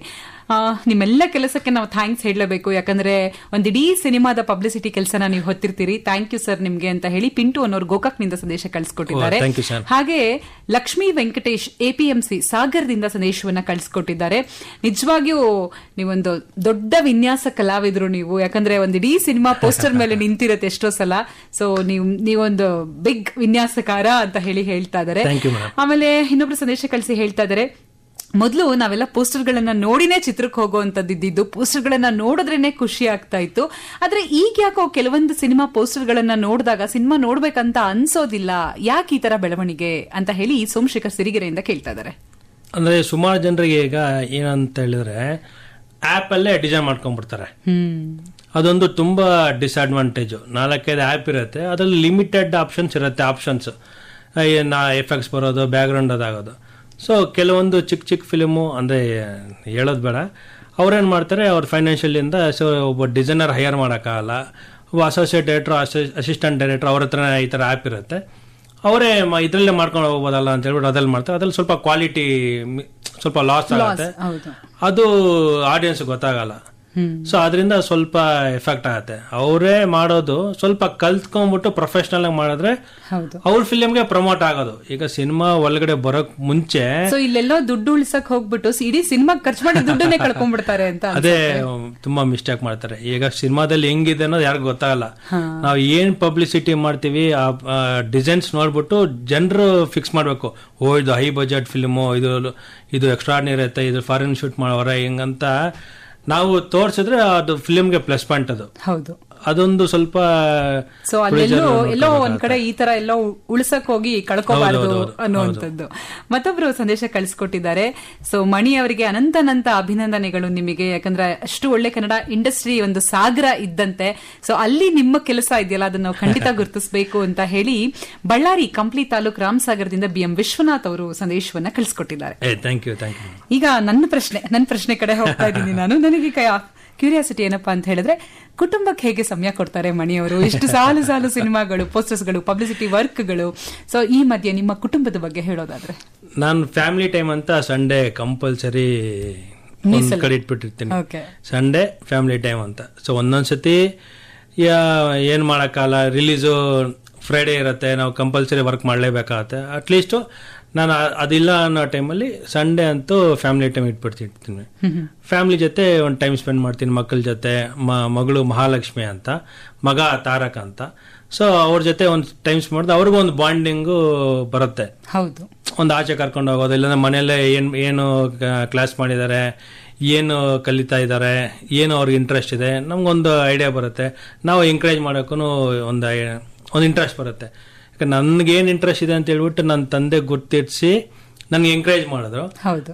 ನಿಮ್ಮೆಲ್ಲ ಕೆಲಸಕ್ಕೆ ನಾವು ಥ್ಯಾಂಕ್ಸ್ ಹೇಳಲೇಬೇಕು, ಯಾಕಂದ್ರೆ ಒಂದ್ ಇಡೀ ಸಿನಿಮಾದ ಪಬ್ಲಿಸಿಟಿ ಕೆಲಸನ ನೀವು ಹೊತ್ತಿರ್ತೀರಿ. ಥ್ಯಾಂಕ್ ಯು ಸರ್ ನಿಮ್ಗೆ ಅಂತ ಹೇಳಿ ಪಿಂಟು ಅನ್ನೋರು ಗೋಕಾಕ್ನಿಂದ ಸಂದೇಶ ಕಳಿಸ್ಕೊಟ್ಟಿದ್ದಾರೆ. ಹಾಗೆ ಲಕ್ಷ್ಮೀ ವೆಂಕಟೇಶ್ APMC ಸಾಗರದಿಂದ ಸಂದೇಶವನ್ನ ಕಳಿಸ್ಕೊಟ್ಟಿದ್ದಾರೆ. ನಿಜವಾಗಿಯೂ ನೀವೊಂದು ದೊಡ್ಡ ವಿನ್ಯಾಸ ಕಲಾವಿದ್ರು ನೀವು, ಯಾಕಂದ್ರೆ ಒಂದ್ ಇಡೀ ಸಿನಿಮಾ ಪೋಸ್ಟರ್ ಮೇಲೆ ನಿಂತಿರತ್ತೆ ಎಷ್ಟೋ ಸಲ. ಸೊ ನೀವೊಂದು ಬಿಗ್ ವಿನ್ಯಾಸಕಾರ ಅಂತ ಹೇಳ್ತಾ ಇದ್ದಾರೆ. ಆಮೇಲೆ ಇನ್ನೊಬ್ರು ಸಂದೇಶ ಕಳಿಸಿ ಹೇಳ್ತಾ ಇದ್ದಾರೆ, ಮೊದಲು ನಾವೆಲ್ಲ ಪೋಸ್ಟರ್ ಗಳನ್ನ ನೋಡಿನೇ ಚಿತ್ರಕ್ಕೆ ಹೋಗುವಂತದ್ದು, ಪೋಸ್ಟರ್ ಗಳನ್ನ ನೋಡಿದ್ರೇನೆ ಖುಷಿ ಆಗ್ತಾ ಇತ್ತು. ಆದ್ರೆ ಈಗ ಯಾಕೋ ಕೆಲವೊಂದು ಸಿನಿಮಾ ಪೋಸ್ಟರ್ ಗಳನ್ನ ನೋಡಿದಾಗ ಸಿನಿಮಾ ನೋಡ್ಬೇಕಂತ ಅನ್ಸೋದಿಲ್ಲ, ಯಾಕೆ ಈ ತರ ಬೆಳವಣಿಗೆ ಅಂತ ಹೇಳಿ ಸೋಮಶೇಖರ್ ಸಿರಿಗೆರೆಯಿಂದ ಕೇಳ್ತಾ ಇದ್ದಾರೆ. ಅಂದ್ರೆ ಸುಮಾರು ಜನರಿಗೆ ಈಗ ಏನಂತ ಹೇಳಿದ್ರೆ ಆಪ್ ಅಲ್ಲೇ ಡಿಸೈನ್ ಮಾಡ್ಕೊಂಡ್ಬಿಡ್ತಾರೆ. ಅದೊಂದು ತುಂಬಾ ಡಿಸ್ಅಡ್ವಾಂಟೇಜ್. 4-5 ಆಪ್ ಇರುತ್ತೆ, ಅದ್ರಲ್ಲಿ ಲಿಮಿಟೆಡ್ ಆಪ್ಷನ್ಸ್ ಇರುತ್ತೆ. ಎಫೆಕ್ಟ್ಸ್ ಬರೋದು, ಬ್ಯಾಕ್ ಗ್ರೌಂಡ್ ಅದಾಗೋದು. ಸೊ ಕೆಲವೊಂದು ಚಿಕ್ಕ ಫಿಲಿಮು ಅಂದರೆ ಹೇಳೋದು ಬೇಡ, ಅವ್ರೇನು ಮಾಡ್ತಾರೆ, ಅವ್ರ ಫೈನಾನ್ಷಿಯಲಿಂದ ಸೊ ಒಬ್ಬ ಡಿಸೈನರ್ ಹೈಯರ್ ಮಾಡೋಕ್ಕಾಗಲ್ಲ, ಒಬ್ಬ ಅಸೋಸಿಯೇಟ್ ಡೈರೆಕ್ಟ್ರು, ಅಸಿಸ್ಟೆಂಟ್ ಡೈರೆಕ್ಟ್ರು, ಅವ್ರ ಹತ್ರ ಈ ಥರ ಆ್ಯಪ್ ಇರುತ್ತೆ, ಅವರೇ ಇದರಲ್ಲೇ ಮಾಡ್ಕೊಂಡು ಹೋಗ್ಬೋದಲ್ಲ ಅಂತ ಹೇಳ್ಬಿಟ್ಟು ಅದ್ರಲ್ಲಿ ಮಾಡ್ತಾರೆ. ಅದ್ರಲ್ಲಿ ಸ್ವಲ್ಪ ಕ್ವಾಲಿಟಿ ಸ್ವಲ್ಪ ಲಾಸ್ ಆಗುತ್ತೆ, ಅದು ಆಡಿಯನ್ಸ್ ಗೊತ್ತಾಗಲ್ಲ. ಸೊ ಅದರಿಂದ ಸ್ವಲ್ಪ ಎಫೆಕ್ಟ್ ಆಗುತ್ತೆ. ಅವರೇ ಮಾಡೋದು ಸ್ವಲ್ಪ ಕಲ್ತ್ಕೊಂಡ್ಬಿಟ್ಟು ಪ್ರೊಫೆಷನಲ್ ಆಗಿ ಮಾಡಿದ್ರೆ ಅವ್ರ ಫಿಲ್ಮ್ಗೆ ಪ್ರಮೋಟ್ ಆಗೋದು. ಈಗ ಸಿನಿಮಾ ಒಳಗಡೆ ಬರೋಕ್ ಮುಂಚೆ ಇಲ್ಲೆಲ್ಲೋ ದುಡ್ಡು ಉಳಿಸಕ್ ಹೋಗ್ಬಿಟ್ಟು ಇಡೀ ಸಿನಿಮಾ ಖರ್ಚು ಮಾಡಿ ದುಡ್ಡನ್ನೇ ಕಳ್ಕೊಂಡ್ಬಿಡ್ತಾರೆ ಅಂತ ಅದೇ ತುಂಬಾ ಮಿಸ್ಟೇಕ್ ಮಾಡ್ತಾರೆ. ಈಗ ಸಿನಿಮಾದಲ್ಲಿ ಹೆಂಗಿದೆ ಅನ್ನೋದು ಯಾರಿಗೂ ಗೊತ್ತಾಗಲ್ಲ. ನಾವು ಏನ್ ಪಬ್ಲಿಸಿಟಿ ಮಾಡ್ತೀವಿ ಆ ಡಿಸೈನ್ಸ್ ನೋಡ್ಬಿಟ್ಟು ಜನರು ಫಿಕ್ಸ್ ಮಾಡ್ಬೇಕು, ಇದು ಹೈ ಬಜೆಟ್ ಫಿಲ್ಮು, ಇದು ಎಕ್ಸ್ಟ್ರಾರ್ಡಿನರಿ ಇರುತ್ತೆ, ಇದು ಫಾರಿನ್ ಶೂಟ್ ಮಾಡೋರ ಹಿಂಗಂತ ನಾವು ತೋರ್ಸಿದ್ರೆ ಅದು ಫಿಲ್ಮ್ಗೆ ಪ್ಲಸ್ ಪಾಯಿಂಟ್. ಅದೊಂದು ಸ್ವಲ್ಪ ಸೊ ಎಲ್ಲೋ ಒಂದ್ ಕಡೆ ಈ ತರ ಎಲ್ಲೋ ಉಳಿಸಕ್ ಹೋಗಿ ಕಳ್ಕೋಬಾರದು ಅನ್ನುವಂಥದ್ದು. ಮತ್ತೊಬ್ರು ಸಂದೇಶ ಕಳಿಸ್ಕೊಟ್ಟಿದ್ದಾರೆ. ಸೊ ಮಣಿ ಅವರಿಗೆ ಅನಂತ ಅಭಿನಂದನೆಗಳು ನಿಮಗೆ, ಯಾಕಂದ್ರೆ ಅಷ್ಟು ಒಳ್ಳೆ ಕನ್ನಡ ಇಂಡಸ್ಟ್ರಿ ಒಂದು ಸಾಗರ ಇದ್ದಂತೆ. ಸೊ ಅಲ್ಲಿ ನಿಮ್ಮ ಕೆಲಸ ಇದೆಯಲ್ಲ, ಅದನ್ನ ನಾವು ಖಂಡಿತ ಗುರುತಿಸಬೇಕು ಅಂತ ಹೇಳಿ ಬಳ್ಳಾರಿ ಕಂಪ್ಲಿ ತಾಲೂಕ್ ರಾಮಸಾಗರದಿಂದ BM ವಿಶ್ವನಾಥ್ ಅವರು ಸಂದೇಶವನ್ನ ಕಳಿಸ್ಕೊಟ್ಟಿದ್ದಾರೆ. ಈಗ ನನ್ನ ಪ್ರಶ್ನೆ ಕಡೆ ಹೋಗ್ತಾ ಇದ್ದೀನಿ ನಾನು. ನನಗೆ ಕ್ಯೂರಿಯಾಸಿಟಿ ಏನಪ್ಪಾ ಅಂತ ಹೇಳಿದ್ರೆ, ಕುಟುಂಬಕ್ಕೆ ಹೇಗೆ ಸಮಯ ಕೊಡ್ತಾರೆ ಮಣಿಯವರು? ಎಷ್ಟು ಸಾಲು ಸಿನಿಮಾಗಳು, ಪೋಸ್ಟರ್ಸ್ಗಳು, ಪಬ್ಲಿಸಿಟಿ ವರ್ಕ್ಗಳು. ಸೊ ಈ ಮಧ್ಯೆ ನಿಮ್ಮ ಕುಟುಂಬದ ಬಗ್ಗೆ ಹೇಳೋದಾದ್ರೆ? ನಾನು ಫ್ಯಾಮಿಲಿ ಟೈಮ್ ಅಂತ ಸಂಡೇ ಕಂಪಲ್ಸರಿ ಕಡೆ ಇಟ್ಬಿಟ್ಟಿರ್ತೀನಿ. ಸಂಡೇ ಫ್ಯಾಮಿಲಿ ಟೈಮ್ ಅಂತ. ಸೊ ಒಂದೊಂದ್ಸತಿ ಏನ್ ಮಾಡಕ್ಕಲ್ಲ, ರಿಲೀಸು ಫ್ರೈಡೇ ಇರುತ್ತೆ, ನಾವು ಕಂಪಲ್ಸರಿ ವರ್ಕ್ ಮಾಡಲೇಬೇಕಾಗತ್ತೆ. ಅಟ್ಲೀಸ್ಟ್ ನಾನು ಅದಿಲ್ಲ ಅನ್ನೋ ಟೈಮಲ್ಲಿ ಸಂಡೇ ಅಂತೂ ಫ್ಯಾಮಿಲಿ ಟೈಮ್ ಇಟ್ಬಿಡ್ತಿರ್ತೀನಿ. ಫ್ಯಾಮಿಲಿ ಜೊತೆ ಒಂದು ಟೈಮ್ ಸ್ಪೆಂಡ್ ಮಾಡ್ತೀನಿ. ಮಕ್ಕಳ ಜೊತೆ, ಮಗಳು ಮಹಾಲಕ್ಷ್ಮಿ ಅಂತ, ಮಗ ತಾರಕ್ ಅಂತ. ಸೊ ಅವ್ರ ಜೊತೆ ಒಂದು ಟೈಮ್ ಸ್ಪೆಂಡ್ ಮಾಡಿದ್ರೆ ಅವ್ರಿಗೂ ಒಂದು ಬಾಂಡಿಂಗು ಬರುತ್ತೆ. ಒಂದು ಆಚೆ ಕರ್ಕೊಂಡು ಹೋಗೋದು, ಇಲ್ಲಾಂದ್ರೆ ಮನೆಯಲ್ಲೇ ಏನು ಕ್ಲಾಸ್ ಮಾಡಿದ್ದಾರೆ, ಏನು ಕಲಿತಾ ಇದ್ದಾರೆ, ಏನು ಅವ್ರಿಗೆ ಇಂಟ್ರೆಸ್ಟ್ ಇದೆ, ನಮ್ಗೊಂದು ಐಡಿಯಾ ಬರುತ್ತೆ. ನಾವು ಎಂಕರೇಜ್ ಮಾಡೋಕ್ಕೂ ಒಂದು ಇಂಟ್ರೆಸ್ಟ್ ಬರುತ್ತೆ. ನನ್ಗೇನ್ ಇಂಟ್ರೆಸ್ಟ್ ಇದೆ ಅಂತ ಹೇಳ್ಬಿಟ್ಟು ನನ್ನ ತಂದೆ ಗುರ್ತಿಡ್ಸಿ ನನ್ಗೆ ಎಂಕರೇಜ್ ಮಾಡಿದ್ರು.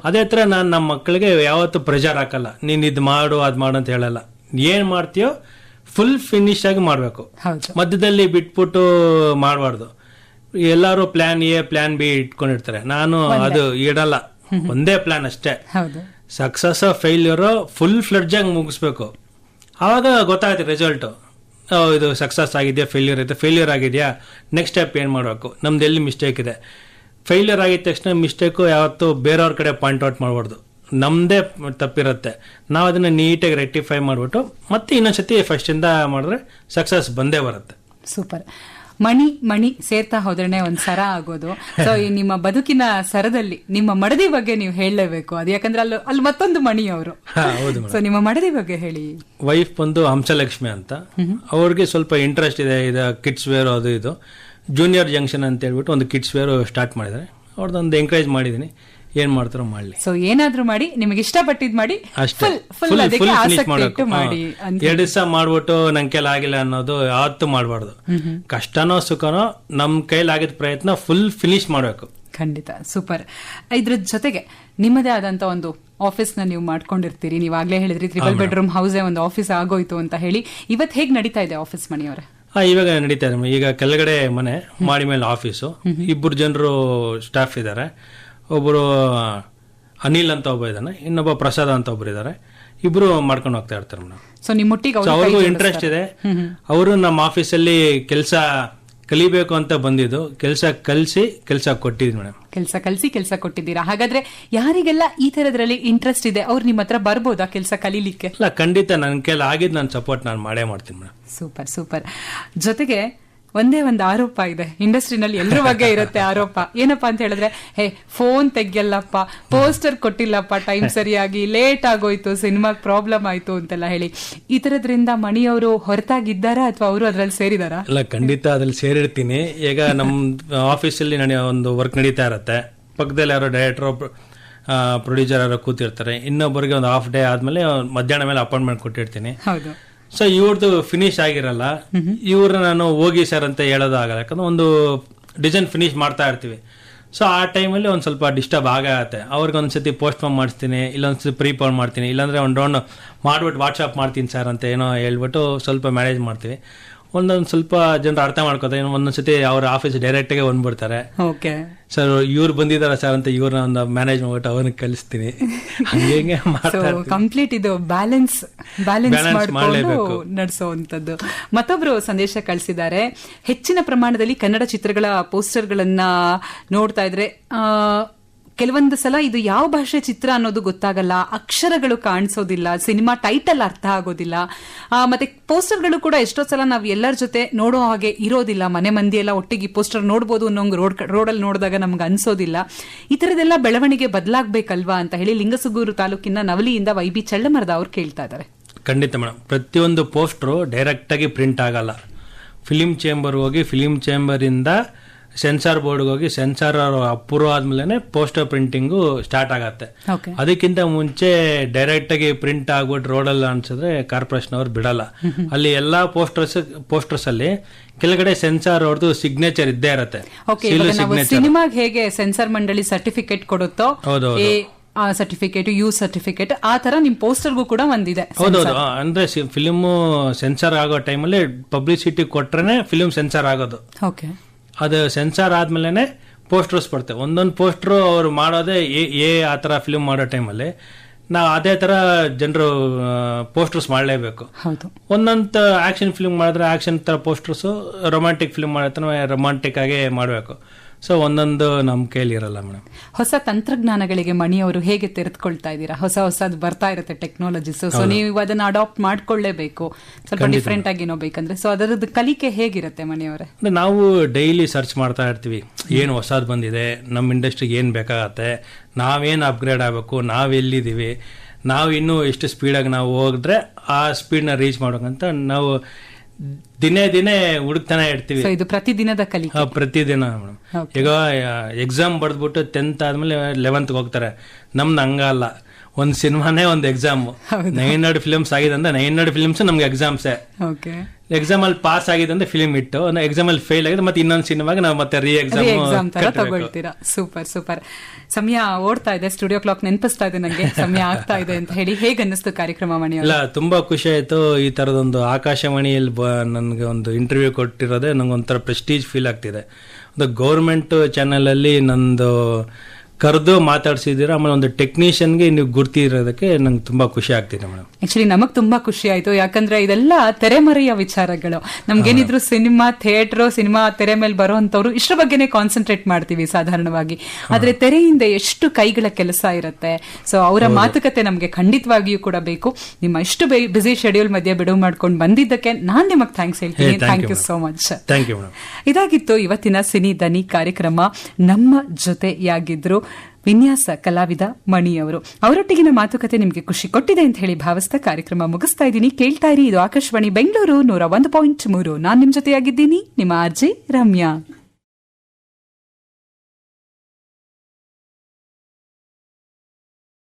ಅದೇ ತರ ನಾನು ನಮ್ಮ ಮಕ್ಕಳಿಗೆ ಯಾವತ್ತೂ ಪ್ರೆಷರ್ ಹಾಕಲ್ಲ, ನೀನ್ ಇದ್ ಮಾಡು ಅದ್ ಮಾಡು ಅಂತ ಹೇಳಲ್ಲ. ಏನ್ ಮಾಡ್ತೀಯೋ ಫುಲ್ ಫಿನಿಶ್ ಆಗಿ ಮಾಡ್ಬೇಕು, ಮಧ್ಯದಲ್ಲಿ ಬಿಟ್ಬಿಟ್ಟು ಮಾಡಬಾರ್ದು. ಎಲ್ಲಾರು ಪ್ಲಾನ್ A ಪ್ಲಾನ್ B ಇಟ್ಕೊಂಡಿರ್ತಾರೆ, ನಾನು ಅದು ಇಡಲ್ಲ, ಒಂದೇ ಪ್ಲಾನ್ ಅಷ್ಟೇ. ಸಕ್ಸಸ್ ಫೇಲ್ಯೂರ್ ಫುಲ್ ಫ್ಲೆಡ್ಜ್ ಆಗಿ ಮುಗಿಸ್ಬೇಕು. ಆವಾಗ ಗೊತ್ತಾಗುತ್ತೆ ರಿಸಲ್ಟ್. ಇದು ಸಕ್ಸಸ್ ಆಗಿದೆಯಾ, ಫೇಲ್ಯೂರ್ ಆಗಿದೆಯಾ, ನೆಕ್ಸ್ಟ್ ಸ್ಟೆಪ್ ಏನು ಮಾಡಬೇಕು, ನಮ್ದು ಎಲ್ಲಿ ಮಿಸ್ಟೇಕ್ ಇದೆ. ಫೇಲ್ಯೂರ್ ಆಗಿದ ತಕ್ಷಣ ಮಿಸ್ಟೇಕು ಯಾವತ್ತೂ ಬೇರೆಯವ್ರ ಕಡೆ ಪಾಯಿಂಟ್ ಔಟ್ ಮಾಡಬಾರ್ದು, ನಮ್ಮದೇ ತಪ್ಪಿರುತ್ತೆ. ನಾವು ಅದನ್ನು ನೀಟಾಗಿ ರೆಕ್ಟಿಫೈ ಮಾಡಿಬಿಟ್ಟು ಮತ್ತೆ ಇನ್ನೊಂದ್ಸತಿ ಫಸ್ಟಿಂದ ಮಾಡಿದ್ರೆ ಸಕ್ಸಸ್ ಬಂದೇ ಬರುತ್ತೆ. ಸೂಪರ್. ಮಣಿ ಸೇರ್ತಾ ಹೋದ್ರೆ ಒಂದ್ ಸರ ಆಗೋದು. ಸೊ ಈ ನಿಮ್ಮ ಬದುಕಿನ ಸರದಲ್ಲಿ ನಿಮ್ಮ ಮಡದಿ ಬಗ್ಗೆ ನೀವು ಹೇಳಲೇಬೇಕು. ಅದು ಯಾಕಂದ್ರೆ ಅಲ್ಲಿ ಮತ್ತೊಂದು ಮಣಿ ಅವರು. ಸೊ ನಿಮ್ಮ ಮಡದಿ ಬಗ್ಗೆ ಹೇಳಿ. ವೈಫ್ ಬಂದು ಹಂಸಲಕ್ಷ್ಮಿ ಅಂತ. ಅವ್ರಿಗೆ ಸ್ವಲ್ಪ ಇಂಟ್ರೆಸ್ಟ್ ಇದೆ ಇದು ಕಿಡ್ಸ್ ವೇರ್, ಅದು ಇದು ಜೂನಿಯರ್ ಜಂಕ್ಷನ್ ಅಂತ ಹೇಳ್ಬಿಟ್ಟು ಒಂದು ಕಿಡ್ಸ್ ವೇರ್ ಸ್ಟಾರ್ಟ್ ಮಾಡಿದ್ದಾರೆ. ಅವ್ರದ್ದೊಂದು ಎಂಕರೇಜ್ ಮಾಡಿದೀನಿ, ಏನ್ ಮಾಡ್ತಾರೋ ಮಾಡ್ಲಿ. ಸೊ ಏನಾದ್ರೂ ಮಾಡಿ, ನಿಮಗೆ ಇಷ್ಟಪಟ್ಟಿದ್ ಮಾಡಿ, ಅಷ್ಟೇ. ಫುಲ್ ಮಾಡಿ 2 ದಿವಸ ಮಾಡ್ಬಿಟ್ಟು ನನ್ ಕೈಲಿ ಆಗಿಲ್ಲ ಅನ್ನೋದು ಯಾವತ್ತೂ ಮಾಡಬಾರ್ದು. ಕಷ್ಟನೋ ಸುಖನೋ ನಮ್ ಕೈಲಾಗಿದ್ದ ಪ್ರಯತ್ನ ಫುಲ್ ಫಿನಿಶ್ ಮಾಡ್ಬೇಕು. ಖಂಡಿತ. ಸೂಪರ್. ಇದ್ರ ಜೊತೆಗೆ ನಿಮ್ಮದೇ ಆದಂತ ಒಂದು ಆಫೀಸ್ ನ ನೀವು ಮಾಡ್ಕೊಂಡಿರ್ತೀರಿ. ನೀವಾಗ್ಲೇ ಹೇಳಿದ್ರಿ 3 ಬೆಡ್ರೂಮ್ ಹೌಸೇ ಒಂದು ಆಫೀಸ್ ಆಗೋಯ್ತು ಅಂತ ಹೇಳಿ. ಇವತ್ತು ಹೇಗ್ ನಡೀತಾ ಇದೆ ಆಫೀಸ್ ಮಣಿಯವರೇ? ಇವಾಗ ನಡೀತಾ ಇದೆ. ಈಗ ಕೆಳಗಡೆ ಮನೆ, ಮಾಡಿ ಮೇಲೆ ಆಫೀಸು. 2 ಜನರು ಸ್ಟಾಫ್ ಇದ್ದಾರೆ. ಒಬ್ಬರು ಅನಿಲ್ ಅಂತ ಒಬ್ಬ ಇದ್ದಾನೆ, ಇನ್ನೊಬ್ಬ ಪ್ರಸಾದ್ ಅಂತ ಒಬ್ರು ಇದ್ದಾರೆ. ಇಬ್ರು ಮಾಡ್ಕೊಂಡು ಹೋಗ್ತಾ ಇರ್ತಾರೆ ಮೇಡಮ್. ಸೊ ನಿಮ್ಮೊಟ್ಟಿಗೆ ಅವ್ರಿಗೂ ಇಂಟ್ರೆಸ್ಟ್ ಇದೆ. ಅವರು ನಮ್ಮ ಆಫೀಸಲ್ಲಿ ಕೆಲಸ ಕಲಿಬೇಕು ಅಂತ ಬಂದಿದ್ದು, ಕೆಲಸ ಕಲಿಸಿ ಕೆಲಸ ಕೊಟ್ಟಿದ್ವಿ ಮೇಡಮ್. ಕೆಲಸ ಕೊಟ್ಟಿದ್ದೀರಾ. ಹಾಗಾದ್ರೆ ಯಾರಿಗೆಲ್ಲ ಈ ತರದ್ರಲ್ಲಿ ಇಂಟ್ರೆಸ್ಟ್ ಇದೆ ಅವ್ರು ನಿಮ್ಮ ಹತ್ರ ಬರ್ಬೋದಾ ಕೆಲಸ ಕಲೀಲಿಕ್ಕೆ? ಇಲ್ಲ, ಖಂಡಿತ ನನ್ನ ಕೈಲಿ ಆಗಿದ್ದು ನಾನು ಸಪೋರ್ಟ್ ನಾನು ಮಾಡೇ ಮಾಡ್ತೀನಿ ಮೇಡಮ್. ಸೂಪರ್. ಜೊತೆಗೆ ಒಂದೇ ಒಂದು ಆರೋಪ ಇದೆ ಇಂಡಸ್ಟ್ರಿನಲ್ಲಿ, ಎಲ್ಲರ ಬಗ್ಗೆ ಇರುತ್ತೆ ಆರೋಪ. ಏನಪ್ಪಾ ಅಂತ ಹೇಳಿದ್ರೆ, ಫೋನ್ ತೆಗಿಯಲ್ಲಪ್ಪ, ಪೋಸ್ಟರ್ ಕೊಟ್ಟಿಲ್ಲಪ್ಪ ಟೈಮ್ ಸರಿಯಾಗಿ, ಲೇಟ್ ಆಗೋಯ್ತು, ಸಿನಿಮಾಗ್ ಪ್ರಾಬ್ಲಮ್ ಆಯ್ತು ಅಂತೆಲ್ಲ ಹೇಳಿ. ಈ ತರದ್ರಿಂದ ಮಣಿಯವರು ಹೊರತಾಗಿದ್ದಾರಾ ಅಥವಾ ಅವರು ಅದ್ರಲ್ಲಿ ಸೇರಿದಾರಾ? ಇಲ್ಲ, ಖಂಡಿತ ಅದ್ರಲ್ಲಿ ಸೇರಿರ್ತೀನಿ. ಈಗ ನಮ್ಮ ಆಫೀಸಲ್ಲಿ ಒಂದು ವರ್ಕ್ ನಡೀತಾ ಇರತ್ತೆ, ಪಕ್ಕದಲ್ಲಿ ಯಾರೋ ಡೈರೆಕ್ಟರ್ ಪ್ರೊಡ್ಯೂಸರ್ ಯಾರೋ ಕೂತಿರ್ತಾರೆ, ಇನ್ನೊಬ್ಬರಿಗೆ ಒಂದು ಹಾಫ್ ಡೇ ಆದ್ಮೇಲೆ ಮಧ್ಯಾಹ್ನ ಮೇಲೆ ಅಪಾಯಿಂಟ್ಮೆಂಟ್ ಕೊಟ್ಟಿರ್ತೀನಿ. ಹೌದು. ಸೊ ಇವ್ರದ್ದು ಫಿನಿಶ್ ಆಗಿರಲ್ಲ, ಇವ್ರ ನಾನು ಹೋಗಿ ಸರ್ ಅಂತ ಹೇಳೋದಾಗಲ್ಲ, ಯಾಕಂದ್ರೆ ಒಂದು ಡಿಸೈನ್ ಫಿನಿಶ್ ಮಾಡ್ತಾ ಇರ್ತೀವಿ. ಸೊ ಆ ಟೈಮಲ್ಲಿ ಒಂದು ಸ್ವಲ್ಪ ಡಿಸ್ಟರ್ಬ್ ಆಗತ್ತೆ. ಅವ್ರಿಗೆ ಒಂದ್ಸತಿ ಪೋಸ್ಟ್ ಫಾರ್ಮ್ ಮಾಡಿಸ್ತೀನಿ, ಇಲ್ಲೊಂದ್ಸತಿ ಪ್ರೀಪೋನ್ ಮಾಡ್ತೀನಿ, ಇಲ್ಲಾಂದ್ರೆ ಒಂದು ರೌಂಡ್ ಮಾಡ್ಬಿಟ್ಟು ವಾಟ್ಸಪ್ ಮಾಡ್ತೀನಿ ಸರ್ ಅಂತ ಏನೋ ಹೇಳ್ಬಿಟ್ಟು ಸ್ವಲ್ಪ ಮ್ಯಾನೇಜ್ ಮಾಡ್ತೀವಿ. ಒಂದೊಂದು ಸ್ವಲ್ಪ ಜನರು ಅರ್ಥ ಮಾಡ್ಕೋತಾರೆ. ಒಂದೊಂದ್ಸತಿ ಅವ್ರ ಆಫೀಸ್ ಡೈರೆಕ್ಟಾಗೆ ಬಂದ್ಬಿಡ್ತಾರೆ, ಸರ್ ಇವ್ರು ಬಂದಿದಾರ ಸರ್ ಅಂತ ಇವ್ರನ್ನ ಒಂದು ಮ್ಯಾನೇಜ್ ಮಾಡ್ಬಿಟ್ಟು ಅವ್ರನ್ನ ಕಲಿಸ್ತೀನಿ. ಹಂಗೆ ಕಂಪ್ಲೀಟ್ ಇದು ಬ್ಯಾಲೆನ್ಸ್ ಮಾಡಲೇಬೇಕು, ನಡೆಸುವಂತದ್ದು. ಮತ್ತೊಬ್ರು ಸಂದೇಶ ಕಳಿಸಿದ್ದಾರೆ, ಹೆಚ್ಚಿನ ಪ್ರಮಾಣದಲ್ಲಿ ಕನ್ನಡ ಚಿತ್ರಗಳ ಪೋಸ್ಟರ್ಗಳನ್ನ ನೋಡ್ತಾ ಇದ್ರೆ ಕೆಲವೊಂದು ಸಲ ಇದು ಯಾವ ಭಾಷೆ ಚಿತ್ರ ಅನ್ನೋದು ಗೊತ್ತಾಗಲ್ಲ, ಅಕ್ಷರಗಳು ಕಾಣಿಸೋದಿಲ್ಲ, ಸಿನಿಮಾ ಟೈಟಲ್ ಅರ್ಥ ಆಗೋದಿಲ್ಲ, ಮತ್ತೆ ಪೋಸ್ಟರ್ಗಳು ಕೂಡ ಎಷ್ಟೋ ಸಲ ನಾವು ಎಲ್ಲರ ಜೊತೆ ನೋಡೋ ಹಾಗೆ ಇರೋದಿಲ್ಲ. ಮನೆ ಮಂದಿ ಎಲ್ಲ ಒಟ್ಟಿಗೆ ಪೋಸ್ಟರ್ ನೋಡ್ಬೋದು ಅನ್ನೋ ರೋಡಲ್ಲಿ ನೋಡಿದಾಗ ನಮ್ಗೆ ಅನ್ಸೋದಿಲ್ಲ. ಈ ತರದೆಲ್ಲ ಬೆಳವಣಿಗೆ ಬದಲಾಗಬೇಕಲ್ವಾ ಅಂತ ಹೇಳಿ ಲಿಂಗಸುಗೂರು ತಾಲೂಕಿನ ನವಲಿಯಿಂದ ವೈಬಿ ಚಳ್ಳಮರದ ಅವ್ರು ಕೇಳ್ತಾ ಇದ್ದಾರೆ. ಖಂಡಿತ ಮೇಡಮ್, ಪ್ರತಿಯೊಂದು ಪೋಸ್ಟರು ಡೈರೆಕ್ಟ್ ಆಗಿ ಪ್ರಿಂಟ್ ಆಗಲ್ಲ. ಫಿಲಿಂ ಚೇಂಬರ್ ಹೋಗಿ, ಫಿಲಿಂ ಚೇಂಬರ್ ಇಂದ ಸೆನ್ಸಾರ್ ಬೋರ್ಡ್ಗೆ ಹೋಗಿ, ಸೆನ್ಸಾರ್ ಅಪ್ರೂವ್ ಆದ್ಮೇಲೆ ಪೋಸ್ಟರ್ ಪ್ರಿಂಟಿಂಗು ಸ್ಟಾರ್ಟ್ ಆಗತ್ತೆ. ಅದಕ್ಕಿಂತ ಮುಂಚೆ ಡೈರೆಕ್ಟ್ ಆಗಿ ಪ್ರಿಂಟ್ ಆಗ್ಬಿಟ್ಟು ರೋಡಲ್ಲಿ ಅನ್ಸಿದ್ರೆ ಕಾರ್ಪೊರೇಷನ್ ಅವ್ರು ಬಿಡಲ್ಲ. ಅಲ್ಲಿ ಎಲ್ಲಾ ಪೋಸ್ಟರ್ಸ್ ಅಲ್ಲಿ ಕೆಳಗಡೆ ಸೆನ್ಸಾರ್ ಅವ್ರದ್ದು ಸಿಗ್ನೇಚರ್ ಇದ್ದೇ ಇರತ್ತೆ. ಸಿನಿಮಾಗೆ ಹೇಗೆ ಸೆನ್ಸಾರ್ ಮಂಡಳಿ ಸರ್ಟಿಫಿಕೇಟ್ ಕೊಡುತ್ತೋ, ಸರ್ಟಿಫಿಕೇಟ್, ಯು ಸರ್ಟಿಫಿಕೇಟ್, ಆ ತರ ನಿಮ್ ಪೋಸ್ಟರ್ಗೂ ಕೂಡ ಒಂದಿದೆ. ಹೌದೌದು. ಅಂದ್ರೆ ಫಿಲಿಮ್ ಸೆನ್ಸಾರ್ ಆಗೋ ಟೈಮಲ್ಲಿ ಪಬ್ಲಿಸಿಟಿ ಕೊಟ್ರೇನೆ ಫಿಲಿಂ ಸೆನ್ಸಾರ್ ಆಗೋದು. ಅದು ಸೆನ್ಸಾರ್ ಆದ್ಮೇಲೆ ಪೋಸ್ಟರ್ಸ್ ಬರ್ತವೆ. ಒಂದೊಂದು ಪೋಸ್ಟರ್ ಅವ್ರು ಮಾಡೋದೇ ಆ ತರ ಫಿಲ್ಮ್ ಮಾಡೋ ಟೈಮಲ್ಲಿ ನಾವು ಅದೇ ತರ ಜನರು ಪೋಸ್ಟರ್ಸ್ ಮಾಡಲೇಬೇಕು. ಒಂದೊಂದು ಆಕ್ಷನ್ ಫಿಲ್ಮ್ ಮಾಡಿದ್ರೆ ಆಕ್ಷನ್ ತರ ಪೋಸ್ಟರ್ಸ್, ರೊಮ್ಯಾಂಟಿಕ್ ಫಿಲ್ಮ್ ಮಾಡಿದ್ರೆ ರೊಮ್ಯಾಂಟಿಕ್ ಆಗೇ ಮಾಡಬೇಕು. ಸೊ ಒಂದೊಂದು ನಮ್ಮ ಕೈಲಿ ಇರಲ್ಲ ಮೇಡಮ್. ಹೊಸ ತಂತ್ರಜ್ಞಾನಗಳಿಗೆ ಮಣಿಯವರು ಹೇಗೆ ತೆರೆದುಕೊಳ್ತಾ ಇದ್ದೀರಾ? ಹೊಸದು ಬರ್ತಾ ಇರುತ್ತೆ ಟೆಕ್ನಾಲಜೀಸ್. ಸೊ ನೀವು ಅದನ್ನ ಅಡಾಪ್ಟ್ ಮಾಡ್ಕೊಳ್ಳೇಬೇಕು, ಸ್ವಲ್ಪ ಡಿಫ್ರೆಂಟ್ ಆಗಿ ಬೇಕಂದ್ರೆ. ಸೊ ಅದರದ್ದು ಕಲಿಕೆ ಹೇಗಿರುತ್ತೆ ಮಣಿಯವರೇ? ನಾವು ಡೈಲಿ ಸರ್ಚ್ ಮಾಡ್ತಾ ಇರ್ತೀವಿ, ಏನು ಹೊಸದು ಬಂದಿದೆ, ನಮ್ಮ ಇಂಡಸ್ಟ್ರಿಗೆ ಏನು ಬೇಕಾಗತ್ತೆ, ನಾವೇನು ಅಪ್ಗ್ರೇಡ್ ಆಗಬೇಕು, ನಾವೆಲ್ಲಿದ್ದೀವಿ, ನಾವು ಇನ್ನೂ ಎಷ್ಟು ಸ್ಪೀಡಾಗಿ ನಾವು ಹೋಗಿದ್ರೆ ಆ ಸ್ಪೀಡ್ನ ರೀಚ್ ಮಾಡೋಕಂತ ನಾವು ದಿನೇ ಹುಡುಕ್ತಾನೆ ಇರ್ತೀವಿ. ಇದು ಪ್ರತಿದಿನದ ಕಲಿಕೆ. ಪ್ರತಿದಿನ ಮೇಡಮ್. ಈಗ ಎಕ್ಸಾಮ್ ಬರೆದ್ಬಿಟ್ಟು 10th ಆದ್ಮೇಲೆ 11th ಹೋಗ್ತಾರೆ. ನಮ್ದು ಹಂಗಲ್ಲ, ಒಂದ್ ಸಿನಿಮಾನೇ ಒಂದು ಎಕ್ಸಾಮ್. 900 ಫಿಲ್ಮ್ಸ್ ಆಗಿದೆ ಅಂದ್ರೆ 900 ಫಿಲ್ಮ್ಸ್ ನಮ್ಗೆ ಎಕ್ಸಾಮ್ಸೇ. ಎಕ್ಸಾಮ್ ಅಲ್ಲಿ ಪಾಸ್ ಆಗಿದೆ ಅಂದ್ರೆ ಫಿಲ್ಮ್ ಇಟ್ಟು, ಎಕ್ಸಾಮ್ ಅಲ್ಲಿ ಫೇಲ್ ಆಗಿದೆ ಮತ್ತೆ ಇನ್ನೊಂದು ಸಿನಿಮಾಗೆ ನಾವು ಮತ್ತೆ ರೀ ಎಕ್ಸಾಮ್ ತಗೊಳ್ತೀರಾ. ಸೂಪರ್. ಸಮಯ ಓಡ್ತಾ ಇದೆ, ಸ್ಟುಡಿಯೋ ಕ್ಲಾಕ್ ನೆನಪಿಸ್ತಾ ಇದೆ ನಂಗೆ ಸಮಯ ಆಗ್ತಾ ಇದೆ ಅಂತ ಹೇಳಿ. ಹೇಗೆ ಅನ್ನಿಸ್ತು ಕಾರ್ಯಕ್ರಮ ಮಣಿ? ಇಲ್ಲ, ತುಂಬಾ ಖುಷಿ ಆಯ್ತು. ಈ ತರದೊಂದು ಆಕಾಶವಾಣಿಯಲ್ಲಿ ನನ್ಗೆ ಒಂದು ಇಂಟರ್ವ್ಯೂ ಕೊಟ್ಟಿರೋದೇ ನಂಗೆ ಒಂಥರ ಪ್ರೆಸ್ಟೀಜ್ ಫೀಲ್ ಆಗ್ತಿದೆ. ಒಂದು ಗೌರ್ಮೆಂಟ್ ಚಾನೆಲ್ ಅಲ್ಲಿ ನಂದು ಕರೆದು ಮಾತಾಡ್ಸಿದ್ದೀರಾ, ಆಮೇಲೆ ಒಂದು ಟೆಕ್ನಿಷಿಯನ್ಗೆ ನೀವು ಗುರ್ತಿರೋದಕ್ಕೆ ನಂಗೆ ತುಂಬಾ ಖುಷಿ ಆಗ್ತಿದೆ ಮೇಡಮ್. ಆಕ್ಚುಲಿ ನಮಗ್ ತುಂಬಾ ಖುಷಿ ಆಯ್ತು, ಯಾಕಂದ್ರೆ ಇದೆಲ್ಲ ತೆರೆಮರೆಯ ವಿಚಾರಗಳು. ನಮ್ಗೇನಿದ್ರು ಸಿನಿಮಾ ಥಿಯೇಟರ್, ಸಿನಿಮಾ ತೆರೆ ಮೇಲೆ ಬರುವಂತವ್ರು ಇಷ್ಟರ ಬಗ್ಗೆನೇ ಕಾನ್ಸಂಟ್ರೇಟ್ ಮಾಡ್ತೀವಿ ಸಾಧಾರಣವಾಗಿ. ಆದ್ರೆ ತೆರೆಯಿಂದ ಎಷ್ಟು ಕೈಗಳ ಕೆಲಸ ಇರುತ್ತೆ. ಸೊ ಅವರ ಮಾತುಕತೆ ನಮ್ಗೆ ಖಂಡಿತವಾಗಿಯೂ ಕೂಡ ಬೇಕು. ನಿಮ್ಮ ಇಷ್ಟು ಬಿಸಿ ಶೆಡ್ಯೂಲ್ ಮಧ್ಯೆ ಬಿಡುವು ಮಾಡ್ಕೊಂಡು ಬಂದಿದ್ದಕ್ಕೆ ನಾನ್ ನಿಮಗ್ ಥ್ಯಾಂಕ್ಸ್ ಹೇಳ್ತೀನಿ. Thank you so much. ಇದಾಗಿತ್ತು ಇವತ್ತಿನ ಸಿನಿ ದನಿ ಕಾರ್ಯಕ್ರಮ. ನಮ್ಮ ಜೊತೆಯಾಗಿದ್ರು ವಿನ್ಯಾಸ ಕಲಾವಿದ ಮಣಿಯವರು. ಅವರೊಟ್ಟಿಗಿನ ಮಾತುಕತೆ ನಿಮಗೆ ಖುಷಿ ಕೊಟ್ಟಿದೆ ಅಂತ ಹೇಳಿ ಭಾವಿಸ್ತಾ ಕಾರ್ಯಕ್ರಮ ಮುಗಿಸ್ತಾ ಇದ್ದೀನಿ. ಕೇಳ್ತಾ ಇರಿ, ಇದು ಆಕಾಶವಾಣಿ ಬೆಂಗಳೂರು 101.3. ನಾನ್ ನಿಮ್ ಜೊತೆಯಾಗಿದ್ದೀನಿ, ನಿಮ್ಮ ಆರ್ಜೆ ರಮ್ಯಾ.